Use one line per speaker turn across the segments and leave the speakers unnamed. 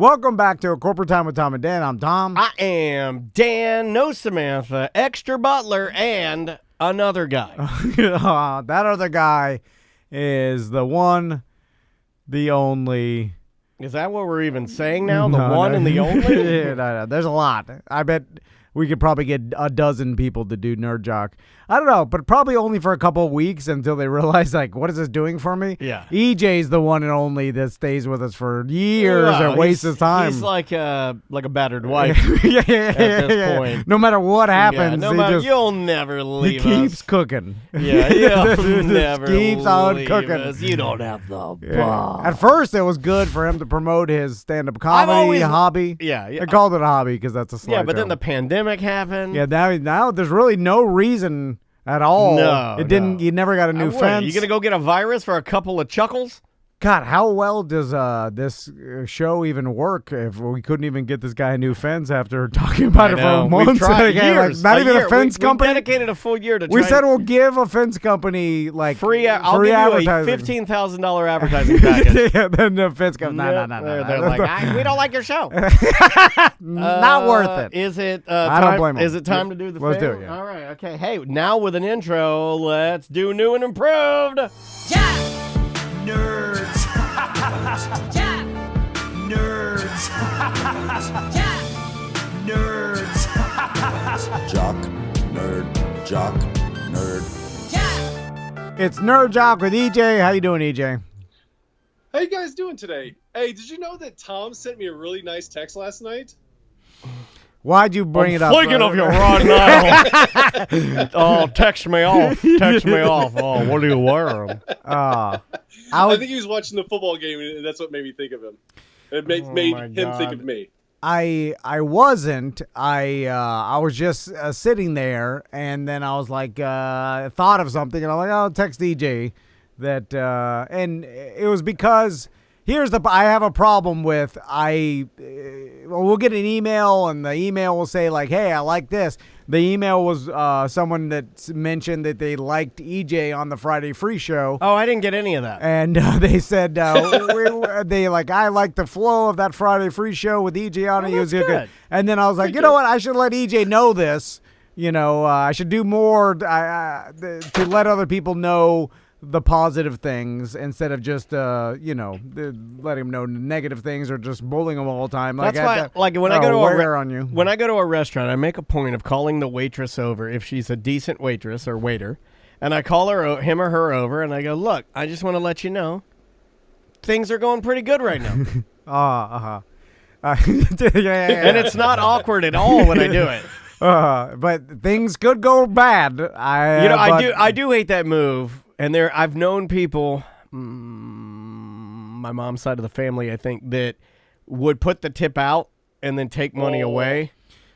Welcome back to A Corporate Time with Tom and Dan. I'm Tom.
I am Dan, no Samantha, extra butler, and another guy.
That other guy is the one, the only.
Is that what we're even saying now? The one and the only?
No. There's a lot. I bet we could probably get a dozen people to do Nerd Jock. I don't know, but probably only for a couple of weeks until they realize, like, what is this doing for me?
Yeah.
EJ's the one and only that stays with us for years and wastes his time.
He's like a battered wife
at
this point.
No matter what happens,
you'll never leave
he keeps cooking.
Yeah, you'll never
keeps on
leave
cooking.
us. You don't have the
ball. At first, it was good for him to promote his stand-up comedy hobby.
Yeah.
I called it a hobby because that's a slight
Yeah, but then
term.
the pandemic happened.
Yeah, now there's really no reason at all.
No.
You never got a new fence.
You gonna go get a virus for a couple of chuckles?
God, how well does this show even work if we couldn't even get this guy a new fence after talking about it for months?
We've tried years.
Not even a fence company?
We dedicated a full year to
We said we'll give a fence company like
free
advertising.
I'll give you a $15,000 advertising package.
Yeah, then the fence company, no.
They're like, we don't like your show.
Not worth it.
Is it
I don't blame them.
Is it time to do the
Let's
thing?
do it, yeah.
All right, okay. Hey, now with an intro, let's do new and improved.
Yeah! Nerds. Yeah. Nerds. Yeah. Nerds.
Jock, nerd, jock, nerd.
Yeah.
It's Nerd Jock with EJ. How you doing, EJ?
How you guys doing today? Hey, did you know that Tom sent me a really nice text last night?
Why'd you bring it up?
Flicking of your rod now. Oh, text me off. Text me off. Oh, what are you wearing?
I think he was watching the football game, and that's what made me think of him. It made him think of me.
I wasn't. I was just sitting there, and then I was like, thought of something, and I'm like, I'll text EJ that, and it was because I have a problem with we'll get an email, and the email will say like, hey, I like this. The email was someone that mentioned that they liked EJ on the Friday Free Show.
Oh, I didn't get any of that.
And they said, I like the flow of that Friday Free Show with EJ on it. He was good. And then I was like, you know what? I should let EJ know this. I should do more to let other people know the positive things instead of just letting them know negative things or just bullying them all the time.
That's why, when I go to a restaurant, I make a point of calling the waitress over if she's a decent waitress or waiter, and I call him or her over, and I go, look, I just want to let you know things are going pretty good right now. And it's not awkward at all when I do it.
But things could go bad.
I do hate that move. And I've known people, my mom's side of the family, I think, that would put the tip out and then take money away.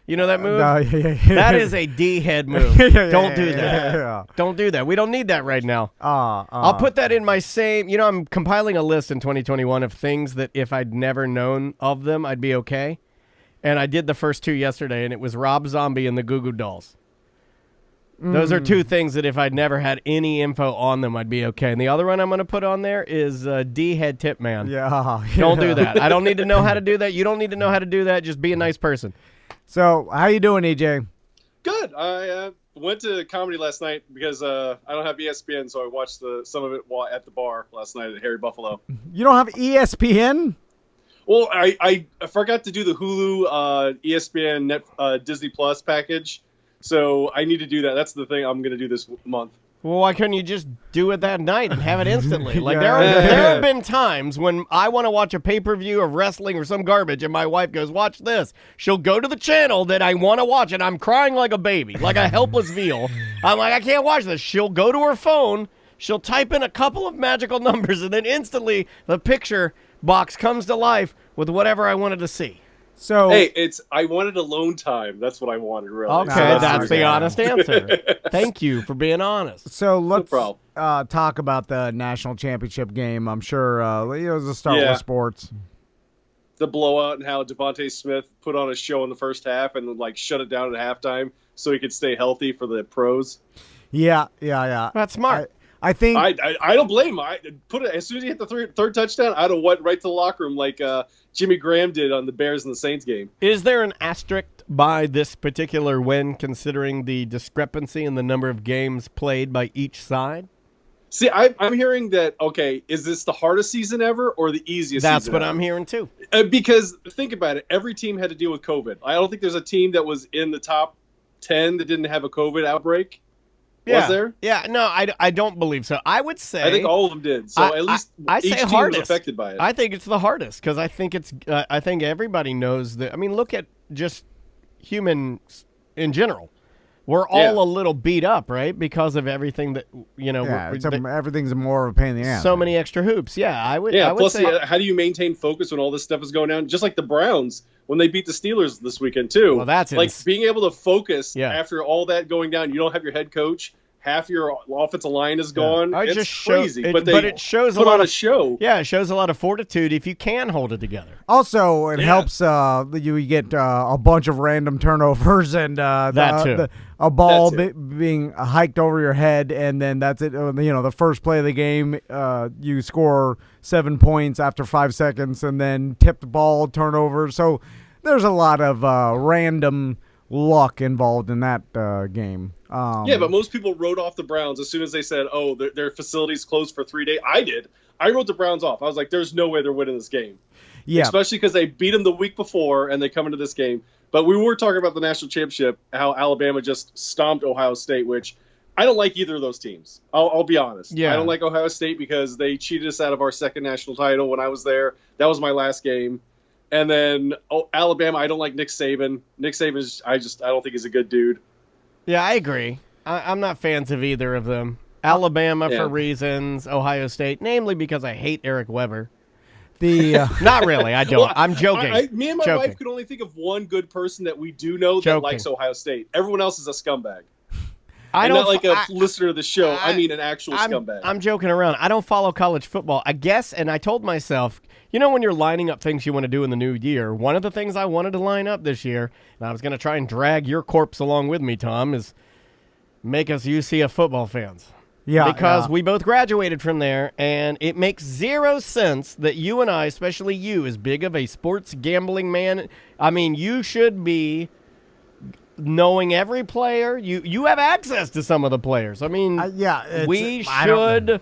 You know that move? That is a D-head move. Don't do that. Yeah. Don't do that. We don't need that right now. I'll put that in my same, I'm compiling a list in 2021 of things that if I'd never known of them, I'd be okay. And I did the first two yesterday, and it was Rob Zombie and the Goo Goo Dolls. Those are two things that if I'd never had any info on them, I'd be okay. And the other one I'm going to put on there is D-Head Tip Man.
Yeah.
Don't do that. I don't need to know how to do that. You don't need to know how to do that. Just be a nice person.
So, how you doing, EJ?
Good. I went to comedy last night because I don't have ESPN, so I watched some of it while at the bar last night at Harry Buffalo.
You don't have ESPN?
Well, I forgot to do the Hulu, ESPN, Disney Plus package. So I need to do that. That's the thing I'm going to do this month.
Well, why couldn't you just do it that night and have it instantly? Like there have been times when I want to watch a pay-per-view of wrestling or some garbage, and my wife goes, watch this. She'll go to the channel that I want to watch, and I'm crying like a baby, like a helpless veal. I'm like, I can't watch this. She'll go to her phone. She'll type in a couple of magical numbers, and then instantly the picture box comes to life with whatever I wanted to see.
So
hey, I wanted alone time. That's what I wanted, really.
Okay, that's the honest answer. Thank you for being honest.
So let's talk about the national championship game. I'm sure it was a start with sports.
The blowout and how Devontae Smith put on a show in the first half and then shut it down at halftime so he could stay healthy for the pros.
Yeah.
That's smart.
I think
I don't blame him. I put it as soon as he hit the third touchdown, I'd have went right to the locker room like Jimmy Graham did on the Bears and the Saints game.
Is there an asterisk by this particular win, considering the discrepancy in the number of games played by each side?
See, I'm hearing that, okay, is this the hardest season ever or the easiest season
That's what
ever?
I'm hearing, too.
Because think about it. Every team had to deal with COVID. I don't think there's a team that was in the top 10 that didn't have a COVID outbreak. Was there?
Yeah, no, I don't believe so. I would say...
I think all of them did. So at least each team was affected by it.
I think it's the hardest because I think I think everybody knows that. I mean, look at just humans in general. We're all a little beat up, right? Because of everything that,
everything's more of a pain in the ass.
So many extra hoops. Yeah, I would
plus,
say...
how do you maintain focus when all this stuff is going down? Just like the Browns when they beat the Steelers this weekend, too.
Well, that's
like being able to focus after all that going down. You don't have your head coach. Half your offensive line is gone. It's crazy. But it shows put on a show.
Yeah, it shows a lot of fortitude if you can hold it together.
Also, it helps you get a bunch of random turnovers and a ball being hiked over your head, and then that's it. The first play of the game, you score 7 points after 5 seconds, and then tipped ball turnover. So there's a lot of random luck involved in that game.
But most people wrote off the Browns as soon as they said, "Oh, their facility's closed for 3 days." I did. I wrote the Browns off. I was like, "There's no way they're winning this game." Yeah, especially because they beat them the week before and they come into this game. But we were talking about the national championship, how Alabama just stomped Ohio State, which I don't like either of those teams. I'll be honest. Yeah. I don't like Ohio State because they cheated us out of our second national title when I was there. That was my last game. And then Alabama, I don't like Nick Saban. Nick Saban, I don't think he's a good dude.
Yeah, I agree. I'm not fans of either of them. Alabama for reasons, Ohio State, namely because I hate Eric Weber. Not really, I don't. I'm joking.
Me and my wife could only think of one good person that we do know that likes Ohio State. Everyone else is a scumbag. Not like a listener of the show. I mean an actual scumbag.
I'm joking around. I don't follow college football. I guess, and I told myself, when you're lining up things you want to do in the new year, one of the things I wanted to line up this year, and I was going to try and drag your corpse along with me, Tom, is make us UCF football fans. Yeah. Because we both graduated from there, and it makes zero sense that you and I, especially you, as big of a sports gambling man, I mean, you should be knowing every player. You have access to some of the players. I mean, we should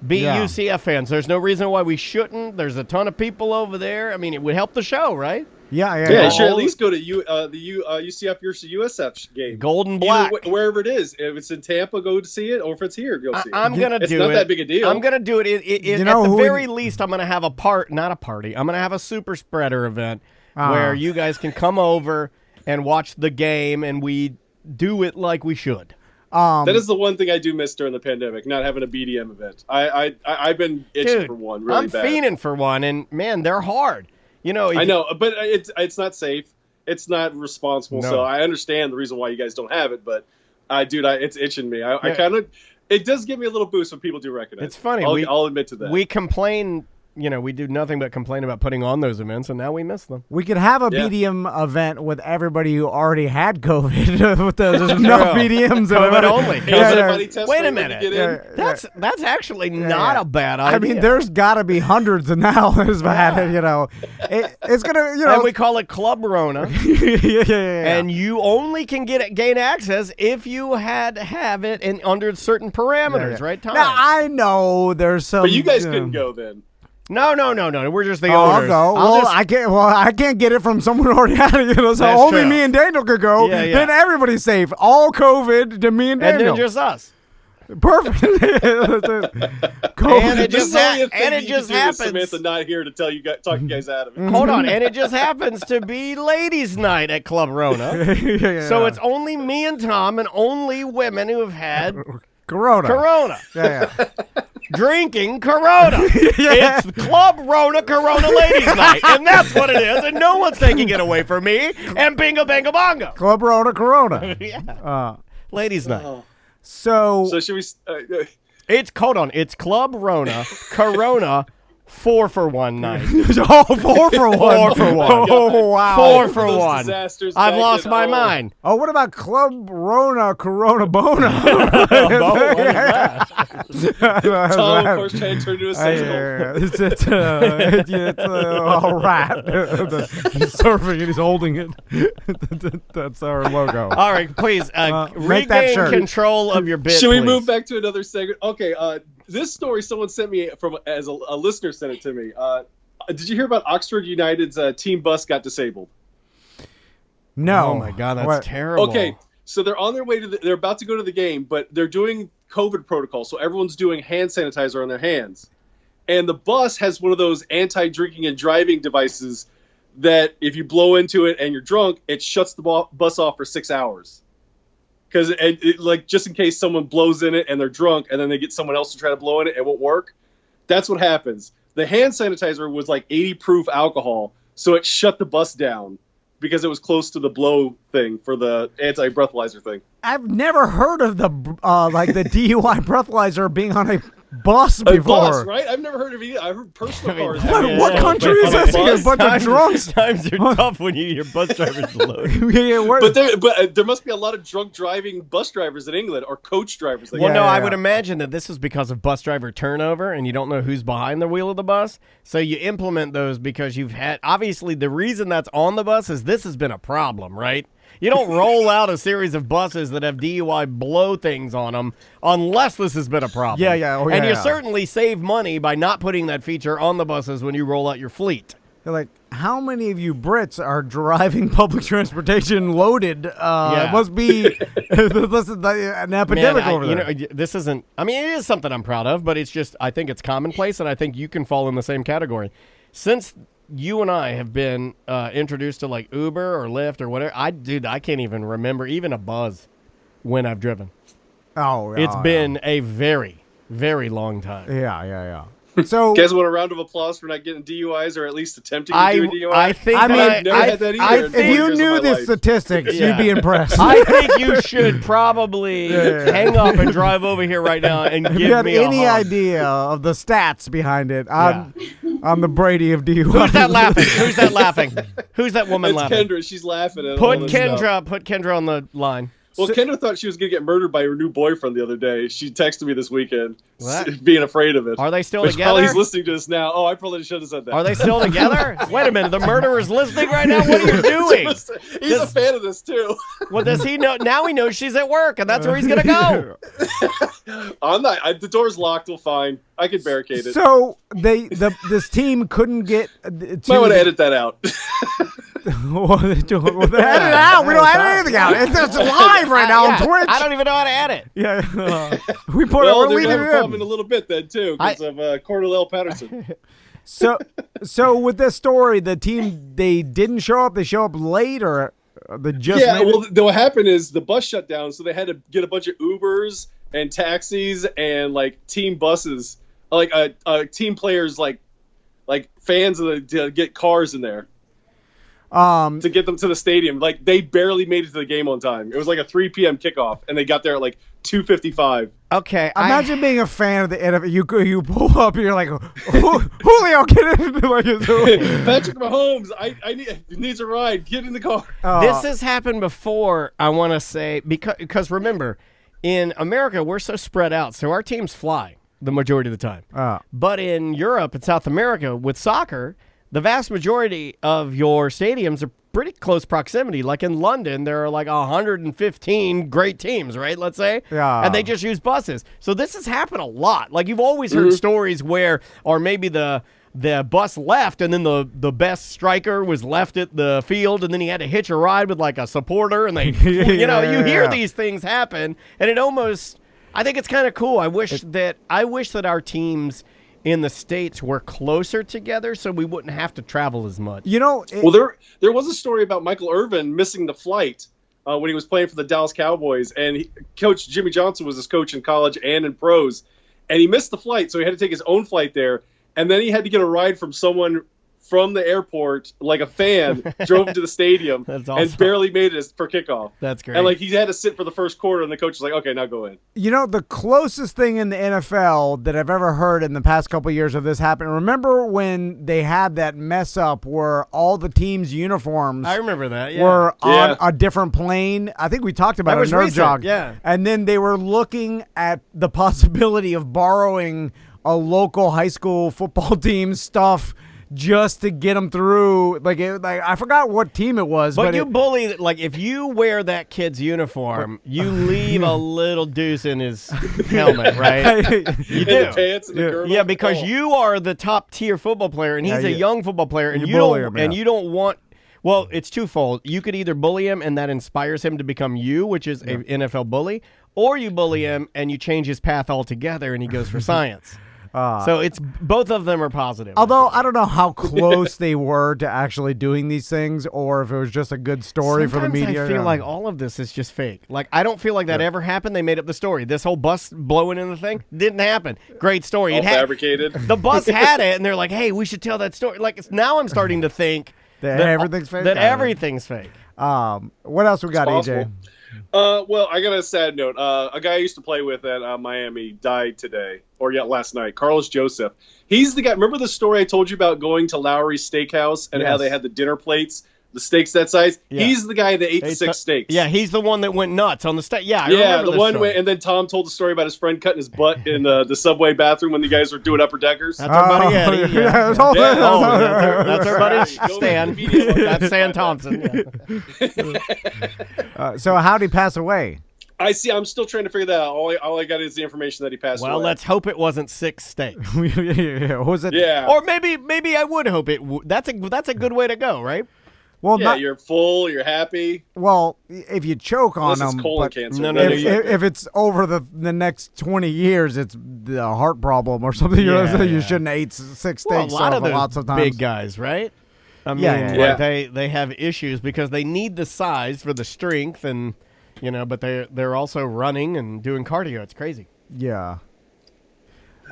be UCF fans. There's no reason why we shouldn't. There's a ton of people over there. I mean, it would help the show, right?
Yeah. You should at least go to the UCF versus USF game.
Gold and black.
Wherever it is. If it's in Tampa, go to see it. Or if it's here, go see it.
I'm going to do it.
It's not that big a deal.
I'm going to do it. At the very least, I'm going to have not a party. I'm going to have a super spreader event where you guys can come over and watch the game, and we do it like we should.
That is the one thing I do miss during the pandemic, not having a BDM event. I've been itching for one really bad.
I'm fiending for one, and, man, they're hard.
I know, but it's not safe. It's not responsible, so I understand the reason why you guys don't have it, but, it's itching me. I kind of – it does give me a little boost when people do recognize it.
It's funny.
I'll admit to that.
We complain – we do nothing but complain about putting on those events, and now we miss them.
We could have a BDM event with everybody who already had COVID. There's no BDMs.
COVID only.
Wait
a minute. That's actually not a bad idea.
I mean, there's got to be hundreds of now. It's going to,
And we call it Clubrona. And you only can gain access if you had to have it under certain parameters, right, Tom?
Now, I know there's some.
But you guys couldn't go then.
No. We're just the owners.
I'll go. I can't get it from someone who already had it. So only me and Daniel could go. Yeah. Then everybody's safe. All COVID to me and Daniel.
And then just us.
Perfect.
And it just happens.
Samantha not here to talk you guys out of it.
Hold on, and it just happens to be ladies' night at Clubrona. So it's only me and Tom, and only women who have had Corona.
Yeah.
Drinking Corona. It's Clubrona Corona Ladies Night, and that's what it is, and no one's taking it away from me. And bingo, bango, bongo.
Clubrona Corona.
Yeah. Ladies Night.
So should we?
It's Clubrona Corona 4 for 1 night.
Oh, 4 for 1.
4 for 1.
Oh, wow.
4 for
Those
1.
disasters
I've
back
lost
in-
my
oh.
mind.
Oh, what about Clubrona Corona Bona?
What is that?
Tom, of course, trying to turn into a seagull.
It's a rat. He's surfing and he's holding it. That's our logo.
All right, please
make that
regain
shirt.
control of your bit.
Should we
please.
move back to another segment? Okay, this story someone sent me from as a listener sent it to me. Did you hear about Oxford United's team bus got disabled?
No.
Oh my God, that's
What?
terrible.
Okay, so they're on their way to they're about to go to the game, but they're doing COVID protocol, so everyone's doing hand sanitizer on their hands. And the bus has one of those anti-drinking and driving devices that if you blow into it and you're drunk, it shuts the bus off for 6 hours. Because like just in case someone blows in it and they're drunk and then they get someone else to try to blow in it, it won't work. That's what happens. The hand sanitizer was like 80 proof alcohol, so it shut the bus down because it was close to the blow thing for the anti-breathalyzer thing.
I've never heard of the DUI breathalyzer being on a bus before.
A bus, right? I've never heard of it. I've heard personal cars.
What country is this? A bunch of drunks.
Times are tough when your bus driver's loaded.
But there must be a lot of drunk driving bus drivers in England or coach drivers.
Well, I would imagine that this is because of bus driver turnover and you don't know who's behind the wheel of the bus. So you implement those because you've had, obviously the reason that's on the bus is this has been a problem, right? You don't roll out a series of buses that have DUI blow things on them unless this has been a problem. And you certainly save money by not putting that feature on the buses when you roll out your fleet.
They're like, how many of you Brits are driving public transportation loaded? It must be an epidemic over there.
This isn't, I mean, it is something I'm proud of, but it's just, I think it's commonplace, and I think you can fall in the same category. Since you and I have been introduced to like Uber or Lyft or whatever, I can't even remember even a buzz when I've driven. It's been a very, very long time.
Yeah. So,
you guys want a round of applause for not getting DUIs or at least attempting to do a DUI?
I've
never had that either.
If you knew the statistics, you'd be impressed.
I think you should probably hang up and drive over here right now and give me a hug.
If you had any idea of the stats behind it, I'm the Brady of DUI.
Who's that laughing? Who's that laughing? Who's that woman laughing?
Kendra. She's laughing at
Put
all this
Kendra.
stuff.
Put Kendra on the line.
Well, Kendra thought she was going to get murdered by her new boyfriend the other day. She texted me this weekend, being afraid of it.
Are they still together?
Probably he's listening to us now. Oh, I probably should have said that.
Are they still together? Wait a minute. The murderer's listening right now? What are you doing?
He's a fan of this, too.
Well, does he know? Now he knows she's at work, and that's where he's going to go.
I'm not. The door's locked. We'll fine. I can barricade it.
So this team couldn't get.
Might want to edit that out.
Edit it out. We don't edit anything out. It's live right now on Twitch.
I don't even know how to edit.
We put
well,
it.
they're
We
gonna
leave
have a
it
problem
in.
in a little bit then too because of Cornell Patterson.
So with this story, the team they didn't show up. They show up late, or they just
what happened is the bus shut down, so they had to get a bunch of Ubers and taxis and like team buses, like team players, like fans to get cars in there. To get them to the stadium. Like, they barely made it to the game on time. It was like a 3 p.m. kickoff, and they got there at like 2:55.
Okay.
Imagine being a fan of the NFL. You pull up, and you're like, Julio, get in.
Patrick Mahomes, he needs a ride. Get in the car.
This has happened before, I want to say, because remember, in America, we're so spread out, so our teams fly the majority of the time. But in Europe and South America, with soccer, the vast majority of your stadiums are pretty close proximity. Like in London, there are like 115 great teams, right? Let's say.
Yeah.
And they just use buses. So this has happened a lot. Like you've always heard stories where, or maybe the bus left and then the best striker was left at the field and then he had to hitch a ride with like a supporter and they, you hear these things happen and it almost, I think it's kind of cool. I wish that our teams in the States were closer together so we wouldn't have to travel as much.
Well, there was a story about Michael Irvin missing the flight when he was playing for the Dallas Cowboys, and Coach Jimmy Johnson was his coach in college and in pros, and he missed the flight, so he had to take his own flight there, and then he had to get a ride from someone from the airport, like a fan, drove him to the stadium and barely made it for kickoff.
That's great.
And like he had to sit for the first quarter, and the coach was like, "Okay, now go in."
You know, the closest thing in the NFL that I've ever heard in the past couple of years of this happen. Remember when they had that mess up where all the teams' uniforms
I remember that. Yeah.
were on a different plane? I think we talked about it. Nerve Jock.
Yeah.
And then they were looking at the possibility of borrowing a local high school football team's stuff just to get them through. Like I forgot what team it was.
But you bully, like, if you wear that kid's uniform, you leave a little deuce in his helmet, right? You do.
The pants and the girdle.
Yeah, because you are the top tier football player, and he's a young football player, and you don't want. Well, it's twofold. You could either bully him, and that inspires him to become you, which is an NFL bully, or you bully him, and you change his path altogether, and he goes for science. So it's both of them are positive.
Although I don't know how close they were to actually doing these things, or if it was just a good story for the media.
I feel like all of this is just fake. Like, I don't feel like that ever happened. They made up the story. This whole bus blowing in the thing didn't happen. Great story.
All fabricated.
The bus had it, and they're like, "Hey, we should tell that story." Like, now I'm starting to think
that everything's fake.
That everything's fake.
What else we got, AJ?
Well, I got a sad note. A guy I used to play with at Miami died today, or last night. Carlos Joseph. He's the guy. Remember the story I told you about going to Lowry's Steakhouse and how they had the dinner plates, the steaks that size? Yeah. He's the guy that ate the 6 steaks.
Yeah, he's the one that went nuts on the steak. Yeah, I
remember
the
one went, and then Tom told the story about his friend cutting his butt in the subway bathroom when the guys were doing upper deckers.
That's our buddy Eddie. That's our buddy Stan. That's Stan Thompson. Yeah.
So how'd he pass away?
I'm still trying to figure that out. All I got is the information that he passed away.
Well, let's hope it wasn't 6 steaks.
Was it?
Yeah.
Or maybe I would hope it. That's a good way to go, right?
Well,
you're full, you're happy.
Well, if you choke on them,
colon cancer.
If it's over the next 20 years, it's the heart problem or something. You shouldn't have ate 6 steaks.
Well, a lot of
lots of times.
Big guys, right? I mean, they have issues because they need the size for the strength, and but they're also running and doing cardio. It's crazy.
Yeah.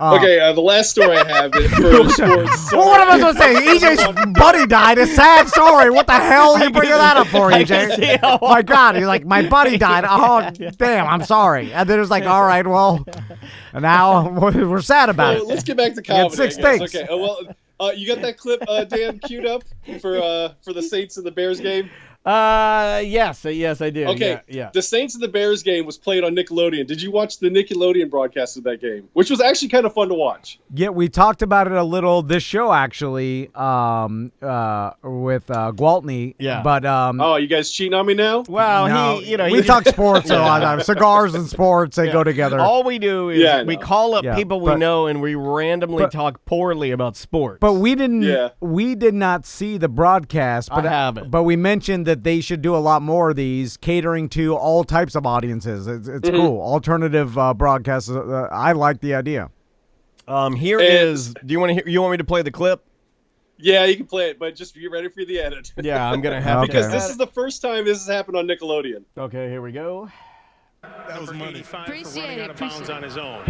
Okay, the last story I have is for sports.
Well, what am I supposed to say? EJ's buddy died. A sad story. What the hell are you bringing that up for, EJ? My God, he's like, my buddy died. Oh, damn, I'm sorry. And then it's like, all right, well, now we're sad about it.
Let's get back to comedy.
6 steaks.
Okay, you got that clip, Dan, queued up for the Saints and the Bears game?
Yes, I do.
Okay,
yeah.
The Saints and the Bears game was played on Nickelodeon. Did you watch the Nickelodeon broadcast of that game, which was actually kind of fun to watch?
Yeah, we talked about it a little this show actually, with Gwaltney.
Yeah.
But
you guys cheating on me now?
Well,
no, we talk sports a lot of times. Cigars and sports go together.
All we do is we call up people we know and we randomly talk poorly about sports.
But we didn't. Yeah. We did not see the broadcast. But
I haven't.
But we mentioned that they should do a lot more of these, catering to all types of audiences. It's cool. Alternative broadcasts. I like the idea.
Do you want to hear? You want me to play the clip?
Yeah, you can play it, but just be ready for the edit.
Yeah, I'm gonna have
because this is the first time this has happened on Nickelodeon.
Okay, here we go.
That was money.
Appreciate it.
Out of bounds on his own.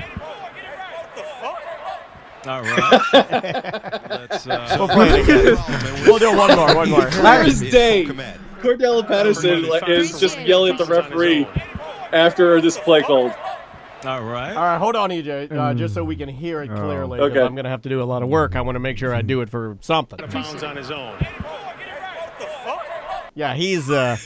All right.
Let's we'll play it again. We'll do one more.
Clearest day. Cordell Patterson is just yelling at the referee after this play called.
All right,
hold on, EJ, just so we can hear it clearly. Okay. I'm going to have to do a lot of work. I want to make sure I do it for something.
Bounds on his own.
Yeah, he's.
It's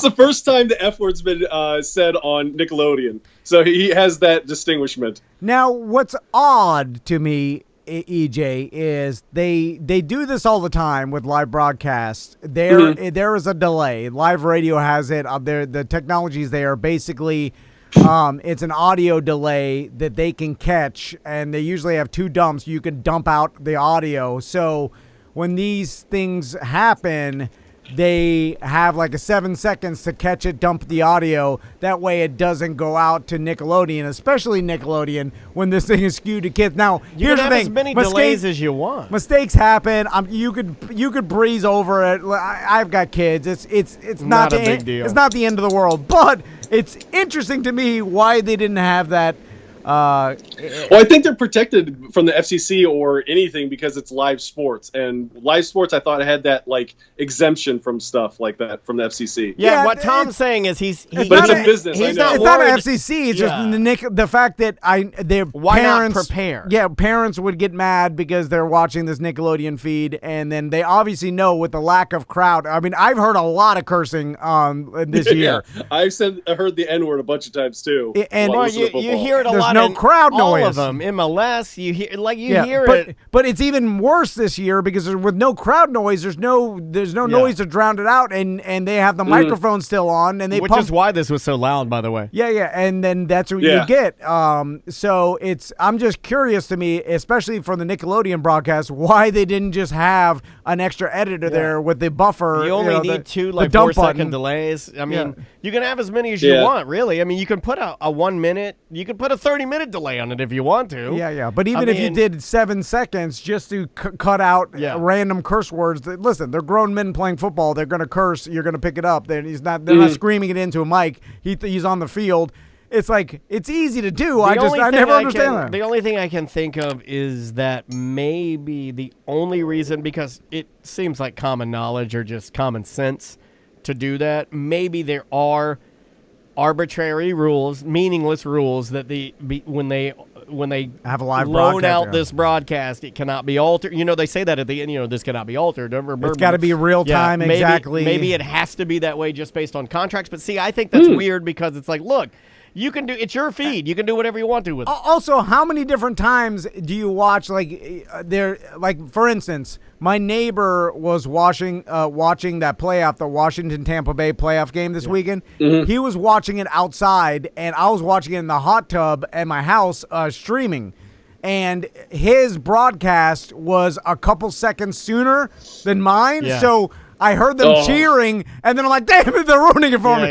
the first time the F word's been said on Nickelodeon, so he has that distinguishment.
Now, what's odd to me, EJ, is they do this all the time with live broadcasts. There is a delay. Live radio has it. The technology's there. Basically, it's an audio delay that they can catch, and they usually have 2 dumps. You can dump out the audio. So when these things happen, they have like 7 seconds to catch it, dump the audio. That way it doesn't go out to Nickelodeon, especially Nickelodeon, when this thing is skewed to kids. Now, here's the thing.
As many delays as you want.
Mistakes happen. You could breeze over it. I've got kids. It's not
a big deal.
It's not the end of the world. But it's interesting to me why they didn't have that
Well, I think they're protected from the FCC or anything because it's live sports, and live sports I thought had that like exemption from stuff like that from the FCC.
Yeah, what Tom's saying is
but it's a business.
He's
I know.
not
it's
worried.
not FCC. It's just the fact that their
Why
parents
not prepare?
Yeah, parents would get mad because they're watching this Nickelodeon feed, and then they obviously know with the lack of crowd. I mean, I've heard a lot of cursing this year.
Yeah. I heard the N-word a bunch of times too.
And
Well, you hear it a
There's
lot.
no
in
crowd
all
noise.
of them. MLS, you hear hear
but,
it.
But it's even worse this year because with no crowd noise, there's no noise to drown it out, and they have the microphone still on, and they
Which
pump.
is why this was so loud, by the way.
Yeah, and then that's what you get. So I'm just curious to me, especially from the Nickelodeon broadcast, why they didn't just have an extra editor there with the buffer.
You only need two 4-second delays. I mean, you can have as many as you want, really. I mean, you can put a 1 minute, you can put a 30-minute delay on it if you want to.
Yeah. But even if you did 7 seconds just to cut out random curse words, listen, they're grown men playing football. They're going to curse. You're going to pick it up. They're not screaming it into a mic. He's on the field. It's like, it's easy to do. I never understand that.
The only thing I can think of is that maybe the only reason, because it seems like common knowledge or just common sense to do that, maybe there are arbitrary rules, meaningless rules that when they
have a live
loan
broadcast,
out this broadcast, it cannot be altered. You know, they say that at the end, this cannot be altered.
It's got to be real time, exactly.
Maybe it has to be that way just based on contracts. But see, I think that's weird because it's like, look, you can do, it's your feed. You can do whatever you want to with it.
Also, how many different times do you watch, for instance, my neighbor was watching that playoff, the Washington-Tampa Bay playoff game this weekend. Mm-hmm. He was watching it outside, and I was watching it in the hot tub at my house streaming. And his broadcast was a couple seconds sooner than mine, so I heard them cheering, and then I'm like, damn it, they're ruining it for me.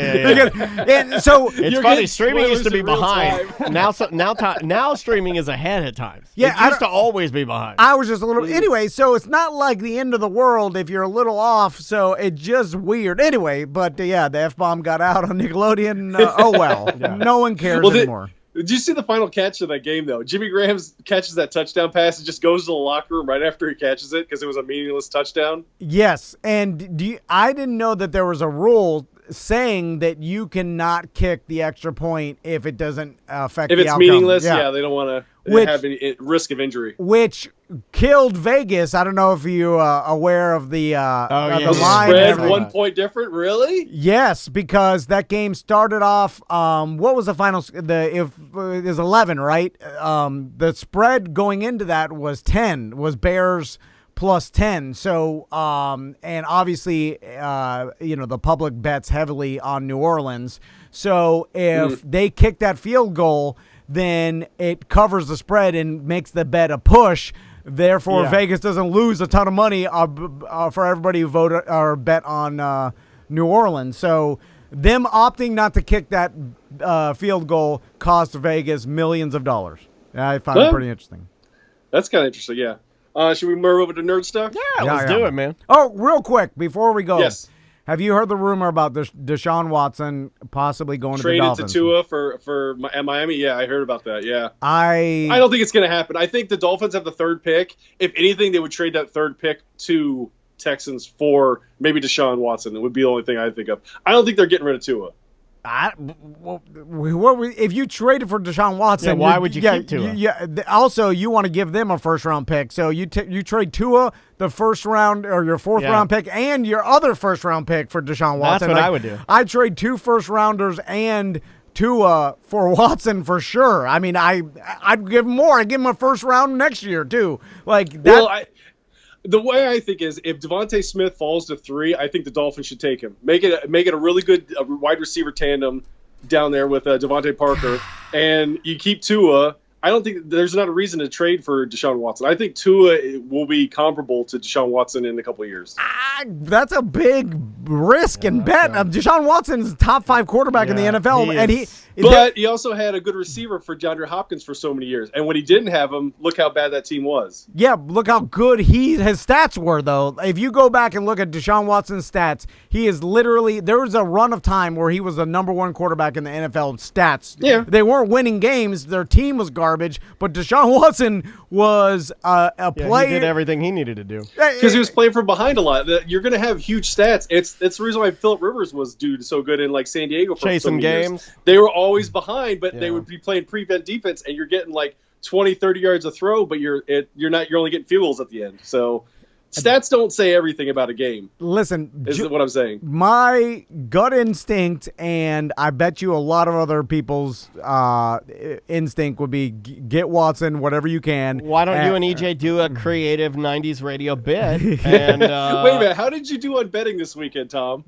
And so
it's funny, streaming used to be behind. Now streaming is ahead at times.
Yeah,
it used to always be behind.
I was just a little... Anyway, so it's not like the end of the world if you're a little off, so it's just weird. Anyway, but the F-bomb got out on Nickelodeon. No one cares anymore.
Did you see the final catch of that game, though? Jimmy Graham catches that touchdown pass and just goes to the locker room right after he catches it because it was a meaningless touchdown?
Yes, and I didn't know that there was a rule saying that you cannot kick the extra point if it doesn't affect the outcome. If it's
meaningless, they don't want to have any risk of injury.
Which killed Vegas. I don't know if you aware of the line.
Spread 1 point different, really?
Yes, because that game started off. What was the final? It was 11, right? The spread going into that was 10. Was Bears plus 10. So, and obviously, the public bets heavily on New Orleans. So if they kick that field goal, then it covers the spread and makes the bet a push. Therefore, Vegas doesn't lose a ton of money for everybody who voted or bet on New Orleans. So them opting not to kick that field goal cost Vegas millions of dollars. I found it pretty interesting.
That's kind of interesting, yeah. Should we move over to nerd stuff?
Yeah, let's do it, man.
Oh, real quick, before we go.
Yes.
Have you heard the rumor about Deshaun Watson possibly going to the Dolphins?
Traded to Tua for Miami? Yeah, I heard about that, yeah.
I
don't think it's going to happen. I think the Dolphins have the third pick. If anything, they would trade that third pick to Texans for maybe Deshaun Watson. It would be the only thing I think of. I don't think they're getting rid of Tua.
If you traded for Deshaun Watson,
why would you keep Tua?
Also, you want to give them a first-round pick. So you trade Tua, the first round or your fourth-round pick, and your other first-round pick for Deshaun Watson.
That's what I would do.
I'd trade 2 first-rounders and Tua for Watson for sure. I mean, I'd give him more. I'd give him a first round next year too. Like that.
Well, the way I think is if Devontae Smith falls to 3, I think the Dolphins should take him. Make it a really good wide receiver tandem down there with Devontae Parker, and you keep Tua. I don't think there's not a reason to trade for Deshaun Watson. I think Tua will be comparable to Deshaun Watson in a couple of years.
That's a big risk and bet. Deshaun Watson's top 5 quarterback in the NFL,
But he also had a good receiver for DeAndre Hopkins for so many years. And when he didn't have him, look how bad that team was.
Yeah, look how good his stats were, though. If you go back and look at Deshaun Watson's stats, he is literally, there was a run of time where he was the number 1 quarterback in the NFL stats.
Yeah.
They weren't winning games. Their team was garbage, but Deshaun Watson was a player.
He did everything he needed to do.
Because he was playing from behind a lot. You're going to have huge stats. It's the reason why Phillip Rivers was so good in like San Diego for
chasing games.
They were always behind, but they would be playing prevent defense, and you're getting like 20, 30 yards a throw, but you're only getting field goals at the end. So stats don't say everything about a game.
Listen,
is what I'm saying.
My gut instinct, and I bet you a lot of other people's instinct would be get Watson, whatever you can.
Why don't you and EJ do a creative 90s radio bit? And
wait a minute, how did you do on betting this weekend, Tom?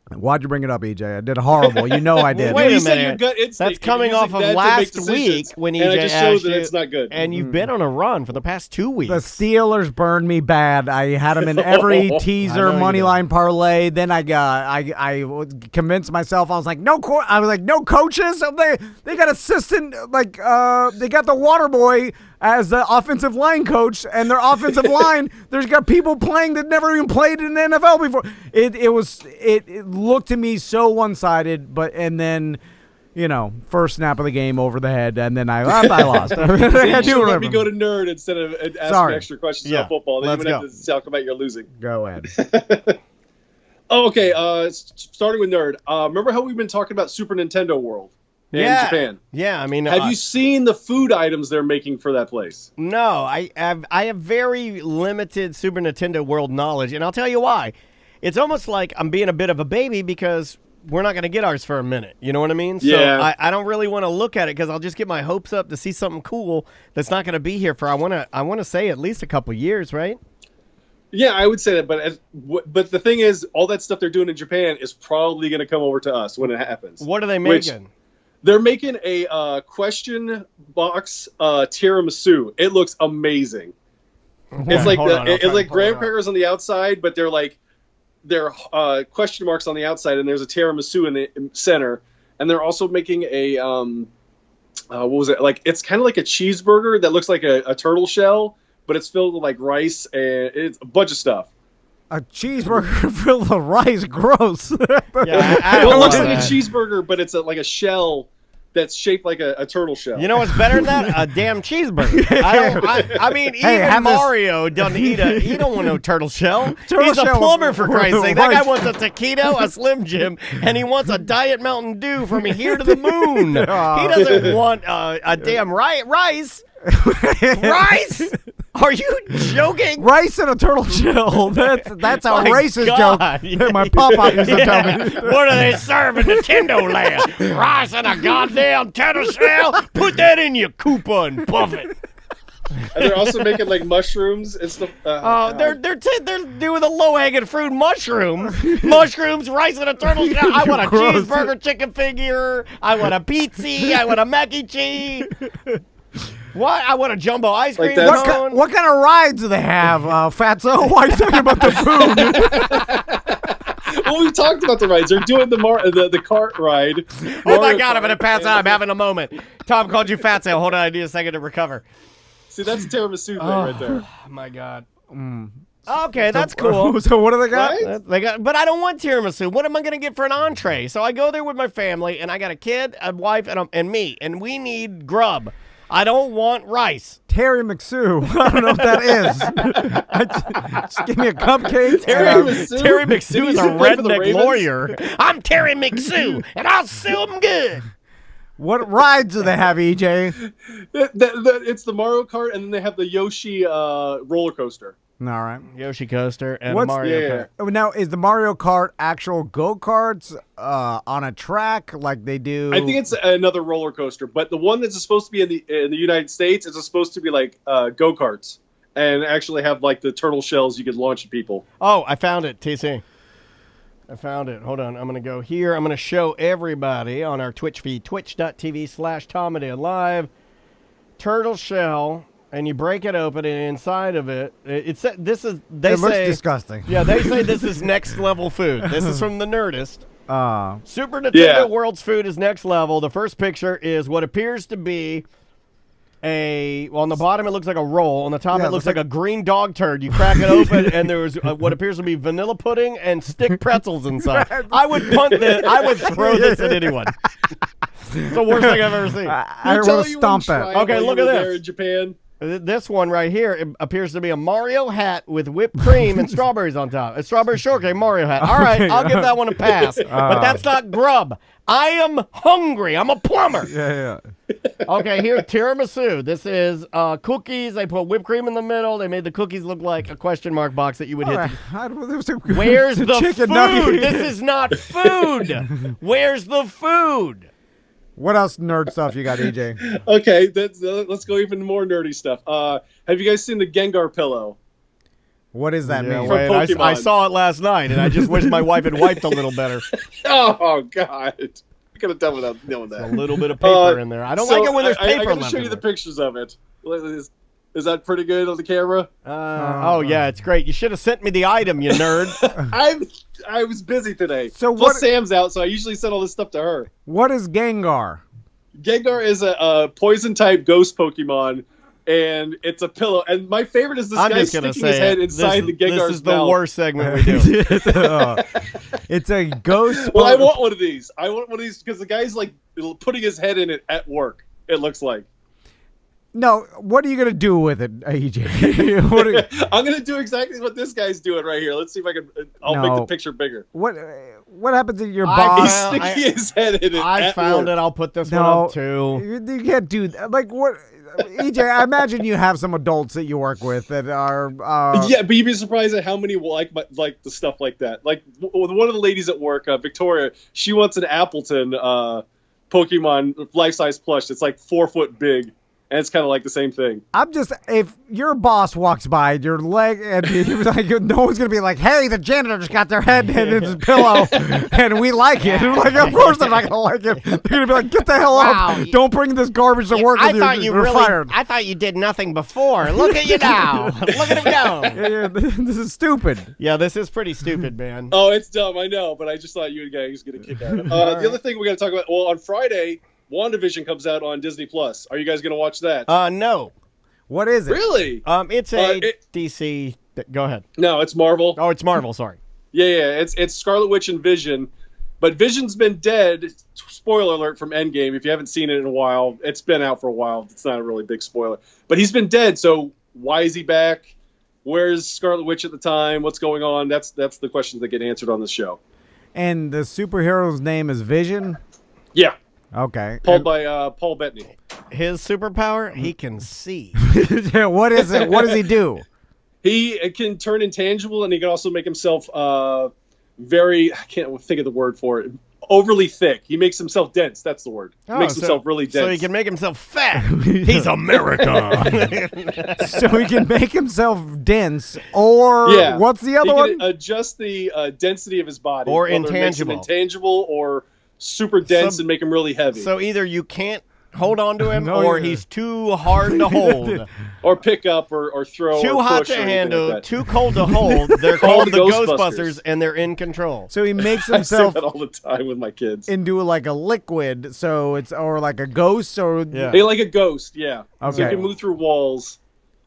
Why'd you bring it up, EJ? I did horrible. You know I did.
Wait a minute. That's coming off of last week when EJ
just shows that it's not good.
And you've been on a run for the past 2 weeks.
The Steelers burned me bad. I had them in every teaser money line parlay. Then I convinced myself. I was like, no coaches. They got assistant they got the water boy as the offensive line coach, and their offensive line, there's got people playing that never even played in the NFL before. It looked to me so one-sided, and then, first snap of the game over the head, and then I lost.
You should let me go to nerd instead of asking extra questions about football. Then you would have to talk about your losing.
Go ahead.
Okay, starting with nerd. Remember how we've been talking about Super Nintendo World? In Japan.
Yeah, I mean,
have you seen the food items they're making for that place?
No, I have very limited Super Nintendo World knowledge, and I'll tell you why. It's almost like I'm being a bit of a baby because we're not going to get ours for a minute. You know what I mean?
Yeah.
So I don't really want to look at it because I'll just get my hopes up to see something cool that's not going to be here for I want to say at least a couple years, right?
Yeah, I would say that, but the thing is, all that stuff they're doing in Japan is probably going to come over to us when it happens.
What are they making?
They're making a question box tiramisu. It looks amazing. It's like graham crackers on the outside, but they're question marks on the outside, and there's a tiramisu in the center. And they're also making a what was it? Like it's kind of like a cheeseburger that looks like a turtle shell, but it's filled with like rice and it's a bunch of stuff.
A cheeseburger filled with rice, gross.
Yeah, it looks like a cheeseburger, but it's like a shell that's shaped like a turtle shell.
You know what's better than that? A damn cheeseburger. I mean, even Mario doesn't eat he don't want no turtle shell. He's a plumber, for Christ's sake. That guy wants a taquito, a Slim Jim, and he wants a Diet Mountain Dew from here to the moon. He doesn't want a damn rice. Rice? Are you joking?
Rice and a turtle shell. That's a racist joke. My papa used to tell me.
What are they serving Nintendo Land? Rice and a goddamn turtle shell? Put that in your Koopa and buff it.
And they're also making like mushrooms and stuff.
They're doing the low hanging fruit mushrooms, rice and a turtle shell. I want a cheeseburger chicken figure. I want a pizza. I want a mac and cheese. What? I want a jumbo ice cream cone.
What kind of rides do they have, Fatso? Why are you talking about the
food? Well, we talked about the rides. They're doing the cart ride.
Oh, my God. I'm going to pass out. I'm having a moment. Tom called you Fatso. Hold on. I need a second to recover.
See, that's a tiramisu thing right there.
Oh, my God. Okay, that's cool.
So what do they got?
Right? But I don't want tiramisu. What am I going to get for an entree? So I go there with my family, and I got a kid, a wife, and me, and we need grub. I don't want rice.
Terry McSue. I don't know what that is. Just give me a cupcake.
Terry McSue is a redneck lawyer. I'm Terry McSue, and I'll sue him good.
What rides do they have, EJ?
It's the Mario Kart, and then they have the Yoshi roller coaster.
All right.
Yoshi coaster and Mario Kart.
Now, is the Mario Kart actual go-karts on a track like they do?
I think it's another roller coaster, but the one that's supposed to be in the United States is supposed to be like go-karts and actually have like the turtle shells you could launch at people.
Oh, I found it, TC. I found it. Hold on. I'm going to go here. I'm going to show everybody on our Twitch feed, twitch.tv/TomAndDaleLive. Turtle shell and you break it open, and inside of it, it looks
disgusting.
Yeah, they say this is next level food. This is from the Nerdist. Super Nintendo World's food is next level. The first picture is what appears to be on the bottom it looks like a roll. On the top it looks like a green dog turd. You crack it open, and there's what appears to be vanilla pudding and stick pretzels inside. I would punt this. I would throw this at anyone. It's the worst thing I've ever seen.
I want to stomp it.
Okay, look at this.
There in Japan.
This one right here it appears to be a Mario hat with whipped cream and strawberries on top. A strawberry shortcake Mario hat. All right, I'll give that one a pass. But that's not grub. I am hungry. I'm a plumber.
Yeah.
Okay, here, tiramisu. This is cookies. They put whipped cream in the middle. They made the cookies look like a question mark box that you would hit. Where's the
chicken
food?
nugget.
This is not food. Where's the food?
What else nerd stuff you got, EJ?
Okay, let's go even more nerdy stuff. Have you guys seen the Gengar pillow?
What does that mean?
Wait, I saw it last night, and I just wish my wife had wiped a little better.
Oh, God. I could have done without knowing that.
A little bit of paper in there. I don't like it when there's paper left.
I'm going to show you the pictures of it. Is that pretty good on the camera?
Oh, yeah, it's great. You should have sent me the item, you nerd.
I was busy today.
So
Plus, Sam's out, so I usually send all this stuff to her.
What is Gengar?
Gengar is a poison-type ghost Pokemon, and it's a pillow. And my favorite is this guy sticking his head inside the Gengar's mouth.
This is the worst segment we do.
It's a ghost.
Well, I want one of these. I want one of these because the guy's like putting his head in it at work, it looks like.
No, what are you going to do with it, EJ?
I'm going to do exactly what this guy's doing right here. Let's see if I can. I'll make the picture bigger.
What happens to your boss?
He's sticking his head in it.
I found it. I'll put this one up too.
You can't do that. Like what? EJ, I imagine you have some adults that you work with that are.
Yeah, but you'd be surprised at how many like the stuff like that. Like one of the ladies at work, Victoria, she wants an Appleton Pokemon life-size plush. It's like 4 foot big. And it's kind of like the same thing.
If your boss walks by your leg and he was like, no one's going to be like, hey, the janitor just got their head in his pillow and we like it. And like, of course they're not going to like it. They're going to be like, get the hell up. Don't bring this garbage to work with you. You're fired.
I thought you did nothing before. Look at you now. Look at him go.
Yeah, this is stupid.
Yeah, this is pretty stupid, man.
Oh, it's dumb. I know. But I just thought you guys get a kick out of it. The other thing we got to talk about, well, on Friday, WandaVision comes out on Disney Plus. Are you guys going to watch that?
No.
What is it?
Really?
It's a DC. Go ahead.
No, it's Marvel.
Oh, it's Marvel. Sorry.
Yeah. It's Scarlet Witch and Vision, but Vision's been dead. Spoiler alert from Endgame. If you haven't seen it in a while, it's been out for a while. It's not a really big spoiler, but he's been dead. So why is he back? Where's Scarlet Witch at the time? What's going on? That's the questions that get answered on the show.
And the superhero's name is Vision?
Yeah.
Okay.
Played by Paul Bettany.
His superpower? He can see.
What is it? What does he do?
He can turn intangible, and he can also make himself very, I can't think of the word for it, overly thick. He makes himself dense. That's the word. He makes himself really dense.
So he can make himself fat. He's America.
So he can make himself dense, or what's the other one?
He can adjust the density of his body.
Or intangible.
Intangible or super dense and make him really heavy.
So either you can't hold on to him, or he's too hard to hold,
or pick up, or throw,
too
or
hot
push
to handle,
like
too cold to hold. They're called the Ghostbusters, and they're in control.
So he makes himself
I say that all the time with my kids
into like a liquid, so it's or like a ghost, or
like a ghost, yeah.
Okay.
So he can move through walls.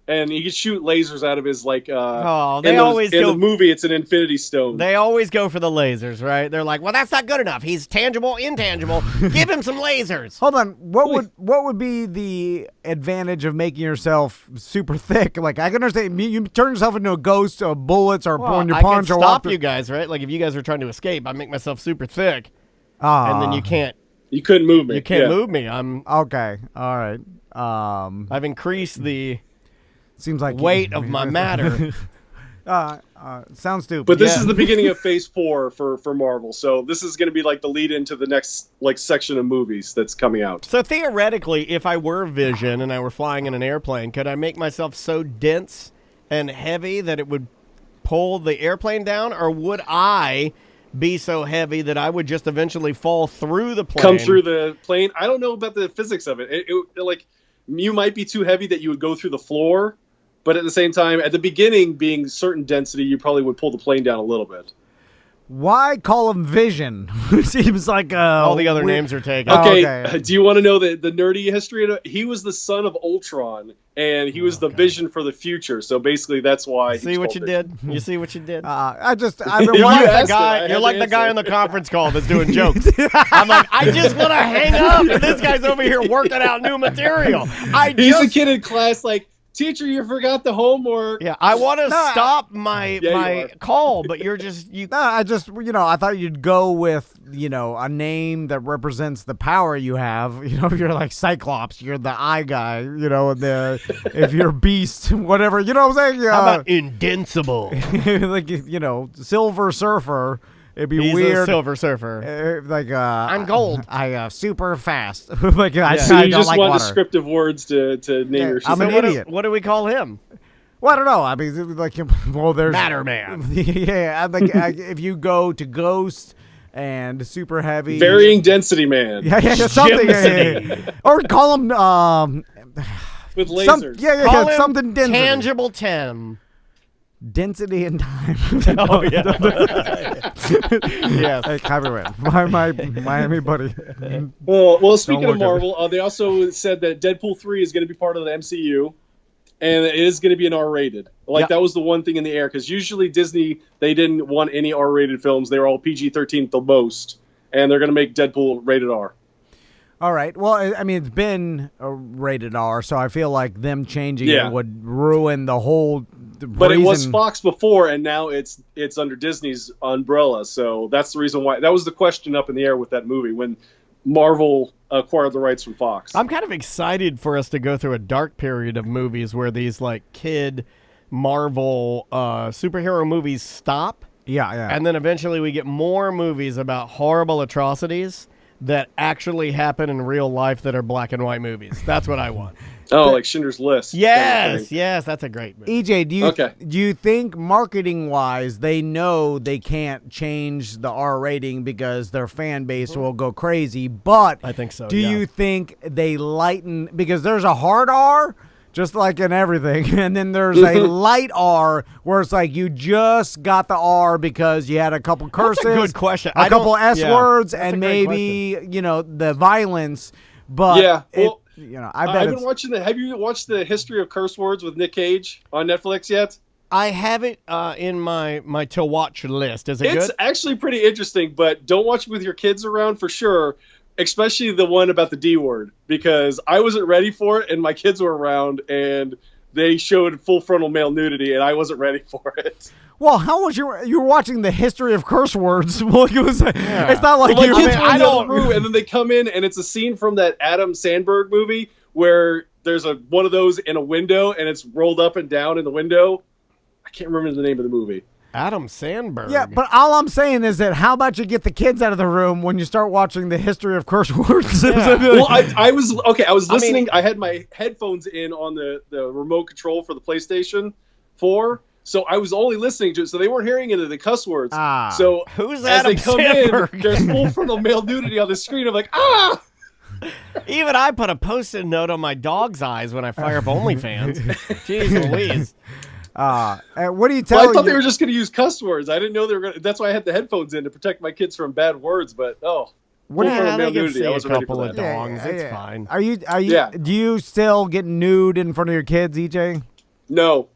And he can shoot lasers out of his, like, in the movie, it's an Infinity Stone.
They always go for the lasers, right? They're like, well, that's not good enough. He's tangible, intangible. Give him some lasers.
Hold on. What would be the advantage of making yourself super thick? Like, I can understand, you turn yourself into a ghost of bullets or when you punch or
I could stop you guys, right? Like, if you guys are trying to escape, I make myself super thick. And then you can't.
You couldn't move me.
You can't move me. I'm
okay. All right.
I've increased the
seems like
weight of my matter.
Sounds stupid.
But this is the beginning of Phase 4 for Marvel, so this is going to be like the lead into the next section of movies that's coming out.
So theoretically, if I were Vision and I were flying in an airplane, could I make myself so dense and heavy that it would pull the airplane down, or would I be so heavy that I would just eventually fall through the plane?
Come through the plane? I don't know about the physics of it. It you might be too heavy that you would go through the floor, but at the same time, at the beginning, being certain density, you probably would pull the plane down a little bit.
Why call him Vision? Seems like
all the other names are taken.
Okay, do you want to know the nerdy history? He was the son of Ultron, and he was the Vision for the future. So basically, that's why.
See what you did? You see what you did?
I've been
You're like the guy on the conference call that's doing jokes. I'm like, I just want to hang up, and this guy's over here working out new material.
He's a kid in class like, teacher, you forgot the homework.
Yeah, I want to stop my call, but you're just
No, I thought you'd go with a name that represents the power you have. If you're like Cyclops, you're the eye guy. If you're Beast, whatever. You know what I'm saying?
How about Invincible?
Like Silver Surfer. It'd be
He's
weird.
A Silver Surfer.
I'm
gold.
I super fast.
So you just want
water.
descriptive words to name your
I'm an idiot.
What do we call him?
Well, I don't know. I mean, there's
Matter Man.
Yeah, if you go to Ghost and Super Heavy,
Varying Density Man.
Yeah, something. Or call him
with lasers.
Call him
something density.
Tangible Tim.
Density and time.
Oh yeah.
Yes. Hey, Kyrie, my Miami buddy.
Well, speaking of Marvel, they also said that Deadpool 3 is going to be part of the MCU, and it is going to be an R-rated. That was the one thing in the air, because usually Disney, they didn't want any R-rated films. They were all PG-13 at the most, and they're going to make Deadpool rated R.
All right. Well, I mean, it's been rated R, so I feel like them changing it would ruin the whole.
But it was Fox before, and now it's under Disney's umbrella. So that's the reason why. That was the question up in the air with that movie when Marvel acquired the rights from Fox.
I'm kind of excited for us to go through a dark period of movies where these kid Marvel superhero movies stop.
Yeah.
And then eventually we get more movies about horrible atrocities that actually happen in real life that are black and white movies. That's what I want.
Like Schindler's List.
Yes, that's a great movie.
EJ, do you think marketing-wise they know they can't change the R rating because their fan base will go crazy? But
I think so.
Do you think they lighten, because there's a hard R, just like in everything, and then there's a light R where it's like you just got the R because you had a couple curses,
that's a good question.
a couple S words, and maybe the violence. But
I've been watching have you watched the History of Curse Words with Nick Cage on Netflix yet?
I have it in my to watch list. Is it good?
It's actually pretty interesting, but don't watch it with your kids around for sure. Especially the one about the D word, because I wasn't ready for it and my kids were around and they showed full frontal male nudity and I wasn't ready for it.
Well, how was you were watching the History of Curse Words? Well, it's not like
my kids were in the other room, and then they come in and it's a scene from that Adam Sandberg movie where there's one of those in a window and it's rolled up and down in the window. I can't remember the name of the movie.
Adam Sandberg.
Yeah, but all I'm saying is that how about you get the kids out of the room when you start watching the History of Curse Words?
Yeah.
Well, I was listening. I had my headphones in on the remote control for the PlayStation 4, so I was only listening to it, so they weren't hearing any of the cuss words. So
who's
as
Adam
they come
Sandberg?
in, there's full frontal male nudity on the screen. I'm like, ah!
Even I put a post-it note on my dog's eyes when I fire up OnlyFans. Jeez Louise.
What do you tell?
I thought they were just going to use cuss words. I didn't know they were going to. That's why I had the headphones in to protect my kids from bad words. But
what do you
they can see a couple of dongs? It's fine.
Are you? Do you still get nude in front of your kids, EJ?
No.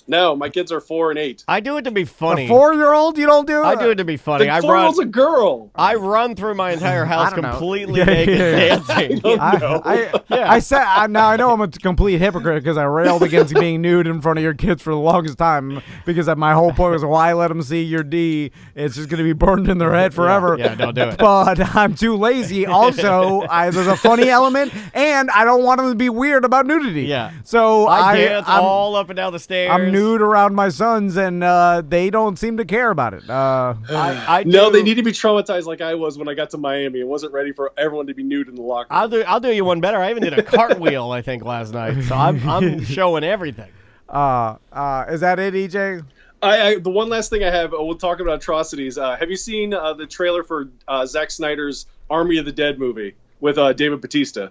No,
my kids are 4 and 8.
I do it to be funny.
A 4-year-old, you don't do it?
I do it to be funny.
The 4-year-old's a girl.
I run through my entire house completely naked dancing.
I said, now I know I'm a complete hypocrite because I railed against being nude in front of your kids for the longest time because my whole point was, why let them see your D? It's just going to be burned in their head forever.
Yeah, don't do it.
But I'm too lazy. Also, there's a funny element, and I don't want them to be weird about nudity.
Yeah.
So
I dance all up and down the stairs.
I'm nude around my sons, and they don't seem to care about it.
No, they need to be traumatized like I was when I got to Miami. I wasn't ready for everyone to be nude in the locker room.
I'll do you one better. I even did a cartwheel, I think, last night. So I'm showing everything.
Is that it, EJ?
The one last thing I have, we'll talk about atrocities. Have you seen the trailer for Zack Snyder's Army of the Dead movie with David Bautista?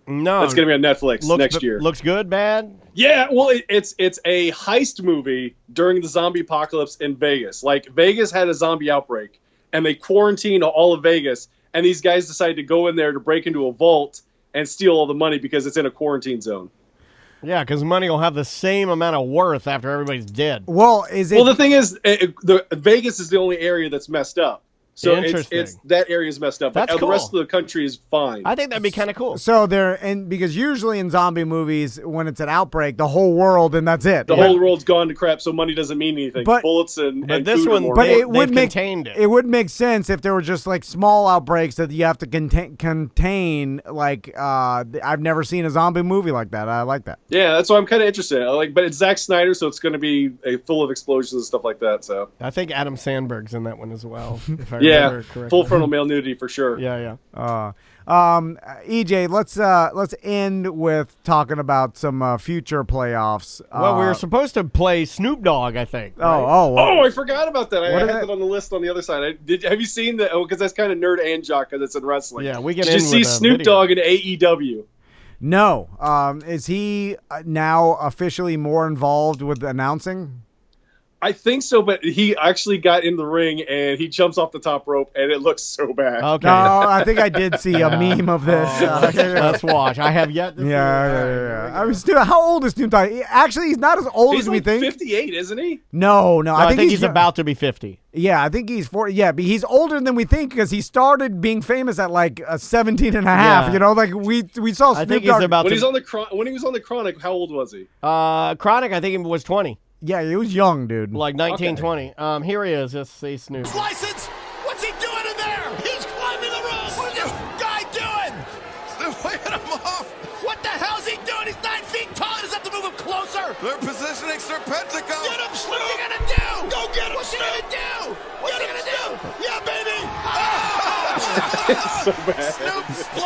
No.
That's going to be on Netflix next year.
Looks good, bad?
Yeah, well, it's a heist movie during the zombie apocalypse in Vegas. Like, Vegas had a zombie outbreak, and they quarantined all of Vegas, and these guys decided to go in there to break into a vault and steal all the money because it's in a quarantine zone.
Yeah, because money will have the same amount of worth after everybody's dead.
Well, is it?
Well, the thing is, Vegas is the only area that's messed up. So
Interesting.
it's that area is messed up.
That's
but
cool.
The rest of the country is fine.
I think that'd be kind of cool.
So because usually in zombie movies, when it's an outbreak, the whole world and that's it.
The whole world's gone to crap, so money doesn't mean anything.
But-
Bullets and
this
food are
one-
more
But
important.
it would make
contained it.
it would make sense if there were just like small outbreaks that you have to contain. Like I've never seen a zombie movie like that. I like that.
Yeah, that's why I'm kind of interested. But it's Zack Snyder, so it's going to be full of explosions and stuff like that. So
I think Adam Sandberg's in that one as well. If I
yeah,
remember correctly.
full frontal male nudity for sure.
Yeah.
EJ, let's end with talking about some future playoffs.
Well, we were supposed to play Snoop Dogg, I think. Right?
Oh, I forgot about that. I
What
had
is
that
it?
on the list on the other side. Have you seen that? Oh, because that's kind of nerd and jock because it's in wrestling.
Yeah, we get
Did
in
you see
with a
Snoop
video.
Dogg in AEW?
No. Is he now officially more involved with announcing?
I think so, but he actually got in the ring and he jumps off the top rope, and it looks so bad.
Okay.
No, I think I did see a meme of this.
Let's watch. I have yet to see it.
Yeah. I mean, how old is Snoop Dogg? Actually, he's not as old
He's
as we
like
think.
58, isn't he?
No.
No, I think he's about to be 50.
Yeah, I think he's 40. Yeah, but he's older than we think because he stared being famous at like 17 and a half.
Yeah.
You know, like we saw Snoop
I think
Dogg.
he's about
When
to.
he was on the Chronic, how old was he?
Chronic, I think he was 20.
Yeah, he was young, dude.
Like 19, 20. Here he is. Let's see Snoop.
License? What's he doing in there? He's climbing the rope. What is this guy doing? They're waving him off. What the hell's he doing? He's 9 feet tall. He doesn't have to move him closer. They're positioning Serpentico. Get him, Snoop. What's he gonna do? Go get him, What's he gonna do? What's he gonna do? Yeah, baby.
It's so bad.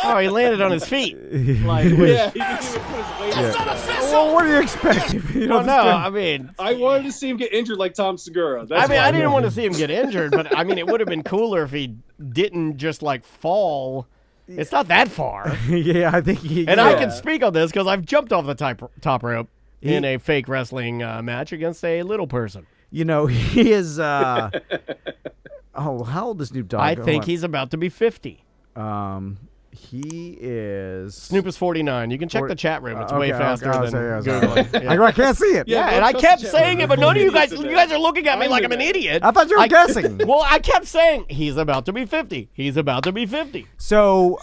Oh, he landed on his feet. Like,
Yeah, he didn't even put his weight.
That's not official.
Well, what do you expect? You
well,
know,
no, I mean,
I wanted to see him get injured like Tom Segura. That's
I
why.
didn't want to see him get injured, but I mean, it would have been cooler if he didn't just like fall. It's not that far.
yeah, I think he.
And
yeah.
I can speak on this because I've jumped off the top rope in a fake wrestling match against a little person.
You know, he is. Oh, how old is Snoop Dogg?
I
Hold
think
on.
he's about to be 50.
He is.
Snoop is 49. You can check the chat room. It's way
Okay,
faster
okay,
than
I'll say,
Googling. Yeah.
I can't see it.
Yeah,
And I
trust
kept
the chat
saying
room.
it, but none of you guys
Idiots in
you
there.
guys are looking at me
I'm
like
in
I'm an
there.
idiot.
I thought you were guessing.
Well, I kept saying he's about to be 50. He's about to be 50.
So,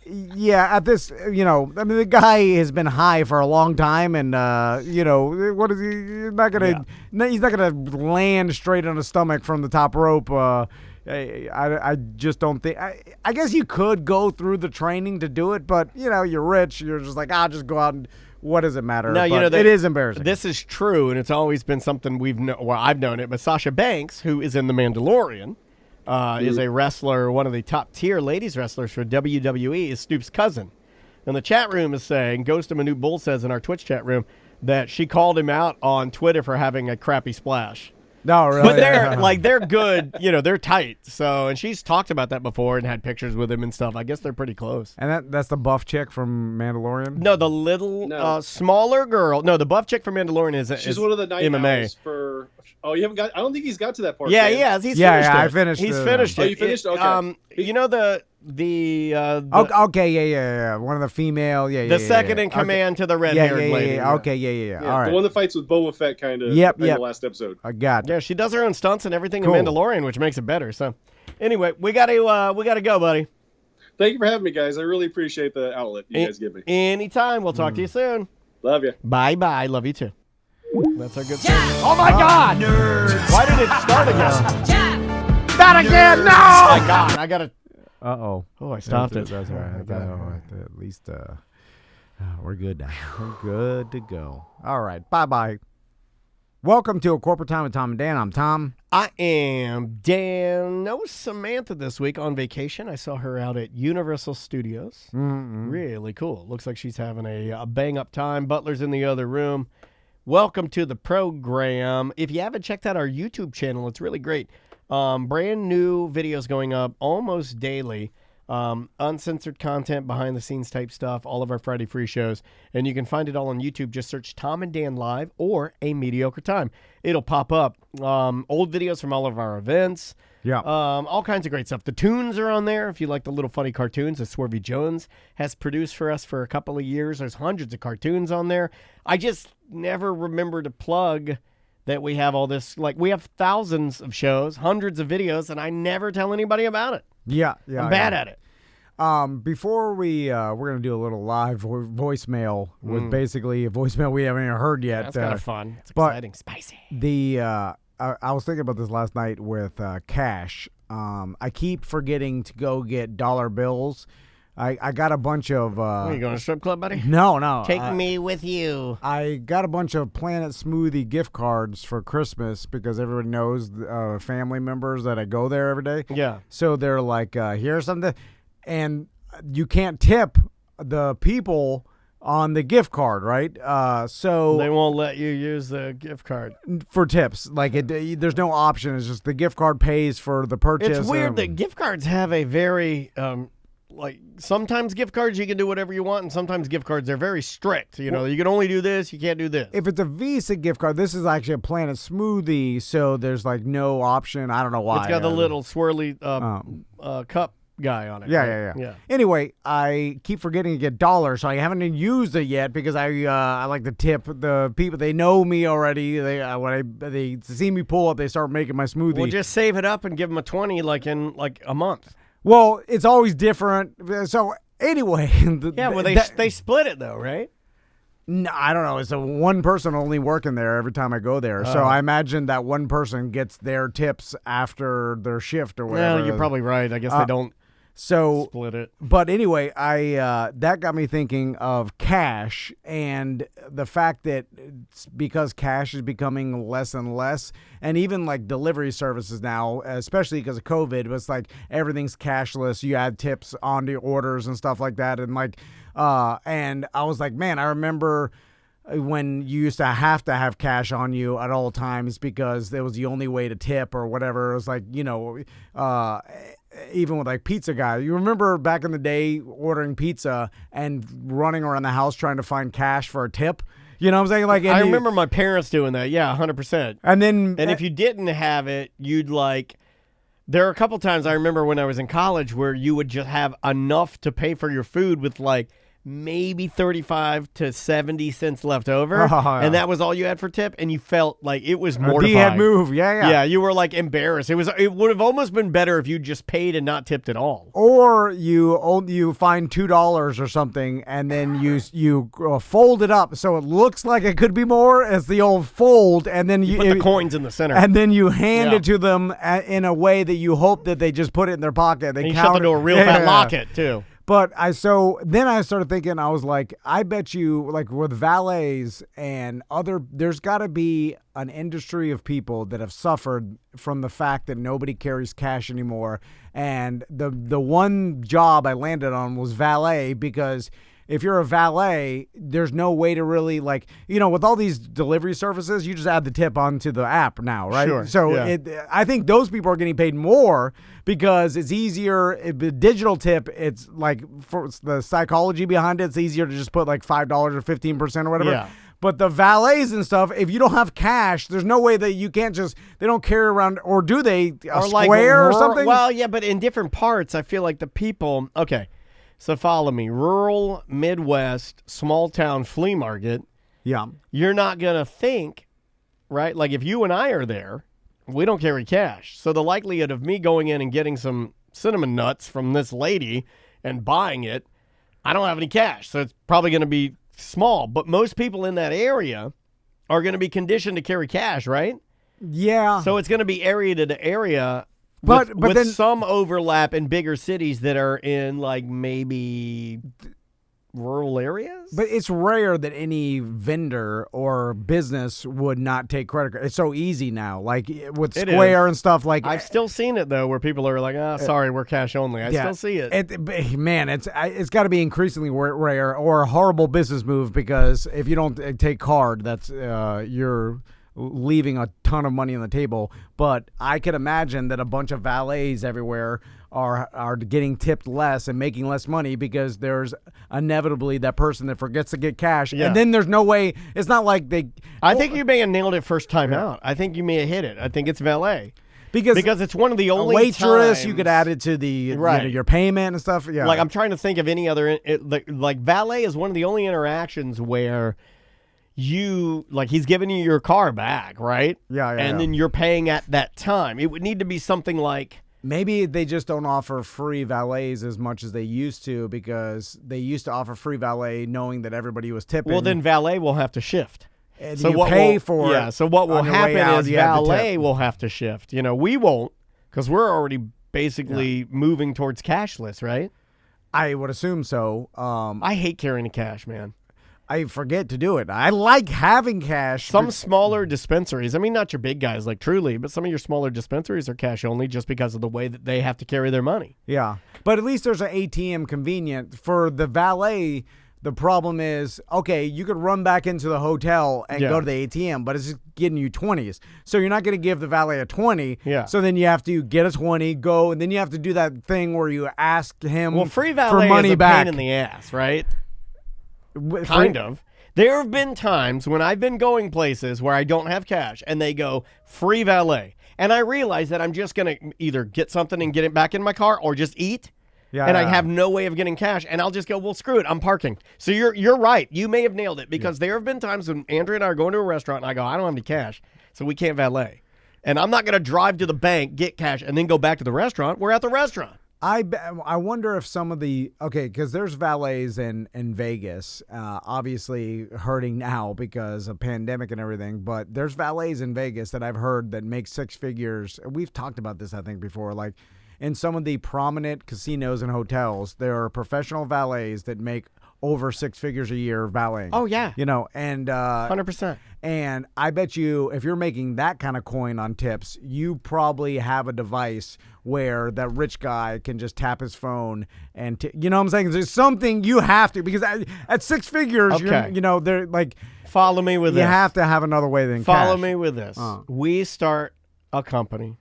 yeah, at this, you know, I mean, the guy has been high for a long time, and you know, what is he? He's not gonna land straight on his stomach from the top rope. I just don't think. I guess you could go through the training to do it, but you know, you're rich. You're just like, I'll just go out and. What does it matter?
No, you
But
know,
it is embarrassing.
This is true, and it's always been something I've known it. But Sasha Banks, who is in The Mandalorian, is a wrestler, one of the top tier ladies wrestlers for WWE, is Snoop's cousin. And the chat room is saying, Ghost of Manute Bull says in our Twitch chat room that she called him out on Twitter for having a crappy splash.
No, really.
But they're good, you know, they're tight. So, and she's talked about that before and had pictures with him and stuff. I guess they're pretty close.
And that's the buff chick from Mandalorian.
No, the little smaller girl. No, the buff chick from Mandalorian is
She's one of the night
MMA.
owls for. Oh, you haven't got. I don't think he's got to that part.
Yeah,
yet.
he has. He's
Yeah,
finished
yeah,
it.
I finished
He's
it.
finished it.
Oh, you finished? Okay.
You know the
Okay, yeah. One of the female,
the second in command to the red-haired lady.
Okay, yeah.
Yeah,
All right.
the one that fights with Boba Fett, kind of.
Yep.
The last episode.
I got it.
Yeah, she does her own stunts and everything
Cool.
in Mandalorian, which makes it better. So, anyway, we gotta go, buddy.
Thank you for having me, guys. I really appreciate the outlet you guys give me.
Anytime. We'll talk to you soon.
Love you.
Bye. Love you too. That's our good. Oh my God!
Nerds.
Why did it start again?
Jack.
Not again, no!
Oh my God! I gotta.
Uh-oh.
Oh, I stopped it.
That's all right. At least we're good now. We're good to go. All right. Bye-bye. Welcome to A Corporate Time with Tom and Dan. I'm Tom.
I am Dan. No Samantha this week on vacation. I saw her out at Universal Studios.
Mm-hmm.
Really cool. Looks like she's having a bang-up time. Butler's in the other room. Welcome to the program. If you haven't checked out our YouTube channel, it's really great. Brand new videos going up almost daily. Uncensored content, behind-the-scenes type stuff, all of our Friday free shows. And you can find it all on YouTube. Just search Tom and Dan Live or A Mediocre Time. It'll pop up. Old videos from all of our events.
Yeah.
All kinds of great stuff. The tunes are on there if you like the little funny cartoons that Swervy Jones has produced for us for a couple of years. There's hundreds of cartoons on there. I just never remember to plug that we have all this. Like, we have thousands of shows, hundreds of videos, and I never tell anybody about it.
Yeah.
I'm bad at it.
Before we're going to do a little live voicemail with basically a voicemail we haven't even heard yet.
That's kind of fun. It's
but
exciting. Spicy.
I was thinking about this last night with cash. I keep forgetting to go get dollar bills. I got a bunch of...
Are you going to a strip club, buddy?
No.
Take me with you.
I got a bunch of Planet Smoothie gift cards for Christmas because everybody knows family members that I go there every day.
Yeah.
So they're like, here's something. And you can't tip the people on the gift card, right? So
they won't let you use the gift card
for tips. Like there's no option. It's just the gift card pays for the purchase.
It's weird that gift cards have a very like sometimes gift cards you can do whatever you want, and sometimes gift cards are very strict. You know, you can only do this, you can't do this.
If it's a Visa gift card, this is actually a Planet Smoothie, so there's like no option. I don't know why.
It's got the little swirly cup guy on it.
Yeah. Anyway, I keep forgetting to get dollars, so I haven't even used it yet because I like to tip the people. They know me already. When they see me pull up, they start making my smoothie.
Well, just save it up and give them a 20 like in like a month.
Well, it's always different. So anyway,
they split it though, right?
No, I don't know. It's a one person only working there every time I go there. So I imagine that one person gets their tips after their shift or whatever.
Well, you're probably right. I guess they don't.
So
split it.
But anyway, that got me thinking of cash and the fact that because cash is becoming less and less, and even like delivery services now, especially because of COVID, it's like everything's cashless. You add tips on the orders and stuff like that, and like, and I was like, man, I remember when you used to have cash on you at all times because it was the only way to tip or whatever. It was like, even with like pizza guy, you remember back in the day ordering pizza and running around the house trying to find cash for a tip? You know what I'm saying? Like,
I remember my parents doing that. Yeah, 100%.
And
if you didn't have it, you'd like. There are a couple times I remember when I was in college where you would just have enough to pay for your food with like maybe 35 to 70 cents left over, and that was all you had for tip, and you felt like it was mortifying.
D-head move, yeah.
You were like embarrassed. It would have almost been better if you just paid and not tipped at all.
Or you find $2 or something, and then you fold it up so it looks like it could be more. It's the old fold, and then you
put the coins in the center,
and then you hand it to them in a way that you hope that they just put it in their pocket. They
and you shut the door real fast, lock it too.
But then I started thinking, I was like, I bet you, like with valets and there's got to be an industry of people that have suffered from the fact that nobody carries cash anymore. And the one job I landed on was valet, because if you're a valet, there's no way to really with all these delivery services, you just add the tip onto the app now, right?
Sure.
So I think those people are getting paid more because it's easier. The digital tip, it's like for the psychology behind it, it's easier to just put like $5 or 15% or whatever.
Yeah.
But the valets and stuff, if you don't have cash, there's no way that you can't they don't carry around, or do they, a square or something?
Well, yeah, but in different parts, I feel like the people, okay. So follow me. Rural, Midwest, small town flea market.
Yeah.
You're not going to think, right? Like if you and I are there, we don't carry cash. So the likelihood of me going in and getting some cinnamon nuts from this lady and buying it, I don't have any cash. So it's probably going to be small. But most people in that area are going to be conditioned to carry cash, right?
Yeah.
So it's going to be area to area.
But
with
then
some overlap in bigger cities that are in like maybe rural areas.
But it's rare that any vendor or business would not take credit card. It's so easy now, like with Square and stuff. Like
I've still seen it though, where people are like, sorry, we're cash only. I still see it.
It's got to be increasingly rare or a horrible business move, because if you don't take card, that's you're leaving a ton of money on the table. But I could imagine that a bunch of valets everywhere are getting tipped less and making less money because there's inevitably that person that forgets to get cash.
Yeah.
And then there's no way. It's not like they.
I think you may have nailed it first time out. I think you may have hit it. I think it's valet. Because it's one of the only
waitress,
times,
you could add it to the
right.
your payment and stuff. Yeah,
like I'm trying to think of any other like valet is one of the only interactions where you like he's giving you your car back, right?
Yeah,
and then you're paying at that time. It would need to be something like
maybe they just don't offer free valets as much as they used to because they used to offer free valet knowing that everybody was tipping.
Well, then valet will have to shift.
And so you pay for it.
Yeah, so what will happen is valet will have to shift. You know, we won't because we're already basically moving towards cashless, right?
I would assume so.
I hate carrying the cash, man.
I forget to do it. I like having cash.
Some smaller dispensaries, I mean, not your big guys like Truly, but some of your smaller dispensaries are cash only just because of the way that they have to carry their money.
Yeah, but at least there's an ATM convenient. For the valet, the problem is, okay, you could run back into the hotel and go to the ATM, but it's just getting you 20s. So you're not going to give the valet a 20.
Yeah.
So then you have to get a 20, go, and then you have to do that thing where you ask him
free valet
for money
is a
back.
pain in the ass, right? Kind of. There have been times when I've been going places where I don't have cash, and they go, free valet. And I realize that I'm just going to either get something and get it back in my car or just eat.
Yeah,
and I have no way of getting cash, and I'll just go, well, screw it, I'm parking. So you're right. You may have nailed it because there have been times when Andrea and I are going to a restaurant, and I go, I don't have any cash, so we can't valet. And I'm not going to drive to the bank, get cash, and then go back to the restaurant. We're at the restaurant.
I wonder if some of the because there's valets in Vegas, obviously hurting now because of pandemic and everything. But there's valets in Vegas that I've heard that make six figures. We've talked about this, I think, before. Like in some of the prominent casinos and hotels, there are professional valets that make over six figures a year valeting.
Oh yeah,
you know, and
100%.
And I bet you, if you're making that kind of coin on tips, you probably have a device where that rich guy can just tap his phone and, you know what I'm saying? There's something you have to, because at six figures, they're like.
Follow me with this.
You have to have another way than
Follow
cash.
me with this. We start a company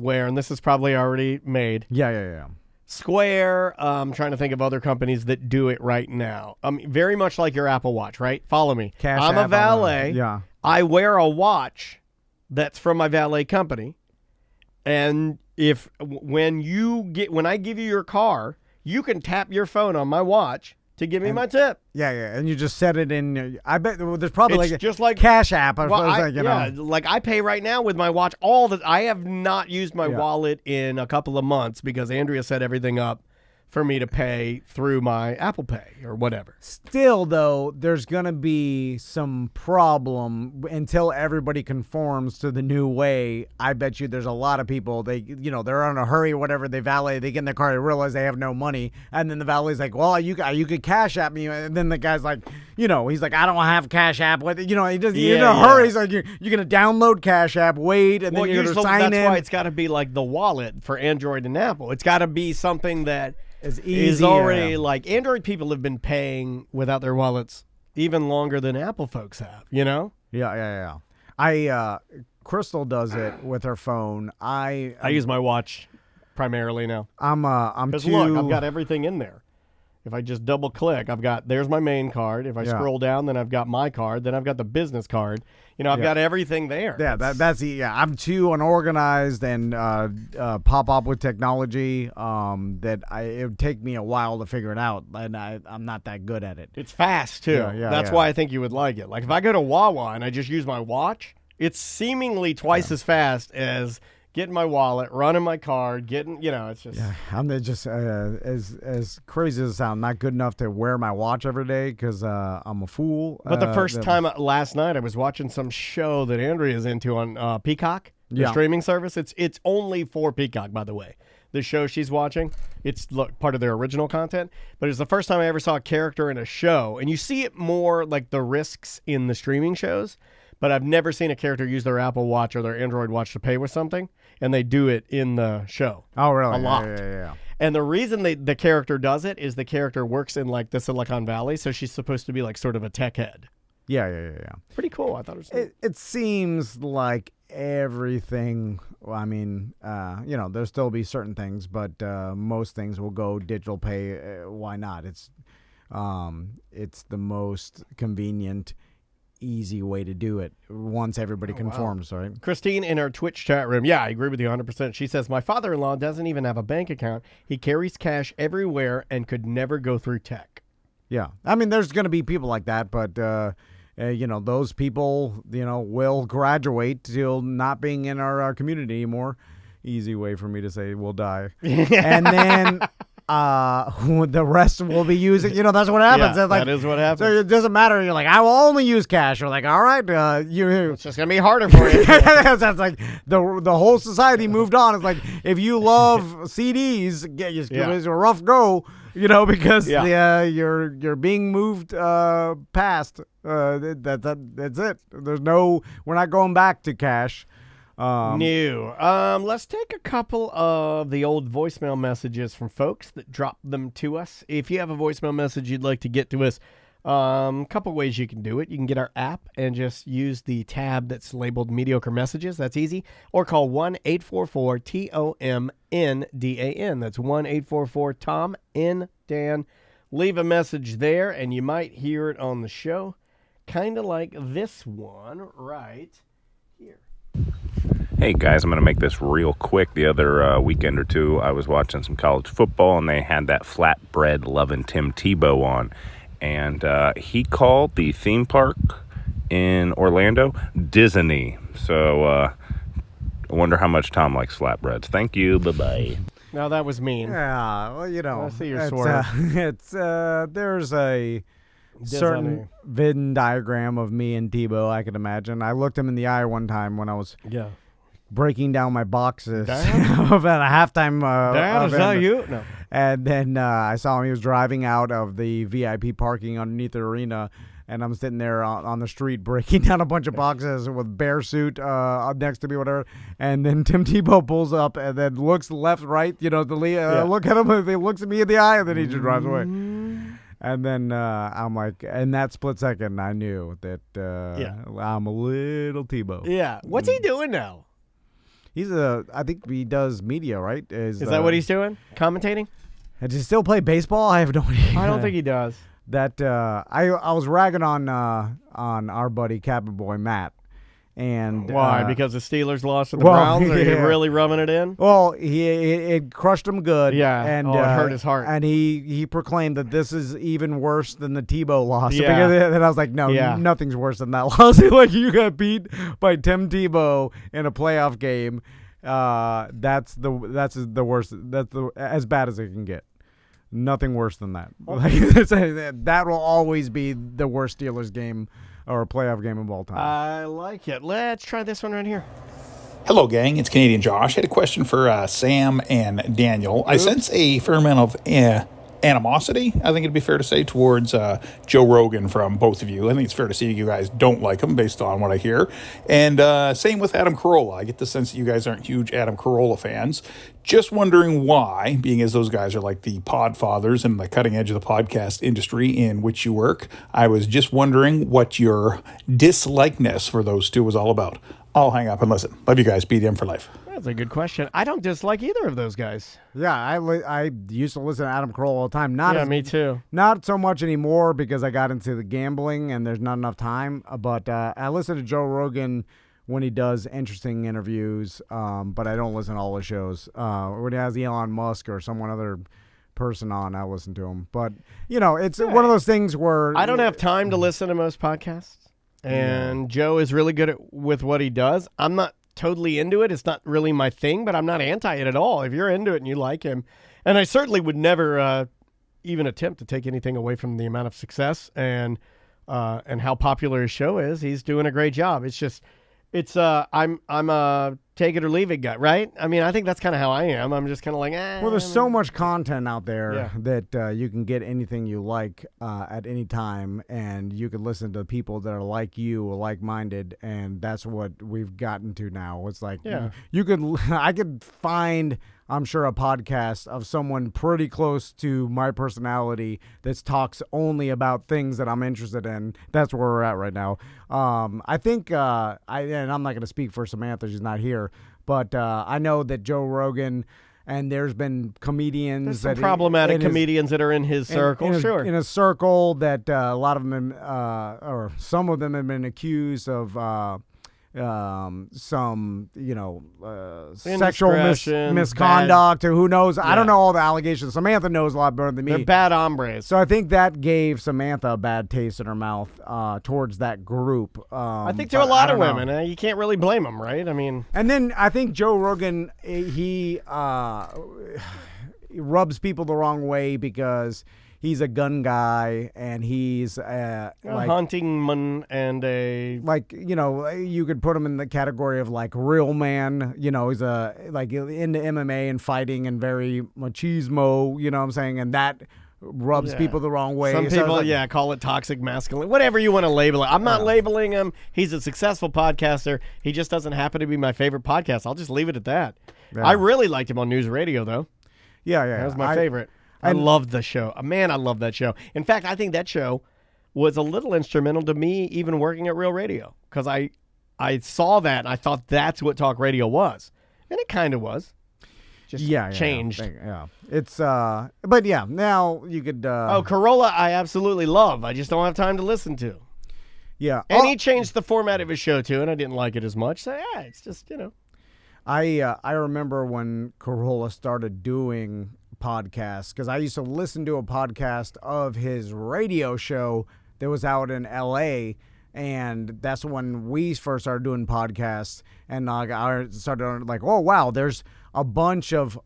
where, and this is probably already made.
Yeah.
Square, I'm trying to think of other companies that do it right now. Very much like your Apple Watch, right? Follow me. I'm a valet.
Yeah.
I wear a watch that's from my valet company. And when I give you your car, you can tap your phone on my watch to give me my tip.
Yeah, and you just set it in. I bet there's probably
it's just like
Cash App.
Like I pay right now with my watch. I have not used my wallet in a couple of months because Andrea set everything up for me to pay through my Apple Pay or whatever. Still,
though, there's going to be some problem until everybody conforms to the new way. I bet you there's a lot of people, they're in a hurry or whatever, they valet, they get in their car, they realize they have no money, and then the valet's like, well, you could Cash App me, and then the guy's like, he's like, I don't have Cash App. He doesn't, he's in a hurry. He's like, you're going to download Cash App, wait, and then you're going to sign in.
That's why it's got to be like the wallet for Android and Apple. It's got to be something that
is
already like Android people have been paying without their wallets even longer than Apple folks have,
Yeah. Crystal does it with her phone. I
use my watch primarily now.
I'm
Because look, I've got everything in there. If I just double click, there's my main card. If I scroll down, then I've got my card. Then I've got the business card. I've got everything there.
Yeah, I'm too unorganized and pop up with technology that it would take me a while to figure it out, and I'm not that good at it.
It's fast too. That's why I think you would like it. Like if I go to Wawa and I just use my watch, it's seemingly twice as fast as getting my wallet, running my card, it's just.
Yeah, I'm just as crazy as it sounds, not good enough to wear my watch every day because I'm a fool.
But the first time last night, I was watching some show that Andrea is into on Peacock, the streaming service. It's only for Peacock, by the way. The show she's watching, it's part of their original content, but it's the first time I ever saw a character in a show, and you see it more like the risks in the streaming shows. But I've never seen a character use their Apple Watch or their Android Watch to pay with something, and they do it in the show.
Oh, really?
A lot.
Yeah.
And the reason the character does it is the character works in like the Silicon Valley, so she's supposed to be like sort of a tech head.
Yeah.
Pretty cool. I thought it was.
It seems like everything. Well, I mean, there'll still be certain things, but most things will go digital pay. Why not? It's the most convenient, easy way to do it once everybody conforms, right?
Christine in our Twitch chat room. Yeah, I agree with you 100%. She says, my father-in-law doesn't even have a bank account. He carries cash everywhere and could never go through tech.
Yeah. I mean, there's going to be people like that, but, those people, will graduate to not being in our community anymore. Easy way for me to say we'll die. And then the rest will be using, that's what happens.
Yeah,
like,
that is what happens.
So it doesn't matter. You're like, I will only use cash. You're like, all right,
it's just going to be harder for you.
That's like the whole society moved on. It's like, if you love CDs, it's a rough go, because you're being moved past. That's it. We're not going back to cash.
Let's take a couple of the old voicemail messages from folks that dropped them to us. If you have a voicemail message you'd like to get to us, a couple ways you can do it. You can get our app and just use the tab that's labeled mediocre messages. That's easy. Or call 1-844-TOMNDAN. That's 1-844-TOM-N-DAN. Leave a message there, and you might hear it on the show. Kind of like this one right here.
Hey guys, I'm going to make this real quick. The other weekend or two, I was watching some college football, and they had that flatbread loving Tim Tebow on. And he called the theme park in Orlando Disney. So I wonder how much Tom likes flatbreads. Thank you. Bye-bye.
No, that was mean.
Yeah, well,
I see your swerve.
There's a certain Venn diagram of me and Tebow, I could imagine. I looked him in the eye one time when I was breaking down my boxes at a halftime.
Dad, is that you? No.
And then I saw him. He was driving out of the VIP parking underneath the arena, and I'm sitting there on the street breaking down a bunch of boxes with bear suit next to me, whatever. And then Tim Tebow pulls up and then looks left, right, look at him. He looks at me in the eye, and then he just drives away. And then I'm like, in that split second, I knew that I'm a little Tebow.
Yeah. What's he doing now?
I think he does media, right? Is
that what he's doing? Commentating?
Does he still play baseball? I have no idea.
I don't think he does.
That I was ragging on our buddy Cabin Boy Matt. And
why? Because the Steelers lost to the Browns? Are you really rubbing it in?
Well, it crushed him good.
Yeah,
and
it hurt his heart.
And he proclaimed that this is even worse than the Tebow loss. Yeah. And I was like, no, nothing's worse than that loss. Like, you got beat by Tim Tebow in a playoff game. That's the worst. That's as bad as it can get. Nothing worse than that. Like, that will always be the worst Steelers game or a playoff game of all time.
I like it. Let's try this one right here.
Hello, gang. It's Canadian Josh. I had a question for Sam and Daniel. Oops. I sense a fair amount of animosity, I think it'd be fair to say, towards Joe Rogan from both of you. I think it's fair to say you guys don't like him based on what I hear. And same with Adam Carolla. I get the sense that you guys aren't huge Adam Carolla fans. Just wondering why, being as those guys are like the pod fathers and the cutting edge of the podcast industry in which you work. I was just wondering what your dislikeness for those two was all about. I'll hang up and listen. Love you guys. BDM for life.
That's a good question. I don't dislike either of those guys.
Yeah, I used to listen to Adam Carolla all the time.
Me too.
Not so much anymore because I got into the gambling and there's not enough time. But I listen to Joe Rogan when he does interesting interviews, but I don't listen to all his shows. When he has Elon Musk or someone other person on, I listen to him. But, it's one of those things where...
I don't have time to listen to most podcasts. And Joe is really good with what he does. I'm not totally into it. It's not really my thing, but I'm not anti it at all. If you're into it and you like him, and I certainly would never even attempt to take anything away from the amount of success and how popular his show is. He's doing a great job. It's just, I'm a take it or leave it guy, right? I mean, I think that's kind of how I am. I'm just kind of like,
Well, there's so much content out there that you can get anything you like at any time, and you can listen to people that are like you or like-minded, and that's what we've gotten to now. It's like I could find I'm sure, a podcast of someone pretty close to my personality that talks only about things that I'm interested in. That's where we're at right now. I think, and I'm not going to speak for Samantha, she's not here, but I know that Joe Rogan, and there's been comedians,
there's some problematic comedians that are in his circle, sure.
In a circle that a lot of them, or some of them have been accused of some, sexual misconduct, or who knows. Yeah. I don't know all the allegations. Samantha knows a lot better than me.
They're bad hombres.
So I think that gave Samantha a bad taste in her mouth towards that group.
I think there are a lot of women. You can't really blame them, right? I mean,
and then I think Joe Rogan, he rubs people the wrong way because he's a gun guy, and he's
a hunting man and a...
you could put him in the category of, real man. He's into MMA and fighting and very machismo, you know what I'm saying? And that rubs people the wrong way.
Some people, call it toxic masculine. Whatever you want to label it. I'm not labeling him. He's a successful podcaster. He just doesn't happen to be my favorite podcast. I'll just leave it at that. Yeah. I really liked him on News Radio, though.
Yeah.
That was my favorite. I loved the show. Man, I love that show. In fact, I think that show was a little instrumental to me even working at Real Radio, because I saw that and I thought that's what talk radio was. And it kind of was. Just changed.
Yeah. It's, but yeah, now you could.
Corolla, I absolutely love. I just don't have time to listen to.
Yeah.
And he changed the format of his show too, and I didn't like it as much. So, it's just,
I remember when Corolla started doing podcasts, because I used to listen to a podcast of his radio show that was out in LA, and that's when we first started doing podcasts, and I started oh wow, there's a bunch of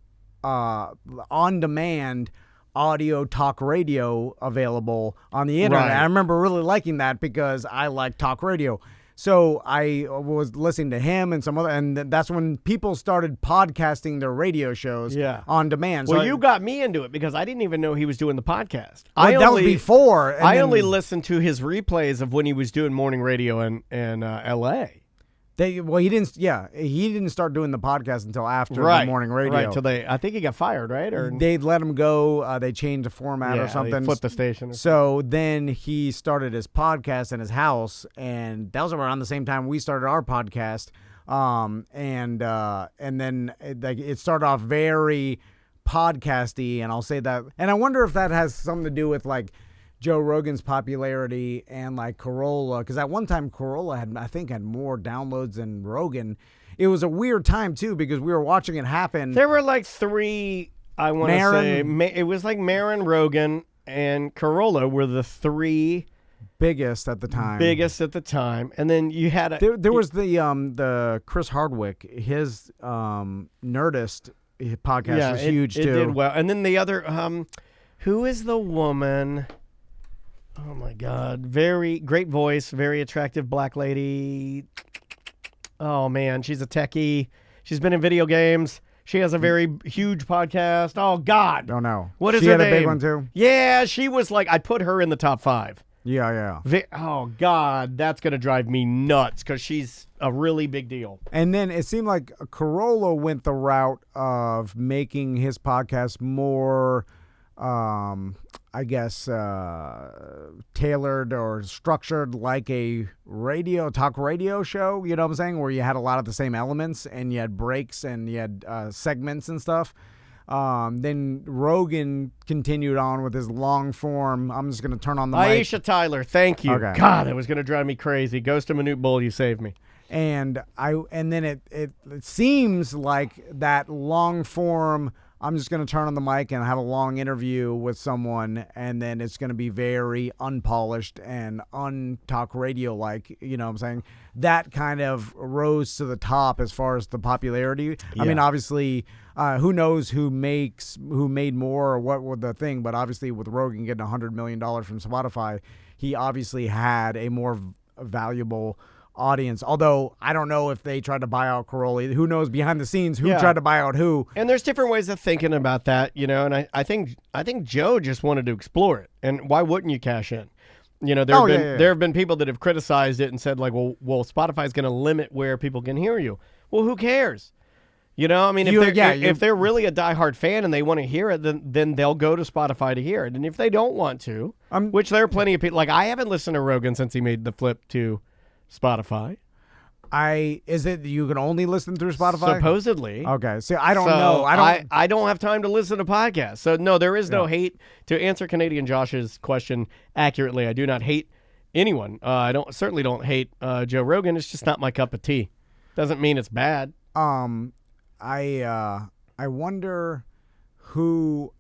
on-demand audio talk radio available on the internet. Right. I remember really liking that because I like talk radio. So I was listening to him and some other, and that's when people started podcasting their radio shows on demand.
Well, you got me into it because I didn't even know he was doing the podcast.
That was before.
I only listened to his replays of when he was doing morning radio in L.A.
He didn't start doing the podcast until after the morning radio.
Right, I think he got fired, right? Or
they let him go. They changed the format or something.
They flipped the station.
So then he started his podcast in his house, and that was around the same time we started our podcast. And then it started off very podcasty, and I'll say that. And I wonder if that has something to do with Joe Rogan's popularity and Corolla, because at one time Corolla had more downloads than Rogan. It was a weird time too, because we were watching it happen.
There were three, I want to say. It was Maron, Rogan, and Corolla were the three
biggest at the time.
And then you had
there was the Chris Hardwick, his Nerdist podcast was huge too. It
did well. And then the other who is the woman? Oh, my God. Very great voice, very attractive black lady. Oh, man, she's a techie. She's been in video games. She has a very huge podcast. Oh, God.
Don't know.
What is her name? She had a big one, too? Yeah, she was I put her in the top 5.
Yeah.
Oh, God, that's going to drive me nuts because she's a really big deal.
And then it seemed like Corolla went the route of making his podcast more... tailored or structured like a talk radio show, you know what I'm saying, where you had a lot of the same elements and you had breaks and you had segments and stuff. Then Rogan continued on with his long form. I'm just going to turn on the mic.
Aisha Tyler, thank you. Okay. God, that was going to drive me crazy. Ghost of Manute Bull, you saved me.
And then it seems like that long form, I'm just going to turn on the mic and have a long interview with someone, and then it's going to be very unpolished and untalk radio-like, you know what I'm saying? That kind of rose to the top as far as the popularity. Yeah. I mean, obviously, who knows who made more or what was the thing, but obviously with Rogan getting $100 million from Spotify, he obviously had a more valuable audience, although I don't know if they tried to buy out Corolla. Who knows behind the scenes who tried to buy out who?
And there's different ways of thinking about that, and I think Joe just wanted to explore it. And why wouldn't you cash in? There have been people that have criticized it and said well Spotify's going to limit where people can hear you. Well, who cares? You know, I mean, if they're really a diehard fan and they want to hear it, then they'll go to Spotify to hear it. And if they don't want to, which there are plenty of people, like I haven't listened to Rogan since he made the flip to Spotify.
Is it you can only listen through Spotify?
Supposedly.
Okay. See, I don't know.
I don't have time to listen to podcasts. So no, there is no hate. To answer Canadian Josh's question accurately, I do not hate anyone. I certainly don't hate Joe Rogan. It's just not my cup of tea. Doesn't mean it's bad.
I wonder who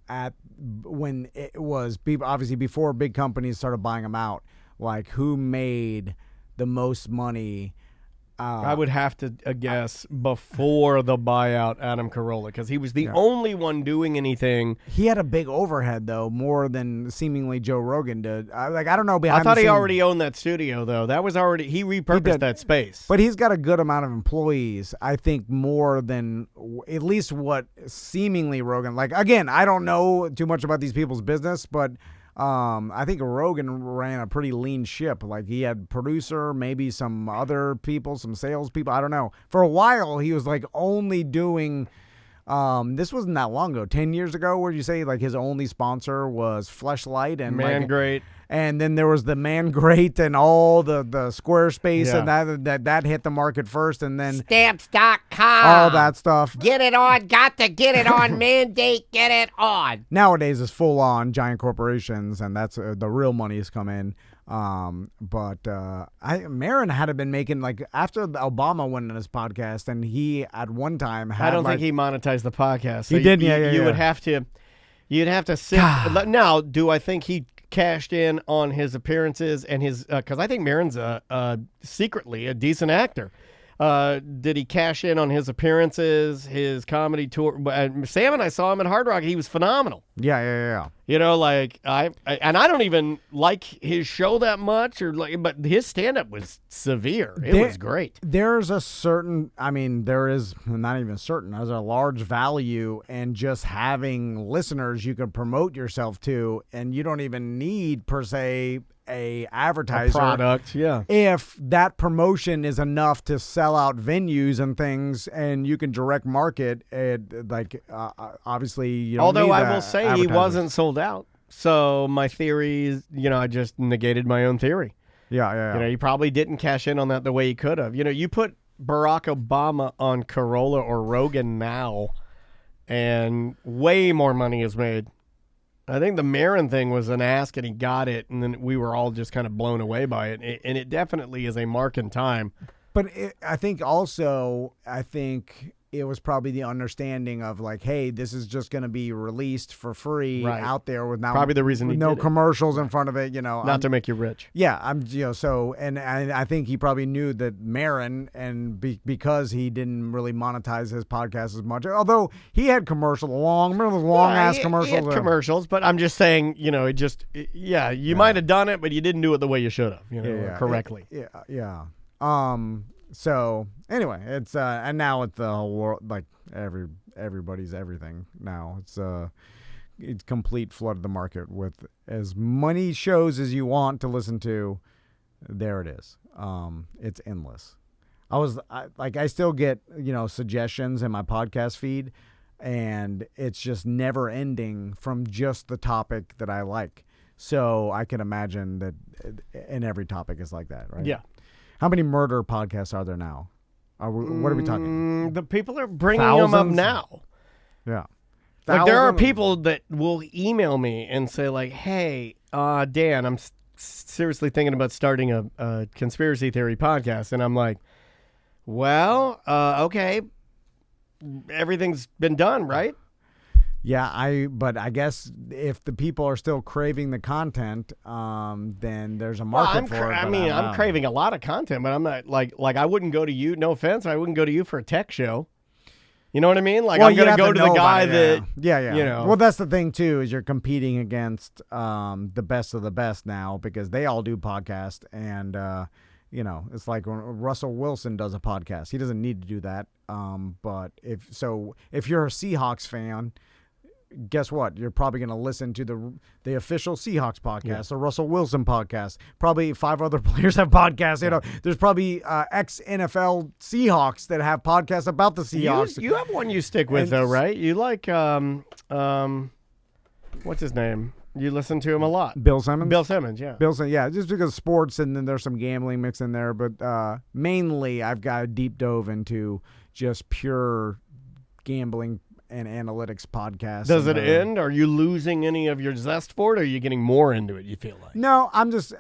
when it was obviously before big companies started buying them out, like who made the most money.
I would have to guess before the buyout, Adam Carolla, because he was the only one doing anything.
He had a big overhead, though, more than seemingly Joe Rogan did. I don't know. I
thought he already owned that studio, though. That was already he repurposed that space.
But he's got a good amount of employees. I think more than at least what seemingly Rogan. Like again, I don't know too much about these people's business, but. I think Rogan ran a pretty lean ship. Like he had producer, maybe some other people, some sales people. I don't know. For a while, he was like only doing. This wasn't that long ago. 10 years ago, where you say like his only sponsor was Fleshlight and
Man Great.
And then there was the Man Great and all the Squarespace and that hit the market first, and then
Stamps.com.
All that stuff.
Get it on. Got to get it on. Mandate. Get it on.
Nowadays, it's full on giant corporations, and that's the real money's come in. But Marin had been making like after Obama went on his podcast, and he at one time had.
I don't think he monetized the podcast.
So he did.
You would have to. You'd have to sit. Now, do I think he cashed in on his appearances and his? Because I think Marin's secretly a decent actor. Did he cash in on his appearances, his comedy tour? Sam and I saw him at Hard Rock. He was phenomenal.
Yeah.
You know, like I don't even like his show that much, but his stand-up was severe. It was great.
There's a certain, there is not even certain. There's a large value in just having listeners you can promote yourself to, and you don't even need per se a advertiser
product,
if that promotion is enough to sell out venues and things, and you can direct market it, obviously you don't
although
need
I will say he wasn't sold out, so my theory is, I just negated my own theory.
Yeah.
He probably didn't cash in on that the way he could have. You put Barack Obama on Carolla or Rogan now, and way more money is made. I think the Marin thing was an ask, and he got it, and then we were all just kind of blown away by it. And it definitely is a mark in time.
But I think it was probably the understanding of like, hey, this is just going to be released for free out there with
probably the reason
with no commercials in front of it,
not to make you rich.
Yeah, and I think he probably knew that Marin, and because he didn't really monetize his podcast as much, although he had commercials, long ass commercials.
He had commercials, but I'm just saying, you might have done it, but you didn't do it the way you should have, correctly.
Yeah. So anyway, it's and now it's the whole world, like everybody's everything now. It's complete flood of the market with as many shows as you want to listen to. There it is. It's endless. I still get suggestions in my podcast feed, and it's just never ending from just the topic that I like. So I can imagine that in every topic is like that, right?
Yeah.
How many murder podcasts are there now? What are we talking?
The people are bringing them up now.
Yeah.
Like there are people that will email me and say like, hey, Dan, I'm seriously thinking about starting a conspiracy theory podcast. And I'm like, well, okay. Everything's been done, right?
Yeah, but I guess if the people are still craving the content, then there's a market for it.
I'm craving a lot of content, but I'm not like I wouldn't go to you. No offense, I wouldn't go to you for a tech show. You know what I mean? Like I'm gonna go to the guy that.
Yeah. Well, that's the thing too, is you're competing against the best of the best now, because they all do podcasts, and it's like when Russell Wilson does a podcast, he doesn't need to do that. But if you're a Seahawks fan, guess what? You're probably going to listen to the official Seahawks podcast, the Russell Wilson podcast. Probably 5 other players have podcasts. You know, there's probably ex-NFL Seahawks that have podcasts about the Seahawks.
You have one you stick with, though, right? You like, what's his name? You listen to him a lot.
Bill Simmons?
Bill Simmons, yeah.
Bill Simmons, yeah, just because of sports, and then there's some gambling mixed in there. But mainly I've got a deep dove into just pure gambling and analytics podcasts.
Does it end? Are you losing any of your zest for it, or are you getting more into it, you feel like?
No, I'm just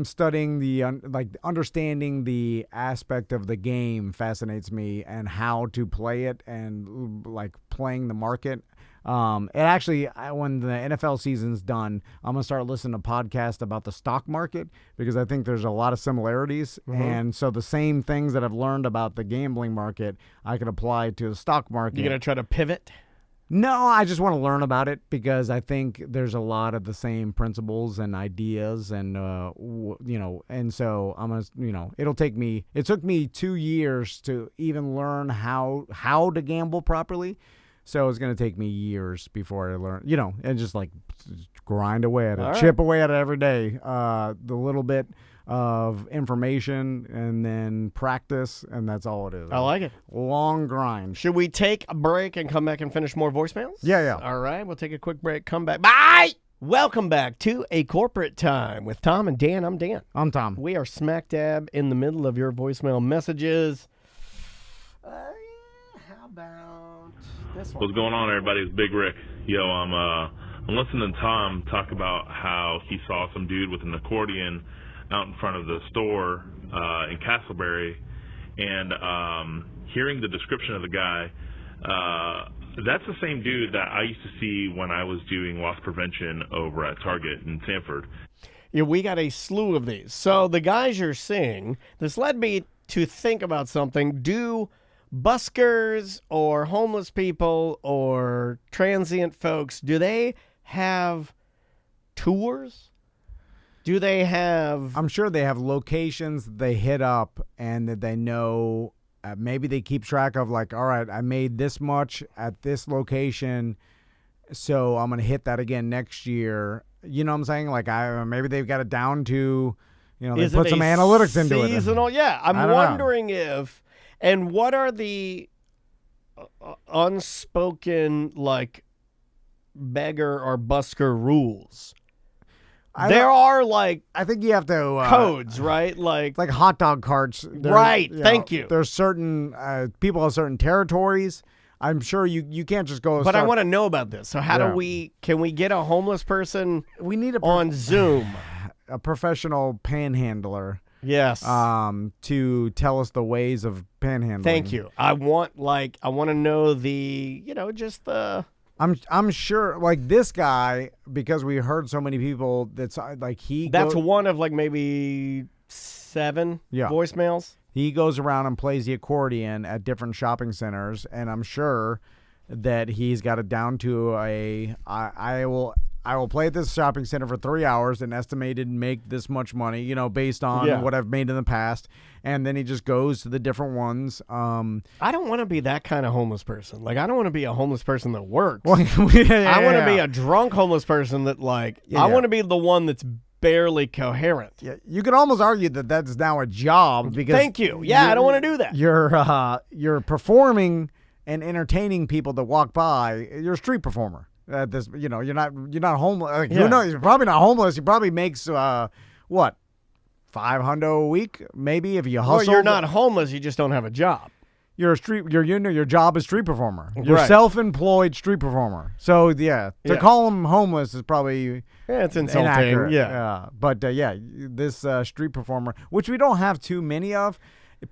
studying understanding the aspect of the game fascinates me, and how to play it, and like playing the market. And actually, when the NFL season's done, I'm going to start listening to podcasts about the stock market, because I think there's a lot of similarities. Mm-hmm. And so the same things that I've learned about the gambling market, I can apply to the stock market.
You going to try to pivot?
No, I just want to learn about it, because I think there's a lot of the same principles and ideas, and and so I'm gonna, it took me 2 years to even learn how to gamble properly. So it's going to take me years before I learn, and just like grind away at it, chip away at it every day. The little bit of information and then practice, and that's all it is.
I like it.
Long grind.
Should we take a break and come back and finish more voicemails?
Yeah.
All right, we'll take a quick break, come back. Bye! Welcome back to A Corporate Time with Tom and Dan. I'm Dan.
I'm Tom.
We are smack dab in the middle of your voicemail messages. How about this one?
What's going on, everybody? It's Big Rick. Yo, I'm listening to Tom talk about how he saw some dude with an accordion out in front of the store in Castleberry, and hearing the description of the guy, that's the same dude that I used to see when I was doing loss prevention over at Target in Sanford.
Yeah, we got a slew of these. So the guys you're seeing, this led me to think about something. Do buskers or homeless people or transient folks, do they have tours? Do they have...
I'm sure they have locations they hit up, and that they know, maybe they keep track of, like, all right, I made this much at this location, so I'm going to hit that again next year. You know what I'm saying? Like, maybe they've got it down to, they put some analytics into it.
Seasonal? Yeah, I'm wondering if... And what are the unspoken, like, beggar or busker rules? There are, like,
I think you have to
codes, right? Like
hot dog carts.
Right. Thank you.
There's certain people have certain territories. I'm sure you can't just go.
But I want to know about this. So how can we get a homeless person?
We need
on Zoom,
a professional panhandler.
Yes.
To tell us the ways of panhandling.
Thank you. I want to know the, just the.
I'm sure, like, this guy, because we heard so many people that's like
That's one of like maybe 7 voicemails.
He goes around and plays the accordion at different shopping centers, and I'm sure that he's got it down to I will play at this shopping center for 3 hours and estimated make this much money, based on what I've made in the past. And then he just goes to the different ones.
I don't want to be that kind of homeless person. Like, I don't want to be a homeless person that works.
Well,
I want to be a drunk homeless person that, I want to be the one that's barely coherent.
Yeah, you could almost argue that that's now a job because.
Thank you. Yeah, I don't want to do that.
You're performing and entertaining people that walk by. You're a street performer. You're not homeless. Like, who knows? You're probably not homeless. He probably makes what, $500 a week, maybe, if you hustle.
Or you're not homeless. You just don't have a job.
You're your job is street performer. You're self-employed street performer. So to call him homeless is probably
it's insulting.
Inaccurate. But this street performer, which we don't have too many of,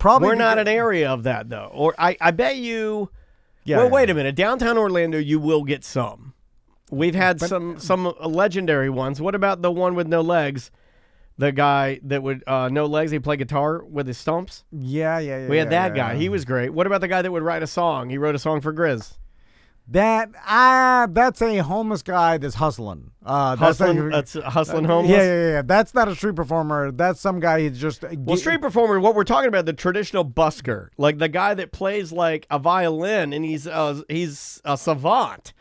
we're not an area of that though. Or I bet you. Wait a minute. Downtown Orlando, you will get some. We've had some legendary ones. What about the one with no legs? The guy that would no legs, he played guitar with his stumps.
Yeah.
We had that guy. He was great. What about the guy that would write a song? He wrote a song for Grizz.
That's a homeless guy that's hustling.
That's hustling homeless?
Yeah. That's not a street performer. That's some guy who's just...
street performer, what we're talking about, the traditional busker. Like the guy that plays like a violin and he's a savant.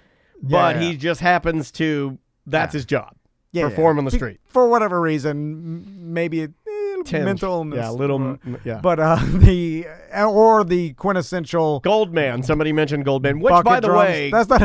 but he just happens to, that's his job. Perform on the street.
For whatever reason, maybe mental illness.
Yeah, a little, yeah.
But the quintessential
Goldman. Somebody mentioned Goldman, which, by the way,
that's not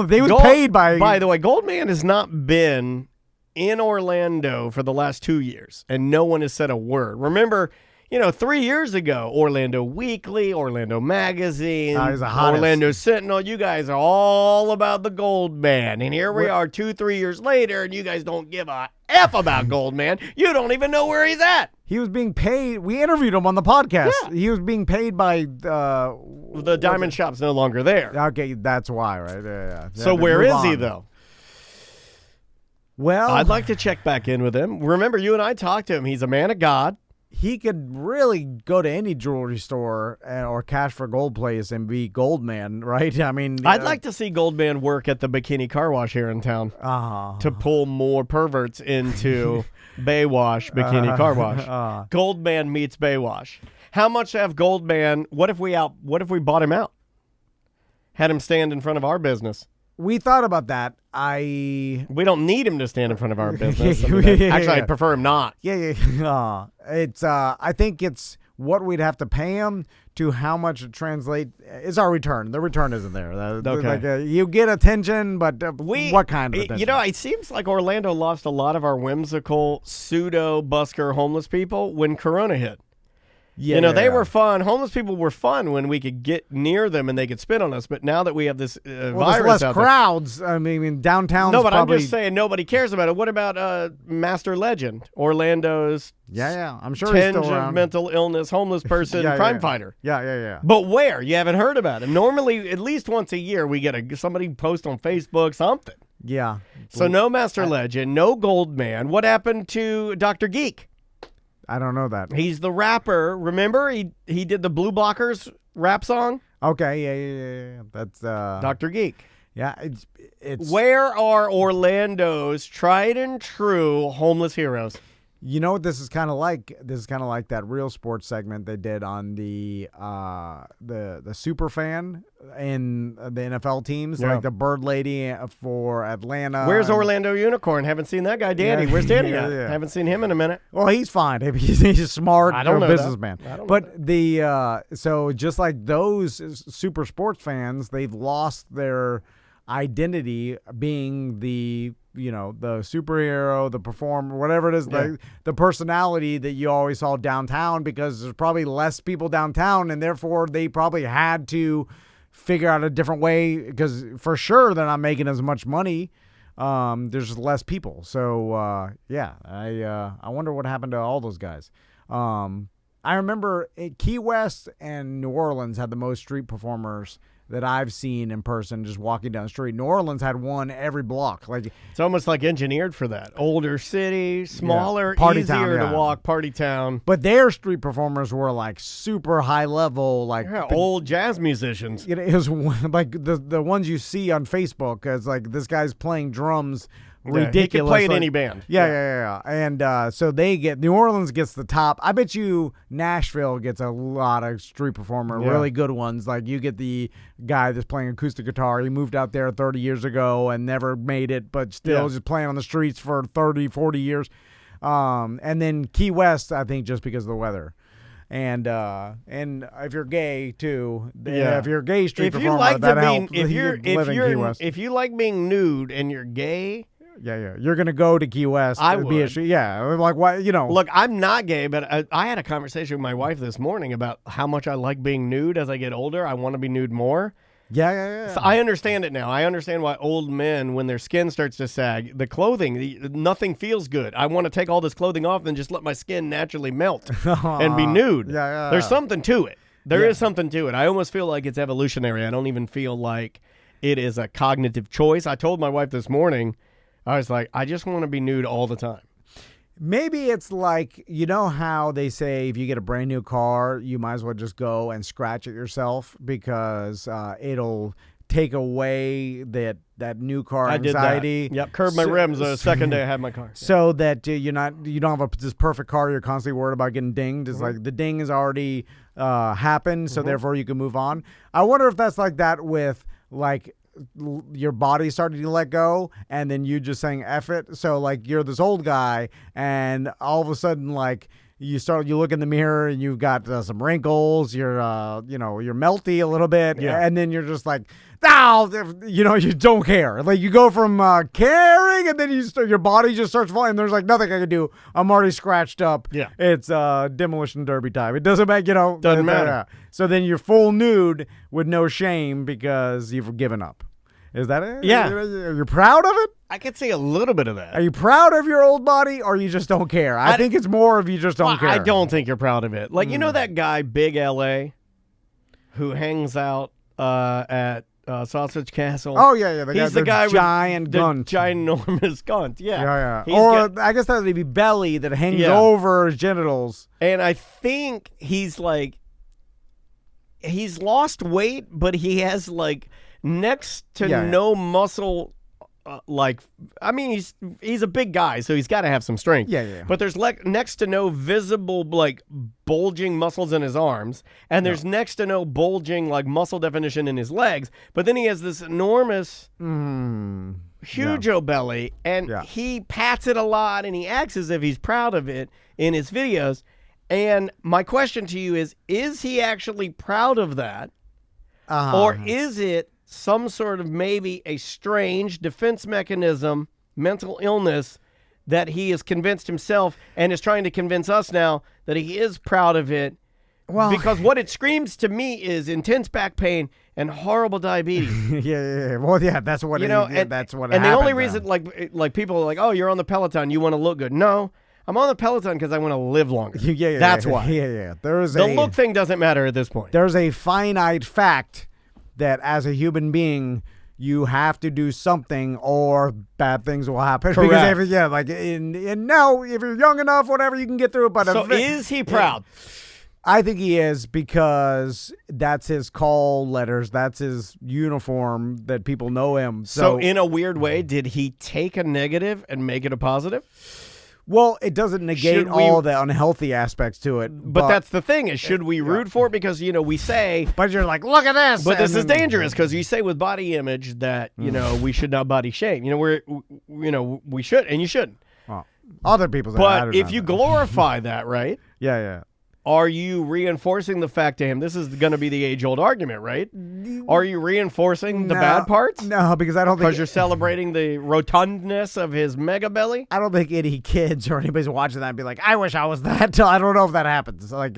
they was paid by.
By the way, Goldman has not been in Orlando for the last 2 years, and no one has said a word. Remember, 3 years ago, Orlando Weekly, Orlando Magazine, Orlando Sentinel, you guys are all about the Goldman. And here we are 2-3 years later, and you guys don't give a F about Goldman. You don't even know where he's at.
He was being paid. We interviewed him on the podcast. Yeah. He was being paid by
the diamond shop's no longer there.
Okay, that's why, right? Yeah.
So where is he, though?
Well,
I'd like to check back in with him. Remember, you and I talked to him. He's a man of God.
He could really go to any jewelry store or cash for gold place and be Goldman, right? I mean,
I'd like to see Goldman work at the bikini car wash here in town to pull more perverts into Baywash bikini car wash. Goldman meets Baywash. How much to have Goldman? What if we bought him out? Had him stand in front of our business.
We thought about that.
We don't need him to stand in front of our business. Actually, I'd prefer him not.
Yeah. It's. I think it's what we'd have to pay him to how much it translate. It's our return. The return isn't there.
Okay.
You get attention, but what kind of attention?
It seems like Orlando lost a lot of our whimsical pseudo busker homeless people when Corona hit.
Yeah,
they were fun. Homeless people were fun when we could get near them and they could spit on us. But now that we have this virus
there's less
out
crowds. I mean, downtown.
No, but I'm just saying nobody cares about it. What about Master Legend, Orlando's?
Yeah. I'm sure
tinge
he's still around.
Of mental illness, homeless person, crime fighter.
Yeah.
But where? You haven't heard about him. Normally, at least once a year, we get somebody post on Facebook something.
Yeah.
So no Master Legend, no Goldman. What happened to Dr. Geek?
I don't know that.
He's the rapper. Remember, he did the Blue Blockers rap song?
Okay, yeah. That's
Dr. Geek.
Yeah, it's
where are Orlando's tried and true homeless heroes?
You know what this is kind of like? This is kind of like that Real Sports segment they did on the super fan in the NFL teams, like the Bird Lady for Atlanta.
Where's Orlando Unicorn? Haven't seen that guy, Danny. Where's Danny at? Haven't seen him in a minute.
Well, he's fine. He's smart.
I don't know
businessman. But so just like those super sports fans, they've lost their identity being the superhero, the performer, whatever it is, the personality that you always saw downtown, because there's probably less people downtown, and therefore they probably had to figure out a different way, because for sure they're not making as much money. There's just less people. So, I wonder what happened to all those guys. I remember Key West and New Orleans had the most street performers that I've seen in person, just walking down the street. New Orleans had one every block. Like,
it's almost like engineered for that. Older city, smaller,
party
easier
town,
to walk, party town.
But their street performers were like super high level, like
old jazz musicians.
It was like the ones you see on Facebook. It's like this guy's playing drums. Ridiculous.
He can play in any band.
Yeah. And so New Orleans gets the top. I bet you Nashville gets a lot of street performer, really good ones. Like you get the guy that's playing acoustic guitar. He moved out there 30 years ago and never made it, but still just playing on the streets for 30, 40 years. And then Key West, I think, just because of the weather. And if you're gay too, if you're a gay street performer, that helps.
If you like being nude and you're gay.
Yeah. You're gonna go to Key West.
I would.
Like why?
Look, I'm not gay, but I had a conversation with my wife this morning about how much I like being nude. As I get older, I want to be nude more.
Yeah.
So I understand it now. I understand why old men, when their skin starts to sag, the clothing, nothing feels good. I want to take all this clothing off and just let my skin naturally melt and be nude.
Yeah.
There's something to it. There is something to it. I almost feel like it's evolutionary. I don't even feel like it is a cognitive choice. I told my wife this morning, I was like, I just want to be nude all the time.
Maybe it's like, you know how they say if you get a brand new car, you might as well just go and scratch it yourself because it'll take away that new car anxiety.
I did that. Yep, curved my rims the second day I had my car.
So that you don't have this perfect car, you're constantly worried about getting dinged. It's like the ding has already happened, so therefore you can move on. I wonder if that's like that with like your body started to let go, and then you just saying F it. So like you're this old guy, and all of a sudden like you look in the mirror and you've got some wrinkles. You're you're melty a little bit, and then you're just like, you don't care. Like you go from caring, and then your body just starts falling. And there's like nothing I can do. I'm already scratched up.
Yeah,
it's demolition derby time. It doesn't make
doesn't matter.
So then you're full nude with no shame because you've given up. Is that it?
Yeah.
Are you proud of it?
I could see a little bit of that.
Are you proud of your old body, or you just don't care? I think it's more of you just don't care.
I don't think you're proud of it. Like, you know that guy, Big LA, who hangs out at Sausage Castle?
Oh, yeah.
He's the guy
giant
with
gunt.
the ginormous gunt. Yeah.
Or I guess that would be belly that hangs over his genitals.
And I think he's lost weight, but he has like next to no muscle. He's a big guy, so he's got to have some strength.
Yeah.
But there's next to no visible like bulging muscles in his arms, and there's next to no bulging like muscle definition in his legs. But then he has this enormous, huge belly, and he pats it a lot, and he acts as if he's proud of it in his videos. And my question to you is he actually proud of that, or is it some sort of maybe a strange defense mechanism, mental illness that he has convinced himself and is trying to convince us now that he is proud of it? Well, because what it screams to me is intense back pain and horrible diabetes.
Yeah. Well, yeah, that's what that's what.
And the only reason, like people are like, oh, you're on the Peloton, you want to look good. No, I'm on the Peloton because I want to live longer. That's why.
Yeah.
The look thing doesn't matter at this point.
There's a finite fact that as a human being, you have to do something or bad things will happen.
Correct.
Because if you're young enough, whatever, you can get through it. But
so is he proud?
I think he is, because that's his call letters. That's his uniform that people know him.
So in a weird way, did he take a negative and make it a positive?
Well, it doesn't negate all the unhealthy aspects to it.
But that's the thing, is should we root for it? Because, we say...
But you're like, look at this!
But this is dangerous, because you say with body image that, we should not body shame. We should, and you shouldn't.
Well, other people say
But if you glorify that, right?
Yeah.
Are you reinforcing the fact to him? This is going to be the age-old argument, right? Are you reinforcing the bad parts?
No, because I don't think...
Because you're celebrating the rotundness of his mega belly?
I don't think any kids or anybody's watching that and be like, I wish I was that. I don't know if that happens. Like,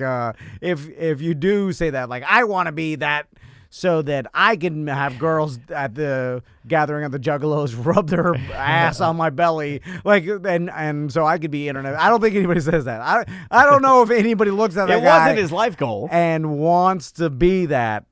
if you do say that, like, I want to be that so that I can have girls at the gathering of the Juggalos rub their ass on my belly, like, and so I could be internet. I don't think anybody says that. I don't know if anybody looks at that guy.
It wasn't his life goal
and wants to be that,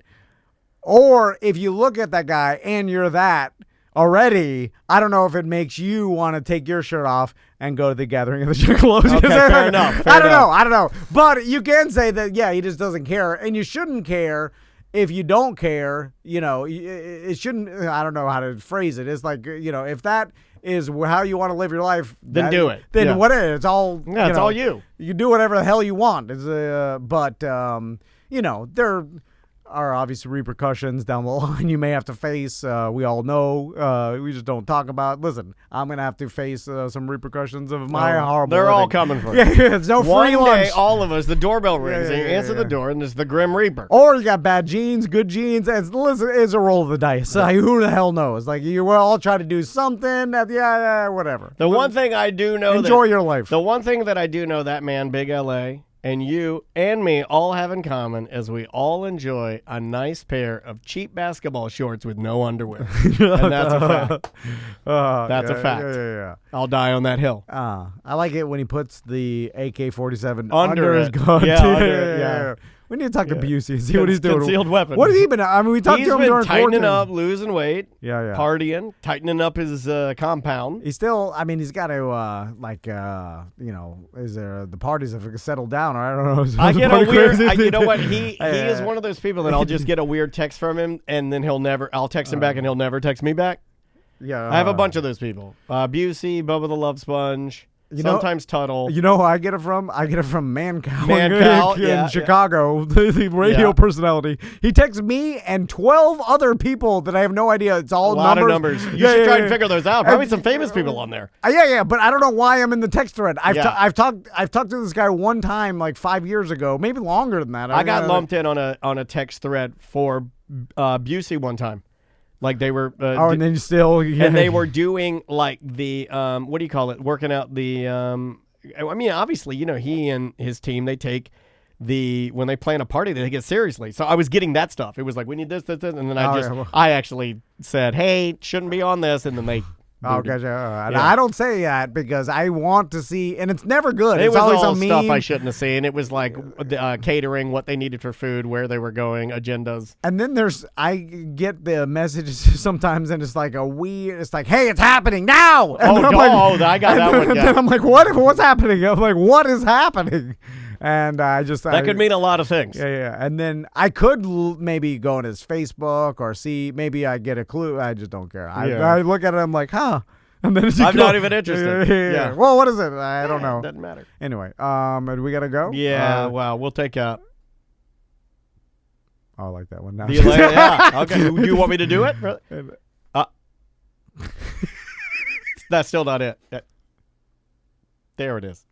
or if you look at that guy and you're that already, I don't know if it makes you want to take your shirt off and go to the gathering of the Juggalos.
Okay, fair enough.
I don't know, but you can say that he just doesn't care, and you shouldn't care. If you don't care, it shouldn't. I don't know how to phrase it. It's like, if that is how you want to live your life,
then do it.
Then what is it? It's all.
It's all you.
You do whatever the hell you want. It's but there are obvious repercussions down the line you may have to face. We all know. We just don't talk about. Listen, I'm gonna have to face some repercussions of my horrible.
They're
living.
all coming for you.
Yeah, it's no free lunch.
One day, all of us, the doorbell rings, and you answer the door, and there's the Grim Reaper.
Or you got bad genes, good genes. It's a roll of the dice. Who the hell knows? Like, you all try to do something. Whatever.
The one thing I do know,
enjoy your life.
The one thing that I do know, that man, Big LA, and you and me all have in common is we all enjoy a nice pair of cheap basketball shorts with no underwear. And that's a fact. That's a fact.
Yeah.
I'll die on that hill.
I like it when he puts the AK-47
under
his gun.
Yeah.
We need to talk to Busey and see what he's doing.
Concealed weapon.
What has he been? I mean, we talked to him during
He's been tightening
quarantine.
up, losing weight,
Yeah.
partying, tightening up his compound.
He's still, he's got to, is there, the parties have settled down, or I don't know.
I get a weird, you know what, he is one of those people that I'll just get a weird text from him, and then I'll text him back, and he'll never text me back.
Yeah.
I have a bunch of those people. Busey, Bubba the Love Sponge, sometimes Tuttle.
You know who I get it from? I get it from Mancow in Chicago, the radio personality. He texts me and 12 other people that I have no idea. It's all
a lot of numbers. You should try and figure those out. Probably some famous people on there.
Yeah, but I don't know why I'm in the text thread. I've talked to this guy one time, like 5 years ago, maybe longer than that.
I got lumped in on a text thread for Busey one time. Like they were,
and then and
they were doing like the, what do you call it? Working out the, I mean, obviously, he and his team, they take when they plan a party, they take it seriously. So I was getting that stuff. It was like, we need this, and then I actually said, hey, shouldn't be on this, and then they.
Oh, gotcha. I don't say that because I want to see, and it's never good.
It
was
always
all
stuff I shouldn't have seen. It was like catering, what they needed for food, where they were going, agendas.
And then I get the messages sometimes, and it's like it's like, hey, it's happening now. And
I got that one.
And then I'm like, what's happening? I'm like, what is happening? And
that could mean a lot of things.
Yeah. And then I could maybe go on his Facebook or see, maybe I get a clue. I just don't care. I look at it, I'm like, huh. And then
I'm not even interested.
Yeah. Well, what is it? I don't know.
It doesn't matter.
Anyway, do we got to go?
Yeah, well, we'll take out.
Oh, I like that one now.
Okay. Do you want me to do it? That's still not it. There it is.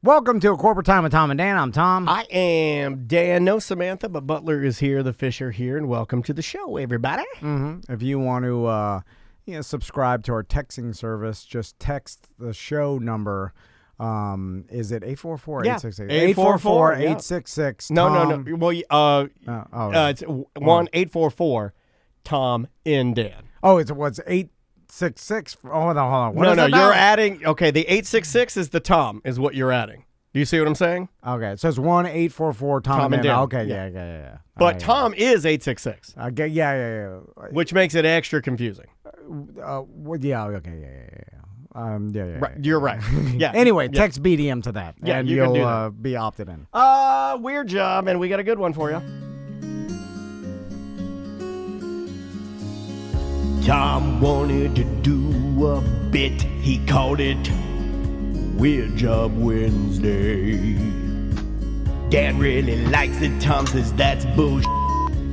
Welcome to A Corporate Time with Tom and Dan. I'm Tom.
I am Dan. No Samantha, but Butler is here. The fish are here, and welcome to the show, everybody.
Mm-hmm. If you want to subscribe to our texting service, just text the show number. Is it 844-866? 844-866.
No. Well, it's 1-844-TOM and Dan.
Oh, what's 866? Oh, hold on.
No, you're adding. Okay, the 866 is the Tom, is what you're adding. Do you see what I'm saying?
Okay, so it's 1-844-TOM and Dan. Okay, yeah.
But Tom is 866.
Okay, yeah.
Which makes it extra confusing.
Yeah.
Right, you're right. Yeah.
Anyway, text BDM to that, and you'll
be
be opted in.
Weird job, and we got a good one for you. Tom wanted to do a bit. He called it Weird Job Wednesday. Dan really likes it. Tom says that's bullshit.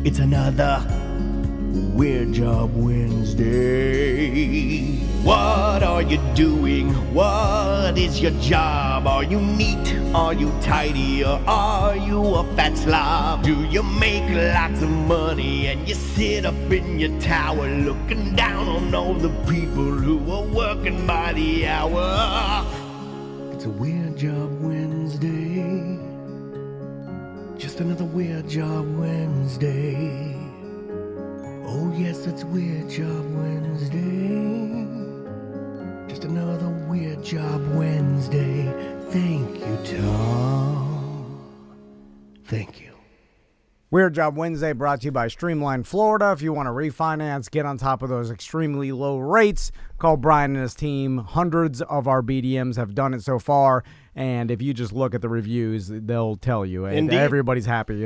It's another Weird Job Wednesday. What are you doing? What is your job? Are you neat? Are you tidy? Or are you a fat slob? Do you make lots of money and you sit up in your tower looking down on all the people who are working by the hour? It's a Weird Job Wednesday. Just another Weird Job Wednesday. Oh yes, it's Weird Job Wednesday. Just another Weird Job Wednesday. Thank you, Tom. Thank you.
Weird Job Wednesday brought to you by Streamline Florida. If you want to refinance, get on top of those extremely low rates, call Brian and his team. Hundreds of our BDMs have done it so far, and if you just look at the reviews, they'll tell you. And everybody's happy.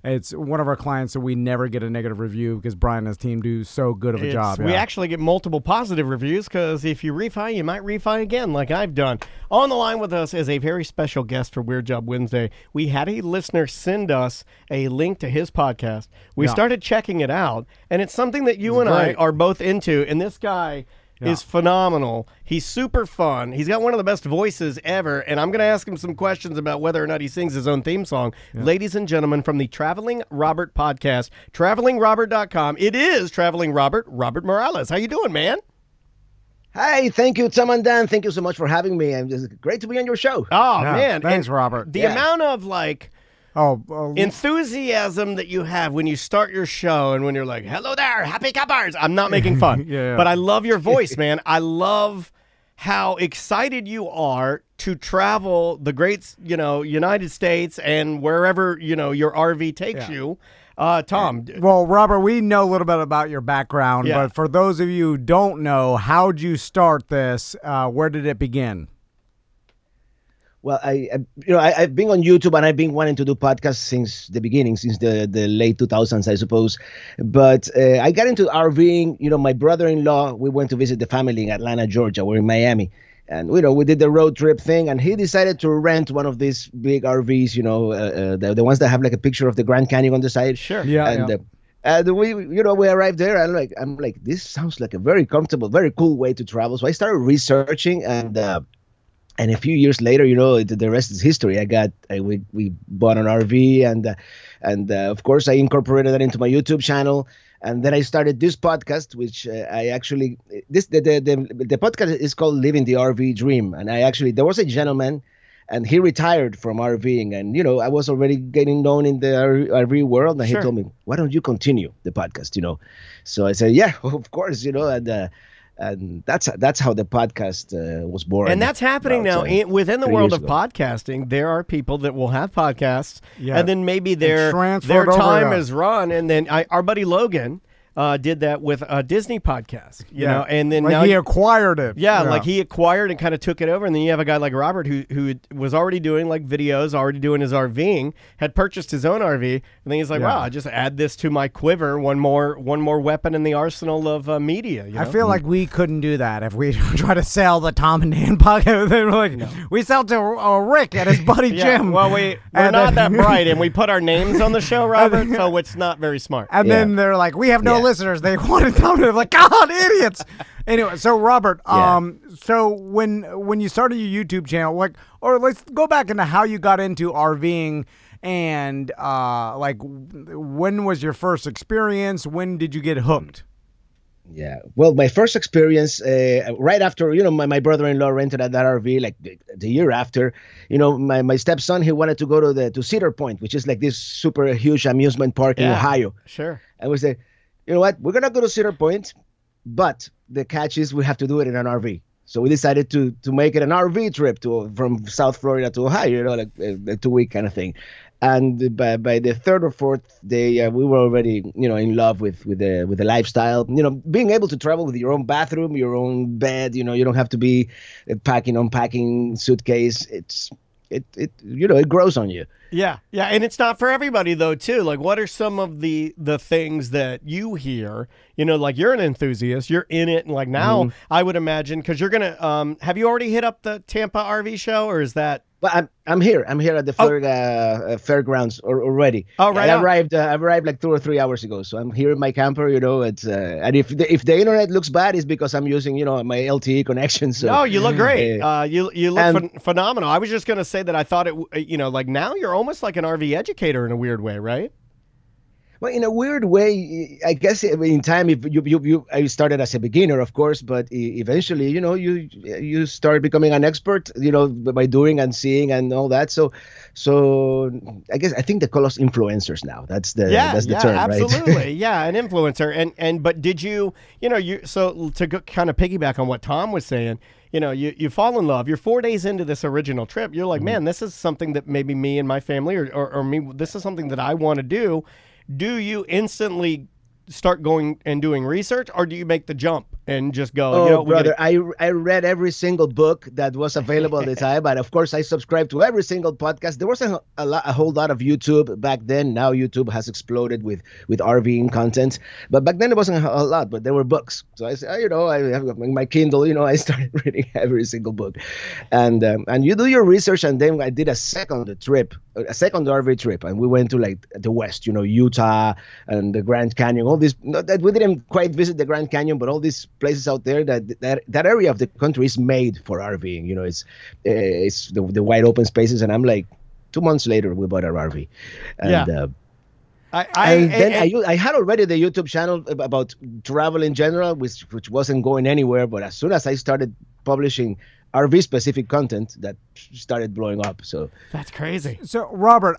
It's one of our clients, so we never get a negative review because Brian and his team do so good of a job.
We actually get multiple positive reviews because if you refi, you might refi again like I've done. On the line with us is a very special guest for Weird Job Wednesday. We had a listener send us a link to his podcast. We started checking it out, and it's something that you and I are both into, and this guy is phenomenal. He's super fun. He's got one of the best voices ever, and I'm going to ask him some questions about whether or not he sings his own theme song. Ladies and gentlemen, from the Traveling Robert podcast, travelingrobert.com, it is Traveling Robert Morales. How you doing, man?
Hey, thank you, Tom and Dan. Thank you so much for having me. It's great to be on your show.
Oh, man.
Thanks, Robert.
The amount of, enthusiasm that you have when you start your show and when you're like, hello there, happy couples. I'm not making fun, but I love your voice, man. I love how excited you are to travel the great, United States and wherever, your RV takes you. Tom.
Well, Robert, we know a little bit about your background, but for those of you who don't know, how'd you start this? Where did it begin?
Well, I've been on YouTube and I've been wanting to do podcasts since the beginning, since the late 2000s, I suppose. But I got into RVing. My brother-in-law, we went to visit the family in Atlanta, Georgia. We're in Miami. And we did the road trip thing, and he decided to rent one of these big RVs, the ones that have like a picture of the Grand Canyon on the side.
Sure.
And we arrived there, and I'm like, this sounds like a very comfortable, very cool way to travel. So I started researching, and a few years later, the rest is history. We bought an RV, and of course I incorporated that into my YouTube channel. And then I started this podcast, which the podcast is called Living the RV Dream. And there was a gentleman, and he retired from RVing, and I was already getting known in the RV world, and he told me, "Why don't you continue the podcast?" So I said, "Yeah, of course," and that's how the podcast was born.
And that's happening now within the world of podcasting. There are people that will have podcasts, and then maybe their time is run, and then our buddy Logan did that with a Disney podcast, you know, and then now
he acquired it.
Yeah, like he acquired and kind of took it over, and then you have a guy like Robert who was already doing like videos, already doing his RVing, had purchased his own RV, and then he's like, wow, I just add this to my quiver, one more weapon in the arsenal of media.
I feel like we couldn't do that if we try to sell the Tom and Dan podcast. They were like, we sell to Rick and his buddy Jim.
Well, we're not that bright, and we put our names on the show, Robert, so it's not very smart.
And then they're like, we have no listeners. They wanted Tom to like, God, idiots. Anyway, so Robert, so when you started your YouTube channel, or let's go back into how you got into RVing, and when was your first experience? When did you get hooked?
Yeah, well, my first experience, right after, my brother-in-law rented that RV, like the year after, my stepson, he wanted to go to Cedar Point, which is like this super huge amusement park in Ohio.
Sure.
And we said, you know what, we're going to go to Cedar Point, but the catch is we have to do it in an RV. So we decided to make it an RV trip from South Florida to Ohio, like a 2-week kind of thing. And by the third or fourth day, we were already, in love with the lifestyle. Being able to travel with your own bathroom, your own bed. You don't have to be unpacking suitcase. It grows on you.
Yeah, and it's not for everybody though, too. Like, what are some of the things that you hear? Like you're an enthusiast, you're in it, and like now, I would imagine, because you're gonna. Have you already hit up the Tampa RV show, or is that?
Well, I'm here. I'm here at the fairgrounds already.
Oh, right.
I arrived like 2 or 3 hours ago. So I'm here in my camper. It's and if the internet looks bad, it's because I'm using my LTE connection. So
no, you look great. You look phenomenal. I was just gonna say that I thought it. Like now you're almost like an RV educator in a weird way, right?
Well, in a weird way, I guess in time, if I started as a beginner, of course, but eventually, you start becoming an expert, by doing and seeing and all that. So I think they call us influencers now. That's the term,
absolutely.
right?
Yeah, an influencer. But did you so to kind of piggyback on what Tom was saying, you fall in love. You're 4 days into this original trip. You're like, man, this is something that maybe me and my family or me, this is something that I want to do. Do you instantly start going and doing research, or do you make the jump and just go?
Oh, brother, I read every single book that was available at the time, but of course I subscribed to every single podcast. There wasn't a whole lot of YouTube back then. Now YouTube has exploded with RVing content, but back then it wasn't a lot. But there were books, so I said, I have my Kindle. I started reading every single book, and you do your research, and then I did a second RV trip, and we went to like the West, Utah and the Grand Canyon, all these. That we didn't quite visit the Grand Canyon, but all these places out there that area of the country is made for RVing. It's the wide open spaces, and I'm like, 2 months later we bought our RV, and I had already the YouTube channel about travel in general, which wasn't going anywhere. But as soon as I started publishing RV specific content, that started blowing up. So
that's crazy.
So Robert,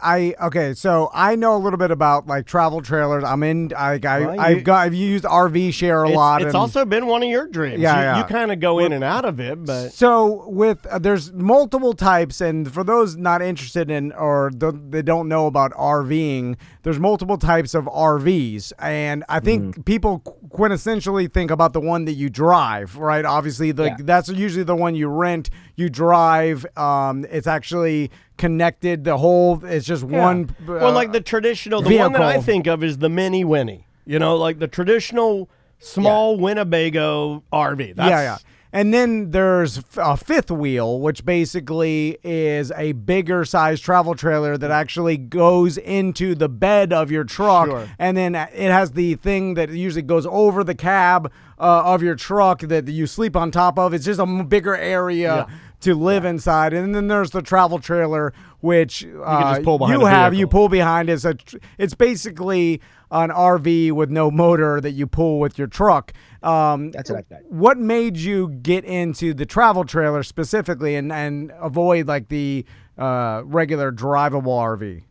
so I know a little bit about like travel trailers. I'm in. I've used RV Share a lot.
It's also been one of your dreams. You kind of go in and out of it, but
so there's multiple types, and for those not interested in or they don't know about RVing, there's multiple types of RVs, and I think people quintessentially think about the one that you drive, right? Obviously, that's usually the one you rent, you drive. It's actually connected. It's just one.
Well, like the traditional, the
vehicle.
one that I think of is the Mini Winnie. Like the traditional small Winnebago RV.
And then there's a fifth wheel, which basically is a bigger size travel trailer that actually goes into the bed of your truck.
Sure.
And then it has the thing that usually goes over the cab of your truck that you sleep on top of. It's just a bigger area to live inside. And then there's the travel trailer, which you
can just pull behind
you pull behind. It's basically an RV with no motor that you pull with your truck.
That's like that.
What made you get into the travel trailer specifically and avoid like the regular drivable RV?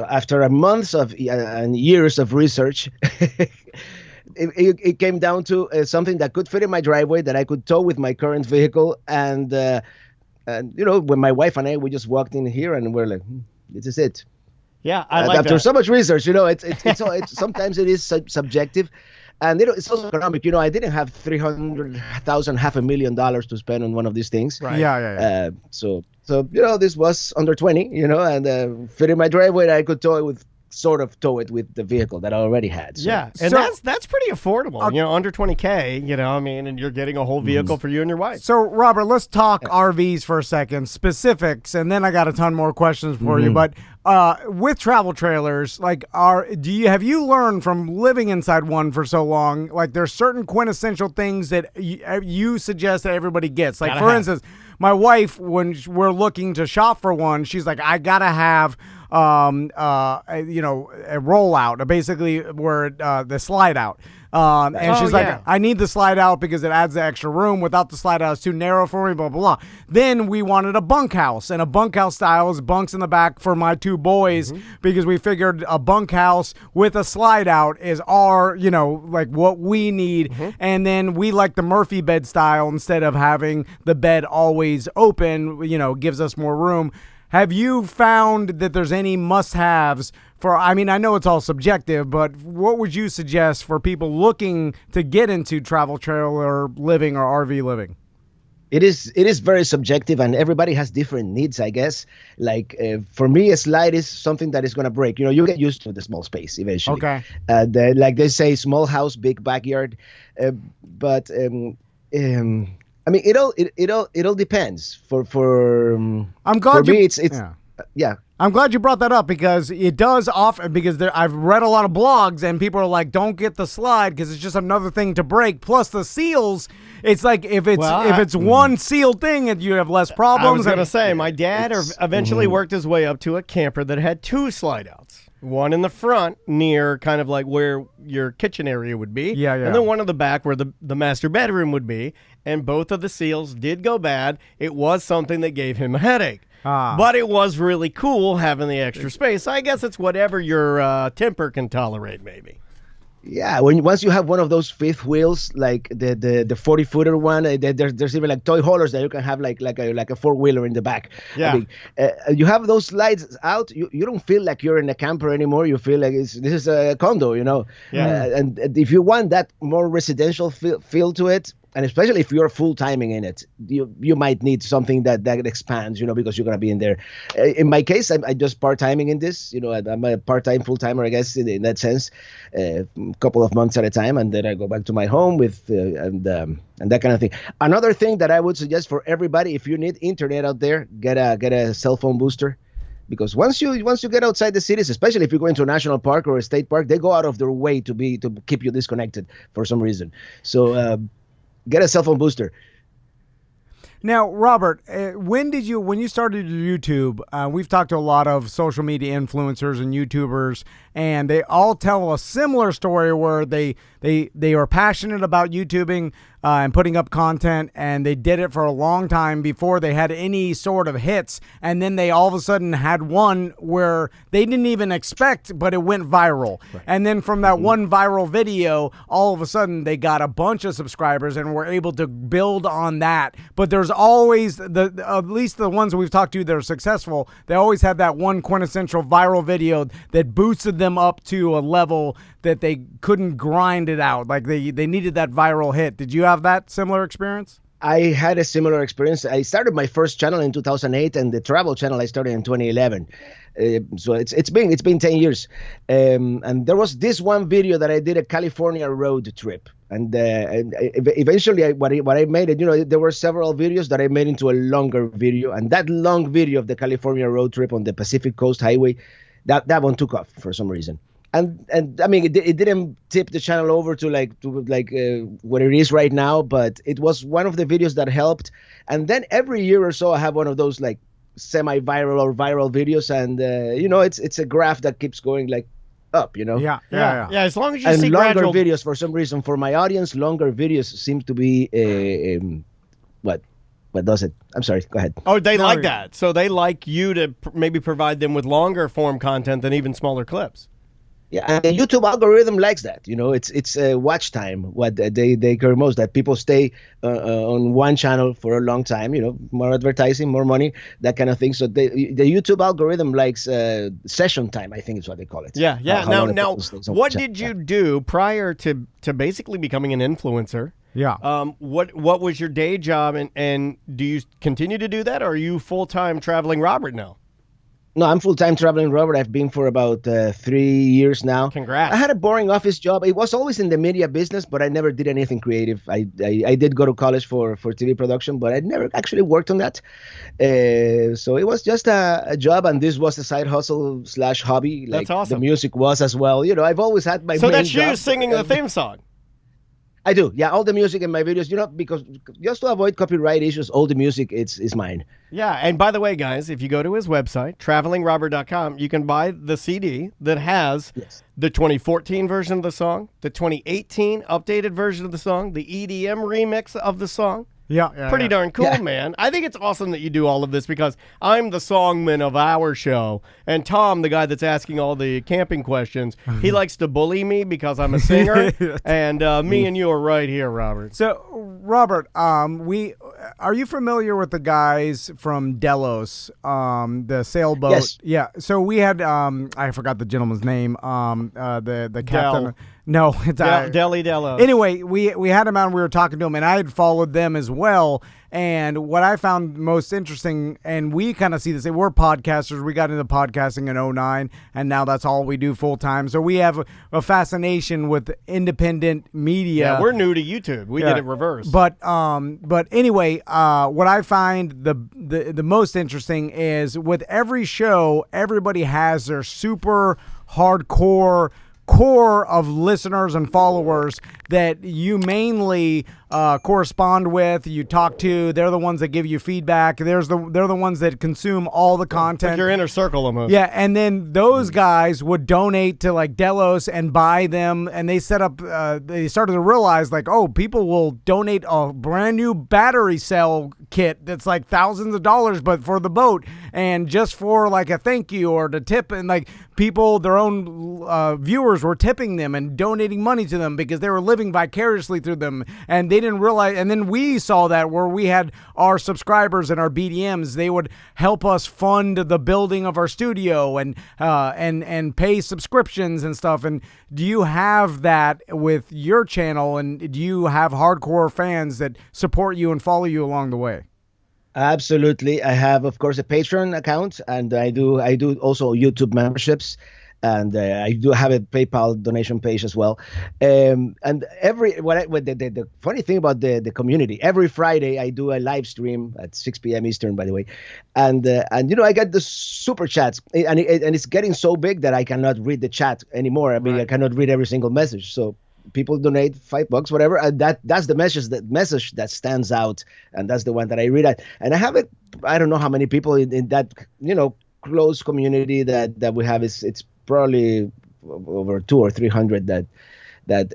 After months of and years of research, it came down to something that could fit in my driveway that I could tow with my current vehicle. And when my wife and I, we just walked in here and we're like, this is it.
Yeah, I like
after
that.
so much research, it's sometimes it is subjective. And it's also economic. I didn't have $300,000, $500,000 to spend on one of these things.
Right.
Yeah.
So this was under 20, and fit in my driveway. I could tow it with the vehicle that I already had. So.
Yeah, and that's pretty affordable. Under $20K. And you're getting a whole vehicle for you and your wife.
So, Robert, let's talk RVs for a second, specifics, and then I got a ton more questions for you. But with travel trailers, like, have you learned from living inside one for so long? Like, there's certain quintessential things that you suggest that everybody gets. Like, for instance, my wife, when we're looking to shop for one, she's like, I gotta have a rollout, basically where the slide out. And she's like, I need the slide out because it adds the extra room. Without the slide out, it's too narrow for me, blah, blah, blah. Then we wanted a bunkhouse, and a bunkhouse style is bunks in the back for my two boys because we figured a bunkhouse with a slide out is our, like what we need. And then we like the Murphy bed style instead of having the bed always open, gives us more room. Have you found that there's any must-haves for, I know it's all subjective, but what would you suggest for people looking to get into travel trailer living or RV living?
It is very subjective, and everybody has different needs, I guess. Like, for me, a slide is something that is going to break. You get used to the small space eventually.
Okay.
Like they say, small house, big backyard. But it all depends.
I'm glad
for me, it's
yeah. I'm glad you brought that up because it does often, because I've read a lot of blogs and people are like, don't get the slide because it's just another thing to break. Plus the seals, it's like if it's one sealed thing and you have less problems.
I was going to say, my dad eventually worked his way up to a camper that had two slide outs. One in the front near kind of like where your kitchen area would be.
Yeah.
And then one in the back where the master bedroom would be. And both of the seals did go bad. It was something that gave him a headache. But it was really cool having the extra space. I guess it's whatever your temper can tolerate, maybe.
Yeah, once you have one of those fifth wheels, like the 40-footer one, there's even like toy haulers that you can have like a four-wheeler in the back.
Yeah.
You have those slides out, you don't feel like you're in a camper anymore. You feel like this is a condo,
Yeah.
And if you want that more residential feel to it, and especially if you're full timing in it, you might need something that expands, because you're gonna be in there. In my case, I just part timing in this. I'm a part time, full timer, I guess, in that sense. A couple of months at a time, and then I go back to my home with and that kind of thing. Another thing that I would suggest for everybody, if you need internet out there, get a cell phone booster. Because once you get outside the cities, especially if you go into a national park or a state park, they go out of their way to keep you disconnected for some reason. So get a cell phone booster.
Now, Robert, when you started your YouTube, we've talked to a lot of social media influencers and YouTubers, and they all tell a similar story where they are passionate about YouTubing and putting up content, and they did it for a long time before they had any sort of hits, and then they all of a sudden had one where they didn't even expect, but it went viral. Right. And then from that one viral video, all of a sudden they got a bunch of subscribers and were able to build on that. But there's always, at least the ones that we've talked to that are successful, they always had that one quintessential viral video that boosted them up to a level that they couldn't grind it out. Like they needed that viral hit. Did you have that similar experience?
I had a similar experience. I started my first channel in 2008, and the travel channel I started in 2011. So it's been 10 years. And there was this one video that I did, a California road trip. And eventually, what I made it, there were several videos that I made into a longer video. And that long video of the California road trip on the Pacific Coast Highway, that one took off for some reason. And I mean, it didn't tip the channel over to what it is right now, but it was one of the videos that helped. And then every year or so, I have one of those like semi-viral or viral videos, and it's a graph that keeps going like up.
Yeah. As long as you
and
see
longer
gradual
videos, for some reason, for my audience, longer videos seem to be what does it? I'm sorry. Go ahead.
Oh, they like that. So they like you to maybe provide them with longer form content than even smaller clips.
Yeah, and the YouTube algorithm likes that. It's watch time. What they care most, that people stay on one channel for a long time. More advertising, more money, that kind of thing. So the YouTube algorithm likes session time, I think is what they call it.
Yeah. Now, what did you
Yeah.
do prior to basically becoming an influencer?
Yeah.
What was your day job, and do you continue to do that, or are you full-time traveling Robert now?
No, I'm full-time traveling Robert. I've been for about 3 years now.
Congrats.
I had a boring office job. It was always in the media business, but I never did anything creative. I did go to college for TV production, but I never actually worked on that. So it was just a job, and this was a side hustle / hobby. Like
That's awesome.
The music was as well. I've always had my
So
main
that's you
job.
singing the theme song.
I do, yeah. All the music in my videos, because just to avoid copyright issues, all the music is mine.
Yeah, and by the way, guys, if you go to his website, travelingrobert.com, you can buy the CD that has the 2014 version of the song, the 2018 updated version of the song, the EDM remix of the song. Pretty darn cool, man. I think it's awesome that you do all of this, because I'm the songman of our show, and Tom, the guy that's asking all the camping questions, he likes to bully me because I'm a singer, and me and you are right here, Robert.
So, Robert, are you familiar with the guys from Delos, the sailboat?
Yes.
Yeah. So we had I forgot the gentleman's name. The captain.
Del.
No, it's
Deli Delos.
Anyway, we had him on. We were talking to him, and I had followed them as well. And what I found most interesting, and we kind of see this, we're podcasters. We got into podcasting in 2009, and now that's all we do full time. So we have a fascination with independent media.
Yeah, we're new to YouTube. We did it reverse.
But anyway, what I find the most interesting is with every show, everybody has their super hardcore core of listeners and followers that you mainly correspond with, you talk to. They're the ones that give you feedback. They're the ones that consume all the content.
Like your inner circle almost.
Yeah, and then those guys would donate to like Delos and buy them, and they set up. They started to realize like, oh, people will donate a brand new battery cell kit that's like thousands of dollars, but for the boat, and just for like a thank you or to tip, and like people, their own viewers were tipping them and donating money to them because they were living vicariously through them, and they didn't realize. And then we saw that where we had our subscribers and our BDMs, they would help us fund the building of our studio and pay subscriptions and stuff. And do you have that with your channel? And do you have hardcore fans that support you and follow you along the way?
Absolutely. I have, of course, a Patreon account, and I do also YouTube memberships. And I do have a PayPal donation page as well. And the funny thing about the community, every Friday I do a live stream at 6 p.m. Eastern, by the way. And I get the super chats, and it's getting so big that I cannot read the chat anymore. I mean, I cannot read every single message. So people donate $5, whatever. And that's the message that stands out, and that's the one that I read at. And I have it. I don't know how many people in that close community that we have. It's probably over 200 or 300 that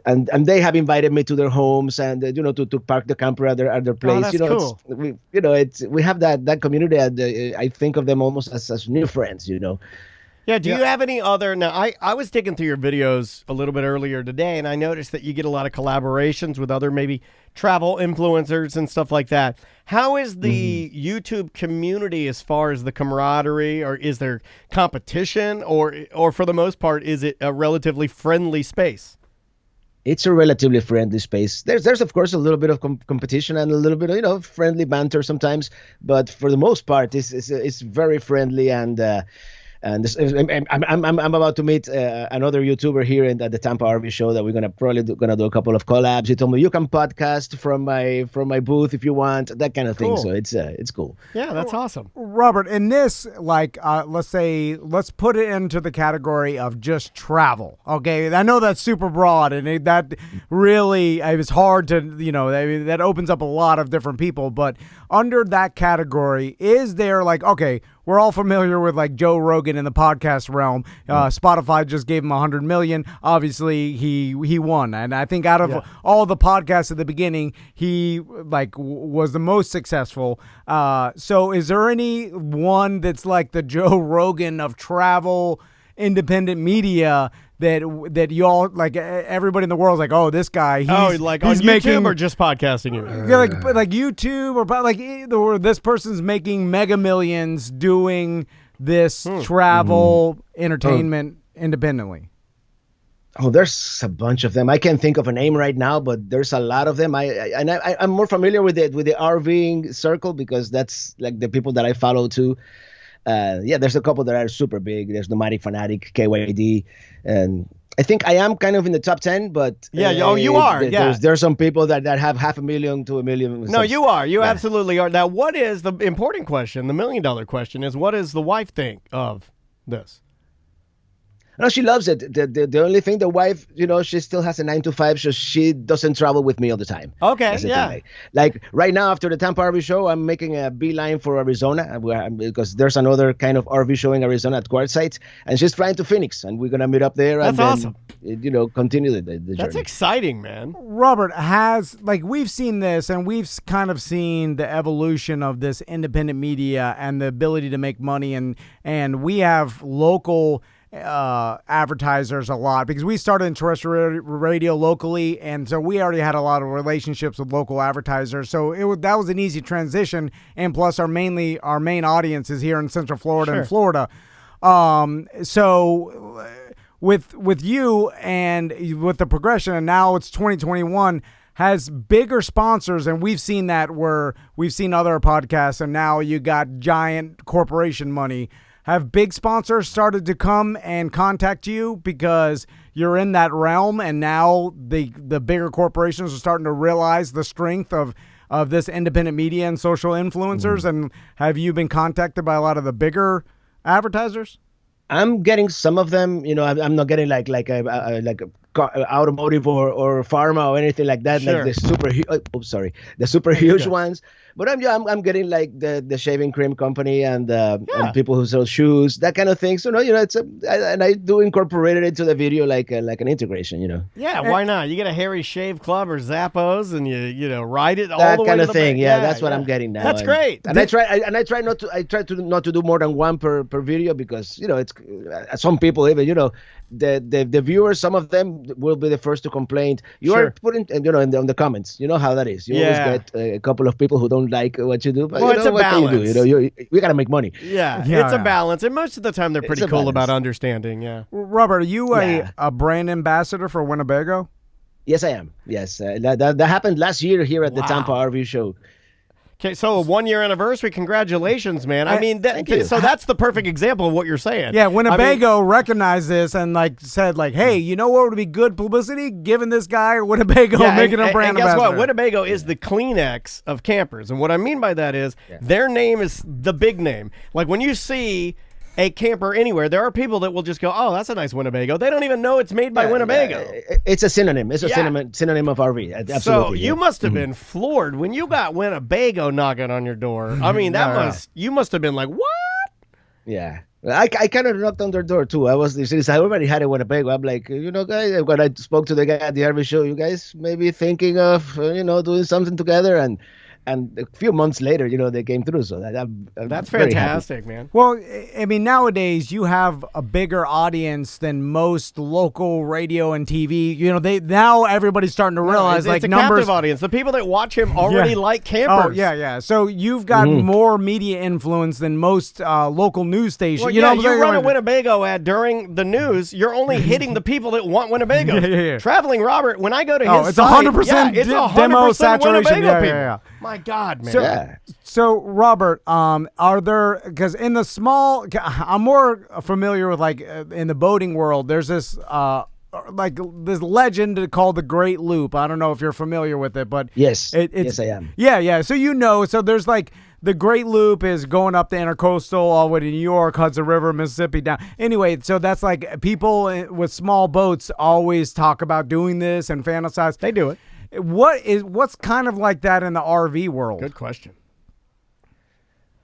and they have invited me to their homes and to park the camper at their place.
That's cool.
We have that community, and I think of them almost as new friends.
Yeah, do you have any other... Now, I was digging through your videos a little bit earlier today, and I noticed that you get a lot of collaborations with other maybe travel influencers and stuff like that. How is the YouTube community as far as the camaraderie, or is there competition, or for the most part, is it a relatively friendly space?
It's a relatively friendly space. There's of course a little bit of competition and a little bit of friendly banter sometimes, but for the most part, it's very friendly and I'm about to meet another YouTuber here at the Tampa RV show that we're gonna do a couple of collabs. He told me you can podcast from my booth if you want, that kind of thing. So it's cool.
Yeah, that's awesome.
Robert, in this, let's put it into the category of just travel. Okay, I know that's super broad, and that really it's hard to that opens up a lot of different people. But under that category, is there okay? We're all familiar with Joe Rogan in the podcast realm. Spotify just gave him $100 million. Obviously, he won, and I think out of all the podcasts at the beginning, he was the most successful. So, is there any one that's like the Joe Rogan of travel, independent media that y'all everybody in the world's oh, this guy he's
on
YouTube
making, or just podcasting you?
Like YouTube or this person's making mega millions doing this travel entertainment independently.
Oh, there's a bunch of them. I can't think of a name right now, but there's a lot of them. I'm more familiar with the RVing circle because that's the people that I follow too. There's a couple that are super big. There's Nomadic Fanatic, KYD, and I think I am kind of in the top 10. But
you are.
There's some people that have 500,000 to 1 million.
No, you are. You absolutely are. Now, what is the important question? The $1 million question is, what does the wife think of this?
No, she loves it. The only thing, the wife, she still has a 9 to 5, so she doesn't travel with me all the time.
Okay, yeah.
Like right now, after the Tampa RV show, I'm making a beeline for Arizona because there's another kind of RV show in Arizona at Quartzsite, and she's flying to Phoenix, and we're gonna meet up there.
That's awesome.
Continue the journey.
That's exciting, man.
Robert, we've seen this, and we've kind of seen the evolution of this independent media and the ability to make money, and we have local advertisers a lot because we started in terrestrial radio locally, and so we already had a lot of relationships with local advertisers, so that was an easy transition, and plus our main audience is here in Central Florida and Florida. So with you and with the progression, and now it's 2021, has bigger sponsors, and we've seen that where we've seen other podcasts, and now you got giant corporation money. Have big sponsors started to come and contact you because you're in that realm, and now the bigger corporations are starting to realize the strength of this independent media and social influencers? And have you been contacted by a lot of the bigger advertisers?
I'm getting some of them. I'm not getting like a automotive or pharma or anything like that.
Sure.
Like the super huge ones. But I'm getting the shaving cream company and people who sell shoes, that kind of thing. So and I do incorporate it into the video like an integration.
Yeah, why not? You get a Harry Shave Club or Zappos, and you ride it all
that
the way
kind
to
of
the
thing.
bank.
Yeah, that's what I'm getting now.
That's great.
And I try not to do more than one per video because it's some people even the viewers, some of them will be the first to complain. You are putting in the comments. You know how that is. You always get a couple of people who don't like what you do. But
it's a balance.
Can you do? We gotta make money.
Yeah, it's a balance, and most of the time they're pretty cool about understanding. Yeah.
Robert, are you a brand ambassador for Winnebago?
Yes, I am. Yes, that happened last year here at the Tampa RV show.
Okay, so a 1-year anniversary. Congratulations, man. I mean, so that's the perfect example of what you're saying.
Yeah, Winnebago recognized this and said, hey, you know what would be good publicity? Giving this guy Winnebago, making a brand ambassador.
And guess what? Winnebago is the Kleenex of campers. And what I mean by that is their name is the big name. Like when you see a camper anywhere, there are people that will just go, oh, that's a nice Winnebago. They don't even know it's made by Winnebago.
Yeah. It's a synonym. It's a synonym of RV. Absolutely.
So you must have been floored when you got Winnebago knocking on your door. I mean, you must have been like, what?
Yeah. I kind of knocked on their door too. I already had a Winnebago. I'm like, guys, when I spoke to the guy at the RV show, you guys maybe thinking of, doing something together, and And a few months later, they came through. So
that's fantastic, man.
Well, I mean, nowadays you have a bigger audience than most local radio and TV. Now everybody's starting to realize
it's a
numbers.
Captive audience. The people that watch him already like campers.
Oh yeah. So you've got more media influence than most local news stations.
Well, you run a Winnebago ad during the news. You're only hitting the people that want Winnebago.
Yeah.
Traveling Robert, when I go to his
it's
site,
100%
it's 100%
demo saturation.
Winnebago people.
Yeah.
My God, man.
So Robert, are there, because in the small, I'm more familiar with in the boating world, there's this this legend called the Great Loop. I don't know if you're familiar with it, but
yes, yes, I am.
Yeah. So there's the Great Loop is going up the Intercoastal all the way to New York, Hudson River, Mississippi down. Anyway, so that's people with small boats always talk about doing this and fantasize.
They do it.
What's kind of like that in the RV world?
Good question.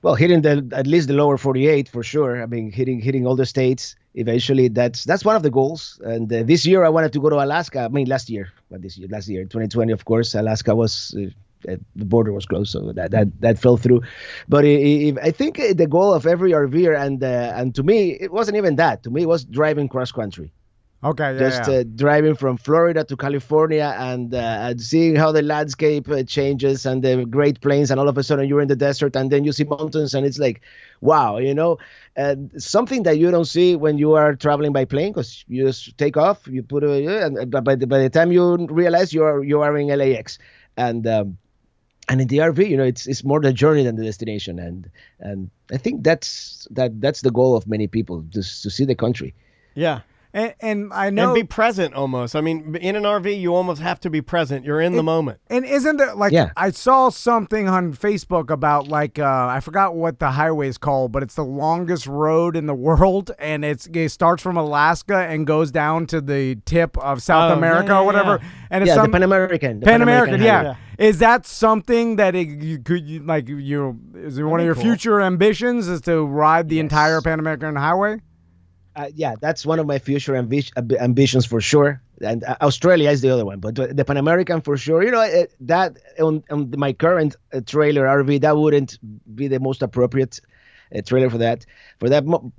Well, hitting at least the lower 48 for sure. I mean, hitting all the states. Eventually, that's one of the goals. And this year, I wanted to go to Alaska. I mean, last year, 2020, of course, Alaska was the border was closed, so that fell through. But I think the goal of every RVer, and to me, it wasn't even that. To me, it was driving cross country.
Okay,
driving from Florida to California and seeing how the landscape changes and the Great Plains, and all of a sudden you're in the desert and then you see mountains and it's like, wow, something that you don't see when you are traveling by plane, because you just take off, you put and by the time you realize you are in LAX, and in the RV, it's more the journey than the destination, and I think that's the goal of many people, just to see the country.
Yeah.
And I know,
and be present almost. I mean, in an RV, you almost have to be present. You're in the moment.
And isn't there I saw something on Facebook about I forgot what the highway is called, but it's the longest road in the world, and it starts from Alaska and goes down to the tip of South America or whatever.
Yeah.
And it's
the Pan American.
Pan American, yeah. Is that something that is it one of your future ambitions is to ride the entire Pan American highway?
Yeah, that's one of my future ambitions for sure. And Australia is the other one, but the Pan American for sure. That on my current trailer RV, that wouldn't be the most appropriate trailer for that.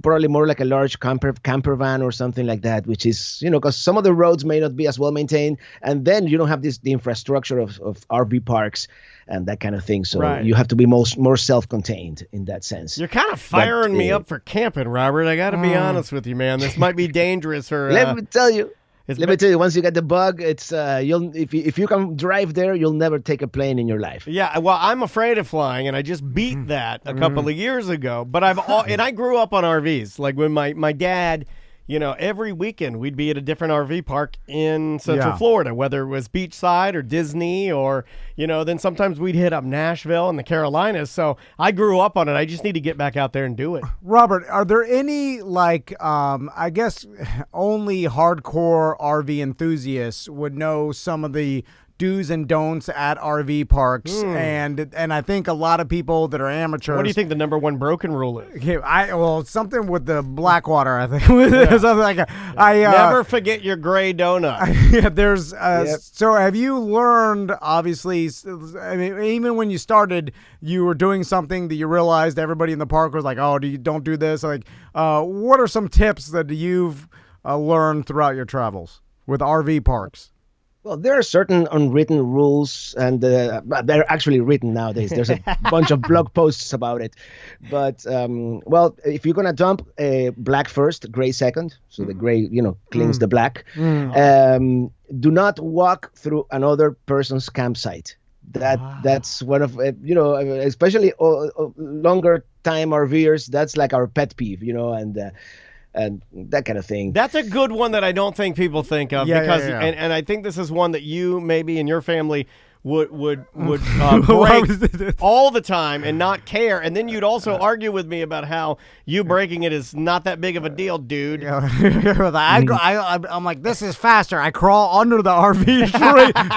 Probably more like a large camper van or something like that, which is, because some of the roads may not be as well maintained, and then you don't have the infrastructure of RV parks and that kind of thing. So you have to be more self-contained in that sense.
You're kind of firing me up for camping, Robert. I got to be honest with you, man. This might be dangerous.
Let me tell you. Once you get the bug, it's if you can drive there, you'll never take a plane in your life.
Yeah, well, I'm afraid of flying, and I just beat that a couple of years ago. But I grew up on RVs. Like when my dad, every weekend we'd be at a different RV park in Central Florida, whether it was beachside or Disney or, then sometimes we'd hit up Nashville and the Carolinas. So I grew up on it. I just need to get back out there and do it.
Robert, are there any, I guess only hardcore RV enthusiasts would know some of the do's and don'ts at RV parks, and I think a lot of people that are amateurs.
What do you think the number one broken rule is?
Something with the Blackwater, I think. Something
never forget your gray donut.
Yeah, there's. So have you learned? Obviously, I mean, even when you started, you were doing something that you realized everybody in the park was like, "Oh, don't do this." What are some tips that you've learned throughout your travels with RV parks?
Well, there are certain unwritten rules, and they're actually written nowadays. There's a bunch of blog posts about it. But, if you're going to dump black first, gray second, so the gray, cleans the black, do not walk through another person's campsite. That's one of, especially longer time RVers, that's like our pet peeve, and that kind of thing.
That's a good one that I don't think people think of because and I think this is one that you maybe in your family would break all the time and not care, and then you'd also argue with me about how you breaking it is not that big of a deal, dude.
I'm like, this is faster. I crawl under the RV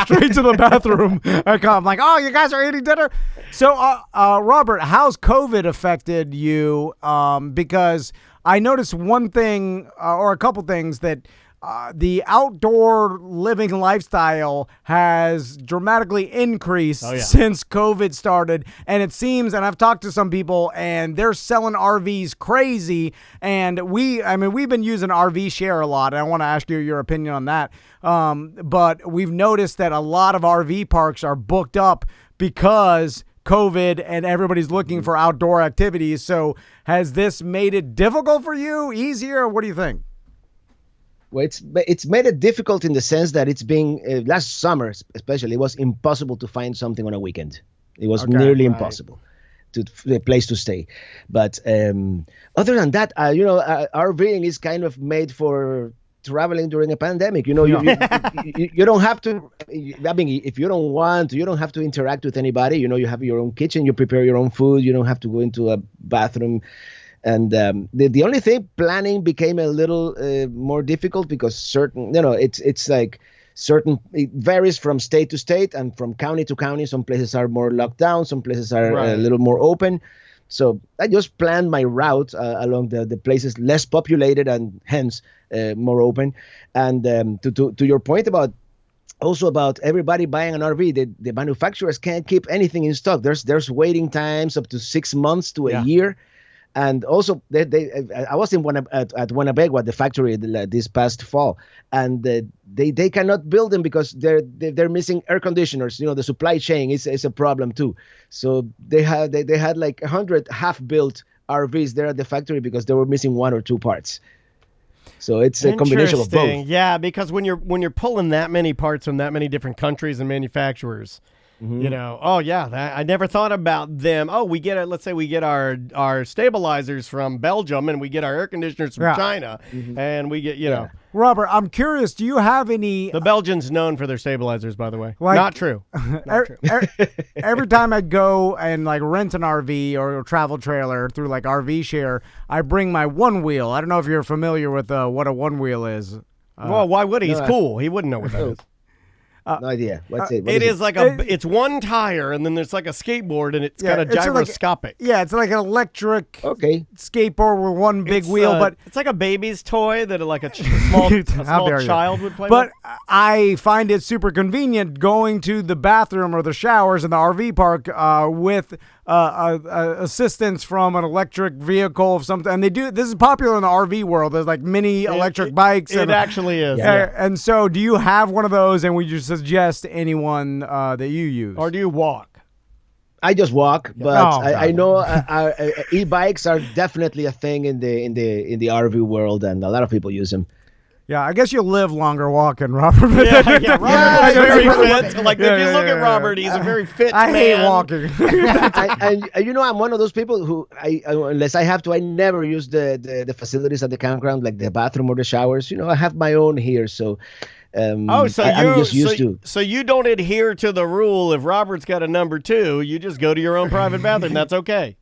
straight to the bathroom. I'm like, oh, you guys are eating dinner. So, Robert, how's COVID affected you? Because I noticed one thing or a couple things that the outdoor living lifestyle has dramatically increased since COVID started. And it seems, and I've talked to some people, and they're selling RVs crazy. And we've been using RV Share a lot. And I want to ask you your opinion on that. But we've noticed that a lot of RV parks are booked up because COVID and everybody's looking for outdoor activities. So has this made it difficult for you, easier? What do you think?
Well, it's made it difficult in the sense that it's being last summer, especially, it was impossible to find something on a weekend. It was nearly impossible to a place to stay. But other than that, RVing is kind of made for traveling during a pandemic. You don't have to. I mean, if you don't want to, you don't have to interact with anybody. You have your own kitchen, you prepare your own food. You don't have to go into a bathroom. And the only thing, planning became a little more difficult because it varies from state to state and from county to county. Some places are more locked down, some places are a little more open. So I just planned my route along the places less populated and hence more open. And to your point about everybody buying an RV, the manufacturers can't keep anything in stock. There's waiting times up to 6 months to a year. And also, I was at Winnebago, the factory, this past fall, and they cannot build them because they're missing air conditioners. The supply chain is a problem too. So they had like 100 half-built RVs there at the factory because they were missing one or two parts. So it's a combination of both.
Yeah, because when you're pulling that many parts from that many different countries and manufacturers. I never thought about them. Let's say we get our stabilizers from Belgium and we get our air conditioners from China and we get,
Robert, I'm curious, do you have any...
The Belgians known for their stabilizers, by the way. Not true.
Every time I go and rent an RV or a travel trailer through RV Share, I bring my one wheel. I don't know if you're familiar with what a one wheel is.
Well, why would he? He's cool. He wouldn't know what that is.
No idea. What's it?
It is it's one tire, and then there's like a skateboard, and it's got a gyroscopic.
It's like an electric skateboard with one big wheel, but
it's like a baby's toy that a small child would play with.
But I find it super convenient going to the bathroom or the showers in the RV park with assistance from an electric vehicle of something. And this is popular in the RV world. There's mini electric bikes.
It actually is.
And so do you have one of those, and would you suggest anyone that you use?
Or do you walk?
I just walk, but I know e-bikes are definitely a thing in the RV world, and a lot of people use them.
Yeah, I guess you'll live longer walking, Robert.
Robert's very fit. If you look at Robert, he's a very fit man.
I hate walking.
I'm one of those people who, unless I have to, I never use the facilities at the campground, like the bathroom or the showers. I have my own here, so... I'm just used to.
So you don't adhere to the rule. If Robert's got a number 2, you just go to your own private bathroom. That's okay.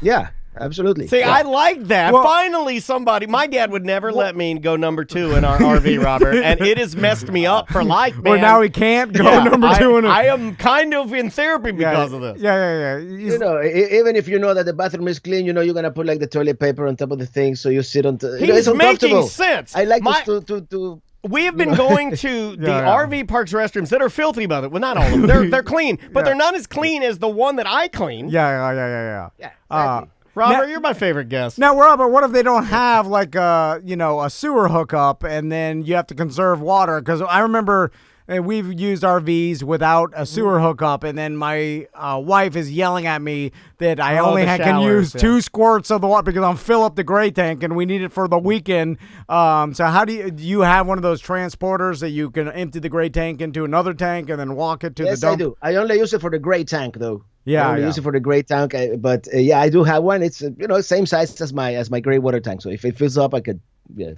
Yeah, absolutely.
See, I like that. Well, finally, my dad would never let me go number 2 in our RV, Robert, and it has messed me up for life, man.
Well, now he can't go number 2 in
I am kind of in therapy because of this.
Yeah.
Even if you know that the bathroom is clean, you're going to put the toilet paper on top of the thing, so you sit on...
He's making sense.
I like to
We have been going to the RV parks restrooms that are filthy, by the way. Well, not all of them. They're clean, but they're not as clean as the one that I clean.
Yeah.
Exactly.
Robert, you're my favorite guest.
Now, Robert, what if they don't have a sewer hookup, and then you have to conserve water? Because I remember we've used RVs without a sewer hookup, and then my wife is yelling at me that I only can use 2 squirts of the water because I'm fill up the gray tank, and we need it for the weekend. So how do you have one of those transporters that you can empty the gray tank into another tank and then walk it to the dump?
Yes, I do. I only use it for the gray tank, though.
Yeah,
I only use it for the gray tank, but I do have one. It's same size as my gray water tank. So if it fills up, I could. Yeah.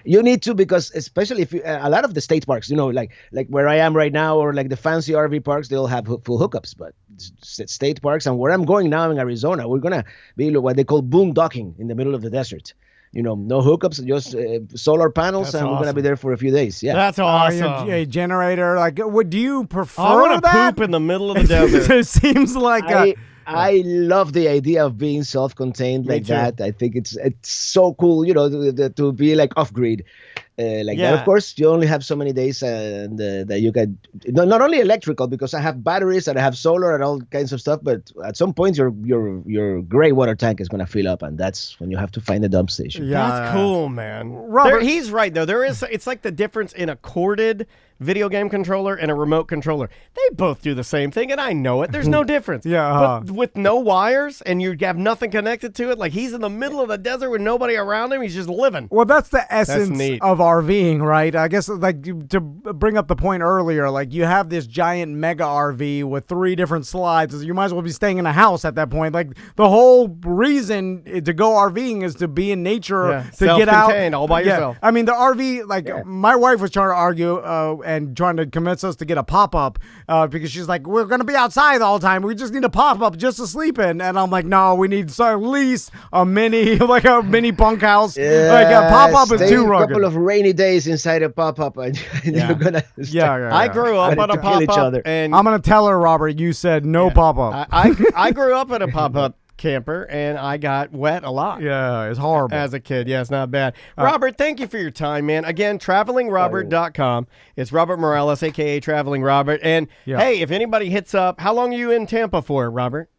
You need to, because especially if a lot of the state parks, like where I am right now, or like the fancy RV parks, they'll have full hookups. But state parks, and where I'm going now in Arizona, we're gonna be what they call boondocking in the middle of the desert. No hookups, just solar panels, and we're gonna be there for a love Yeah,
that's awesome.
A generator, would you prefer?
I want to poop in the middle of the desert.
It seems like
I love the idea of being self-contained like that. I think it's so cool, to be off-grid. That. Of course, you only have so many days and that you can not only electrical, because I have batteries and I have solar and all kinds of stuff, but at some point your gray water tank is going to fill up, and that's when you have to find a dump station.
Yeah, that's cool, man.
Robert,
he's right though. It's like the difference in a corded video game controller and a remote controller. They both do the same thing, and I know it. There's no difference. But with no wires and you have nothing connected to it, like he's in the middle of the desert with nobody around him. He's just living.
Well, that's the essence of RVing, right? I guess, like, to bring up the point earlier, like, you have this giant mega RV with 3 different slides. You might as well be staying in a house at that point. Like, the whole reason to go RVing is to be in nature, to get out.
Self-contained, all by yourself.
I mean, the RV, like, my wife was trying to argue and trying to convince us to get a pop-up because she's like, we're going to be outside all the time. We just need a pop-up just to sleep in. And I'm like, no, we need at least a mini bunkhouse. Like, a pop-up is too rugged.
A couple of rainy days inside a pop-up, and you're gonna
I grew up on a pop-up, and
I'm gonna tell her, Robert, you said no pop-up.
I grew up at a pop-up camper, and I got wet a lot.
Yeah, it's horrible
as a kid. Yeah, it's not bad. Robert, thank you for your time, man. Again, travelingrobert.com. It's Robert Morales, aka Traveling Robert. And hey, if anybody hits up, how long are you in Tampa for, Robert?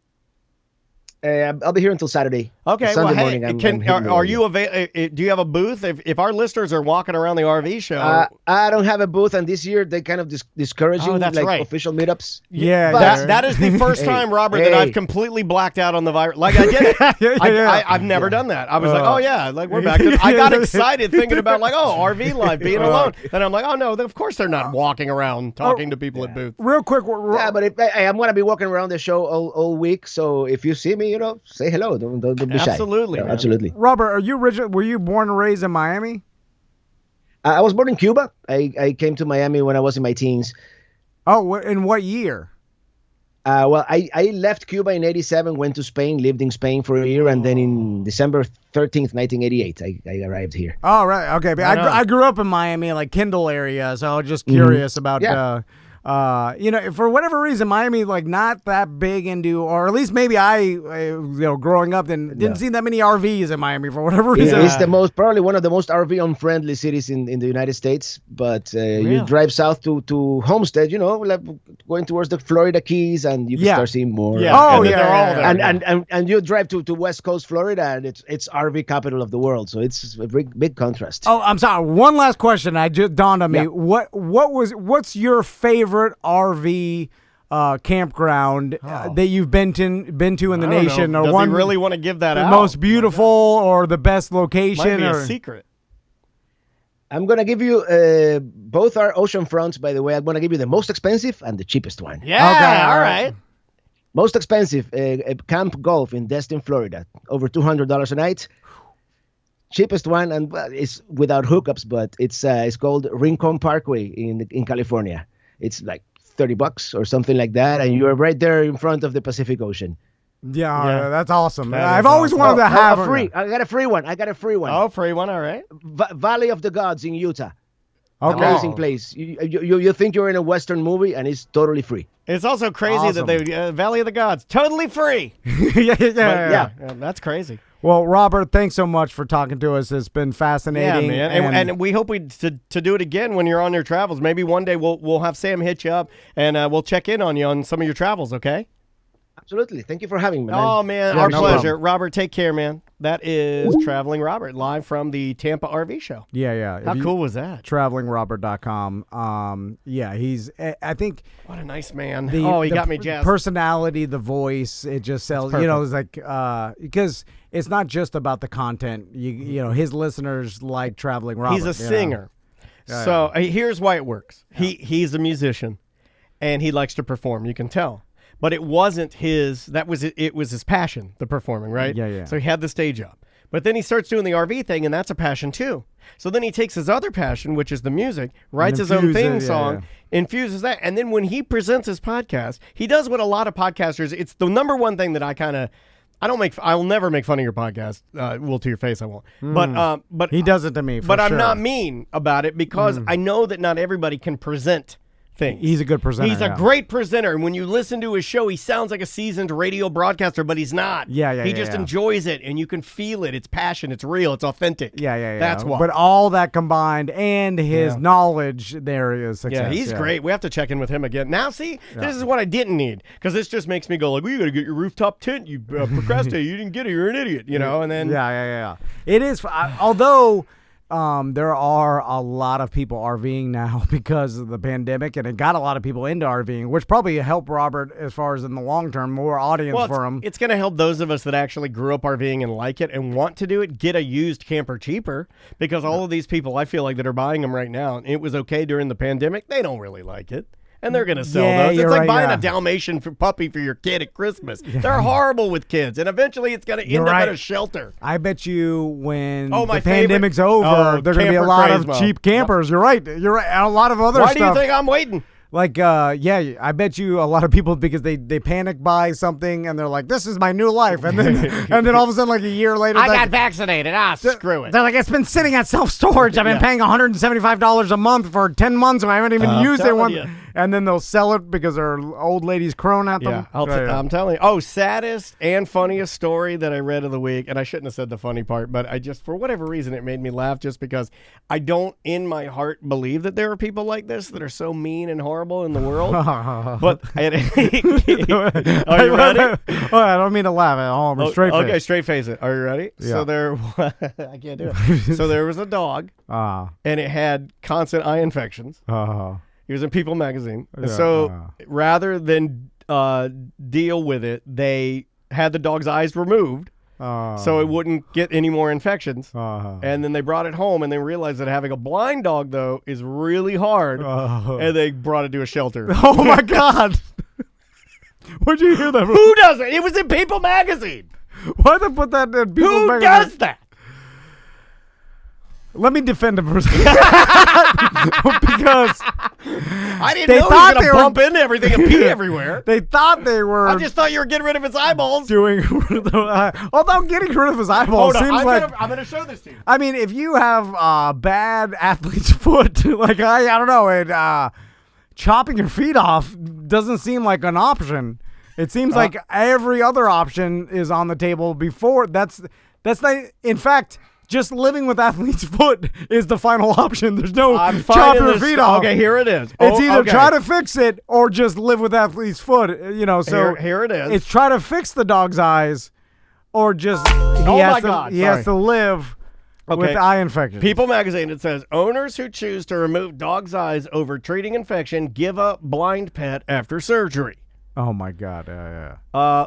I'll be here until Saturday.
Okay,
Sunday
well,
morning.
Are you available? Do you have a booth? If our listeners are walking around the RV show,
I don't have a booth, and this year they kind of discouraging official meetups.
Yeah,
that is the first time, Robert, that I've completely blacked out on the virus. Like I did it. I've never done that. I was like, oh yeah, like we're back. I got excited thinking about like, oh, RV life, being alone. Then I'm like, oh no, of course they're not walking around talking to people at booths.
Real quick,
but I'm gonna be walking around the show all week, so if you see me, say hello. Don't be shy.
Absolutely,
absolutely.
Robert, were you born and raised in Miami?
I was born in Cuba. I came to Miami when I was in my teens.
Oh, in what year?
Well, I left Cuba in '87, went to Spain, lived in Spain for a year, and then in December 13th, 1988, I arrived here.
Oh, right. Okay. But I grew up in Miami, like Kendall area, so I was just curious about for whatever reason, Miami, like, not that big into, or at least maybe growing up, didn't see that many RVs in Miami for whatever reason.
It's probably one of the most RV unfriendly cities in the United States. But you drive south to Homestead, like going towards the Florida Keys, and you can start seeing more.
Yeah. Oh, they're all there.
And you drive to West Coast Florida, and it's RV capital of the world. So it's a big contrast.
Oh, I'm sorry. One last question. I just dawned on me. What's your favorite RV campground that you've been to in the nation, or
one really want to give that out?
Most beautiful or the best location?
Might be a secret.
I'm gonna give you both are ocean fronts, by the way. I'm gonna give you the most expensive and the cheapest one.
Yeah, okay, all right.
Most expensive, Camp Golf in Destin, Florida, over $200 a night. Cheapest one, and it's without hookups, but it's called Rincon Parkway in California. It's like $30 or something like that, and you're right there in front of the Pacific Ocean.
Yeah, that's awesome. I've always wanted to have
a free. I got a free one.
Oh, free one. All right.
Valley of the Gods in Utah.
Okay.
Amazing place. You think you're in a Western movie, and it's totally free.
It's also crazy that they Valley of the Gods totally free.
Yeah.
That's crazy.
Well, Robert, thanks so much for talking to us. It's been fascinating.
Yeah, man. And we hope to do it again when you're on your travels. Maybe one day we'll have Sam hit you up, and we'll check in on you on some of your travels, okay?
Absolutely. Thank you for having me, man.
Oh, man, our pleasure. Problem. Robert, take care, man. That is Traveling Robert, live from the Tampa RV show.
Yeah.
How cool was that?
TravelingRobert.com. He's, I think.
What a nice man. He got me jazzed.
Personality, the voice, it just sells. It's like, because it's not just about the content. His listeners like Traveling Robert.
He's a singer. So here's why it works. Yeah. He's a musician, and he likes to perform. You can tell. But it wasn't his, it was his passion, the performing, right?
Yeah.
So he had the stage up. But then he starts doing the RV thing, and that's a passion too. So then he takes his other passion, which is the music, writes his own theme song, infuses that. And then when he presents his podcast, he does what a lot of podcasters, it's the number one thing that I'll never make fun of your podcast. To your face, I won't. But
he does it to me.
But I'm not mean about it because I know that not everybody can present things.
He's a good presenter.
He's a great presenter. And when you listen to his show, he sounds like a seasoned radio broadcaster, but he's not. He just enjoys it, and you can feel it. It's passion. It's real. It's authentic. That's why.
But all that combined and his knowledge, there is success.
Yeah, he's great. We have to check in with him again. Now, see, this is what I didn't need, because this just makes me go like, well, you got to get your rooftop tent. You procrastinate. You didn't get it. You're an idiot, and then.
Yeah. It is, although... there are a lot of people RVing now because of the pandemic, and it got a lot of people into RVing, which probably helped Robert as far as in the long term, more audience for him.
It's going to help those of us that actually grew up RVing and like it and want to do it, get a used camper cheaper, because all of these people, I feel like, that are buying them right now, and it was okay during the pandemic, they don't really like it. And they're going to sell those. It's like buying a Dalmatian puppy for your kid at Christmas. They're horrible with kids, and eventually it's going to end up at a shelter.
I bet you when the pandemic's over, there are going to be a lot of cheap campers. You're right. And a lot of other stuff.
Why do you think I'm waiting?
Like, I bet you a lot of people, because they panic buy something and they're like, this is my new life. And then all of a sudden, like a year later,
I got vaccinated. Screw it.
They're like, it's been sitting at self-storage. I've been paying $175 a month for 10 months and I haven't even used it. And then they'll sell it because their old lady's crowing at them.
I'm telling you. Oh, saddest and funniest story that I read of the week. And I shouldn't have said the funny part, but I just, for whatever reason, it made me laugh just because I don't, in my heart, believe that there are people like this that are so mean and horrible in the world. But are you ready?
I don't mean to laugh at all. Straight face.
Okay, straight face it. Are you ready?
Yeah.
So I can't do it. So there was a dog, and it had constant eye infections. He was in People magazine. So rather than deal with it, they had the dog's eyes removed. So it wouldn't get any more infections. And then they brought it home, and they realized that having a blind dog, though, is really hard. And they brought it to a shelter.
Oh, my God. Where'd you hear that from?
Who does it? It was in People magazine.
Why'd they put that in People magazine?
Who does that?
Let me defend him for a second. Because
I didn't know he was going to bump into everything and pee everywhere.
They thought they were.
I just thought you were getting rid of his eyeballs.
Although getting rid of his eyeballs seems like.
I'm going to show this to you.
I mean, if you have bad athlete's foot, like I don't know, chopping your feet off doesn't seem like an option. It seems like every other option is on the table before. That's not. In fact. Just living with athlete's foot is the final option. There's no chop your feet off.
Okay, here it is.
It's either try to fix it or just live with athlete's foot. So
here it is.
It's try to fix the dog's eyes, or just he has to live with eye infection.
People magazine, it says, owners who choose to remove dog's eyes over treating infection give up blind pet after surgery.
Oh, my God.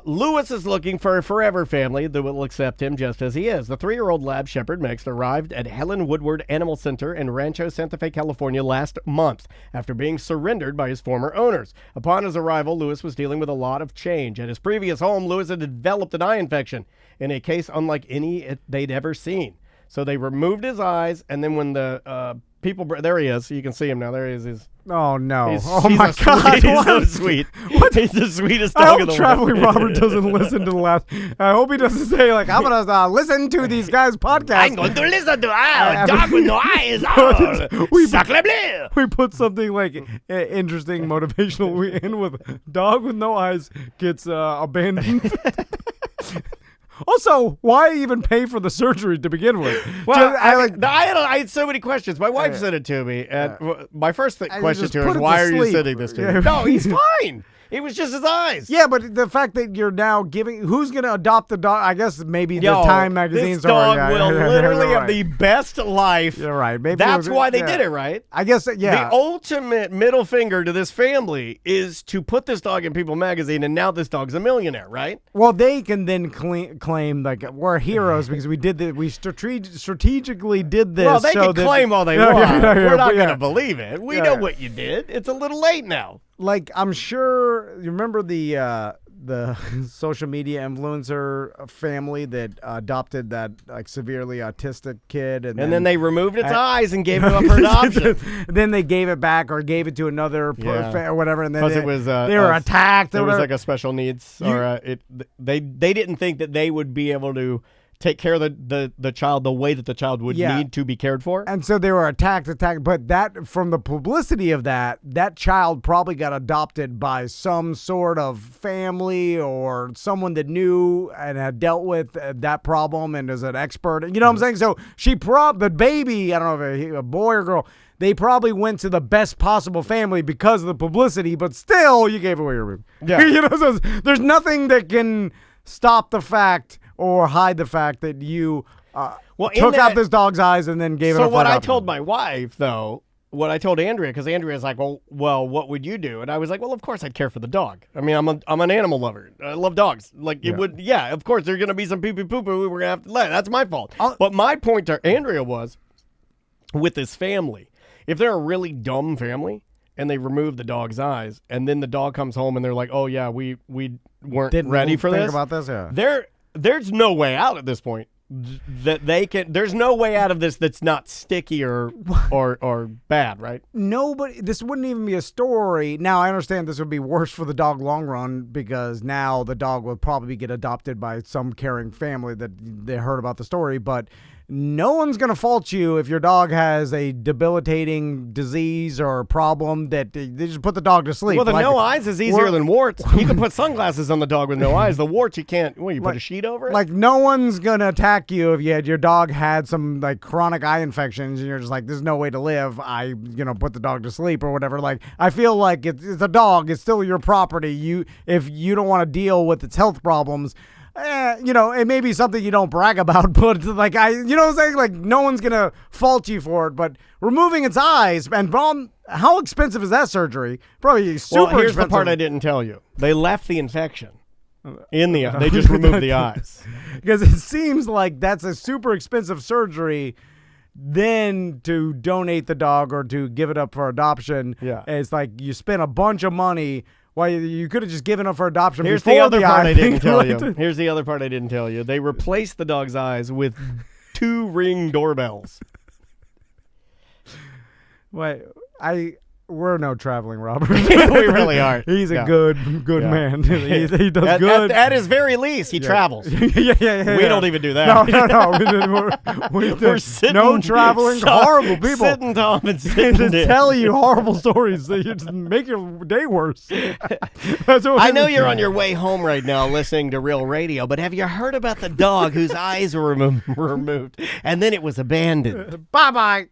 Lewis is looking for a forever family that will accept him just as he is. The 3-year-old lab shepherd mix arrived at Helen Woodward Animal Center in Rancho Santa Fe, California last month after being surrendered by his former owners. Upon his arrival, Lewis was dealing with a lot of change. At his previous home, Lewis had developed an eye infection in a case unlike any they'd ever seen. So they removed his eyes, and then when the people... There he is. You can see him now. There he is.
Oh, no.
He's
my God.
He's so sweet. What? He's the sweetest dog in the world.
I hope Traveling Robert doesn't listen to the last... I hope he doesn't say, like, I'm going to listen to these guys' podcasts.
I'm going to listen to Dog with No Eyes.
We put something, like, interesting, motivational in with Dog with No Eyes gets abandoned. Also, why even pay for the surgery to begin with?
Well, I had so many questions. My wife sent it to me, and my first question to her is, why are you sending this to me? No, he's fine. It was just his eyes.
Yeah, but the fact that you're now giving... Who's going to adopt the dog? I guess maybe the Time magazines are...
This dog will literally have the best life.
You're right. Maybe
that's why they did it, right?
I guess, yeah.
The ultimate middle finger to this family is to put this dog in People magazine, and now this dog's a millionaire, right?
Well, they can then claim, like, we're heroes because we did this. We strategically did this.
Well, they can claim all they want. We're not going to believe it. We know what you did. It's a little late now.
Like, I'm sure you remember the social media influencer family that adopted that, like, severely autistic kid, and then
they removed its eyes and gave it up for adoption.
Then they gave it back or gave it to another or whatever, and then
it was
they were attacked.
It was like a special needs, or they didn't think that they would be able to take care of the child the way that the child would need to be cared for.
And so they were attacked, but that from the publicity of that child probably got adopted by some sort of family or someone that knew and had dealt with that problem and is an expert. You know what I'm saying? So the baby, I don't know if a boy or girl, they probably went to the best possible family because of the publicity, but still, you gave away your baby.
Yeah.
You know, so there's nothing that can stop the fact or hide the fact that you took out this dog's eyes and then gave it up.
So what I told my wife, though, what I told Andrea, because Andrea's like, well, what would you do? And I was like, well, of course I'd care for the dog. I mean, I'm an animal lover. I love dogs. Like, it would, of course, there's going to be some pee-pee-poo-poo we're going to have to let. That's my fault. But my point to Andrea was, with this family, if they're a really dumb family and they remove the dog's eyes and then the dog comes home and they're like, oh, yeah, we weren't ready for this.
About this, yeah.
There's no way out at this point that they can. There's no way out of this that's not sticky or bad, right?
Nobody. This wouldn't even be a story. Now I understand this would be worse for the dog long run because now the dog would probably get adopted by some caring family that they heard about the story, but. No one's going to fault you if your dog has a debilitating disease or problem that they just put the dog to sleep.
Well, the no eyes is easier than warts. You can put sunglasses on the dog with no eyes. The warts, you can't. What, you put a sheet over it?
Like, no one's going to attack you if your dog had some, like, chronic eye infections and you're just like, there's no way to live. Put the dog to sleep or whatever. Like, I feel like it's a dog. It's still your property. If you don't want to deal with its health problems, it may be something you don't brag about, but like you know what I'm saying? Like no one's gonna fault you for it. But removing its eyes and how expensive is that surgery? Probably super expensive.
Here's the part I didn't tell you. They left the infection in the eye. They just removed the eyes
because it seems like that's a super expensive surgery. Then to donate the dog or to give it up for adoption, it's like you spend a bunch of money. Well, you could have just given up for adoption.
Here's the other part I didn't tell you. Here's the other part I didn't tell you. They replaced the dog's eyes with 2 Ring doorbells.
Wait, we're no traveling robbers.
We really are.
He's a good man. He does good.
At his very least, he travels.
Yeah.
We don't even do that.
No. We're sitting. No traveling. Horrible people.
Sitting, Tom, and sitting
to tell you horrible stories that you just make your day worse.
I know you're on your way home right now listening to Real Radio, but have you heard about the dog whose eyes were removed and then it was abandoned?
Bye-bye.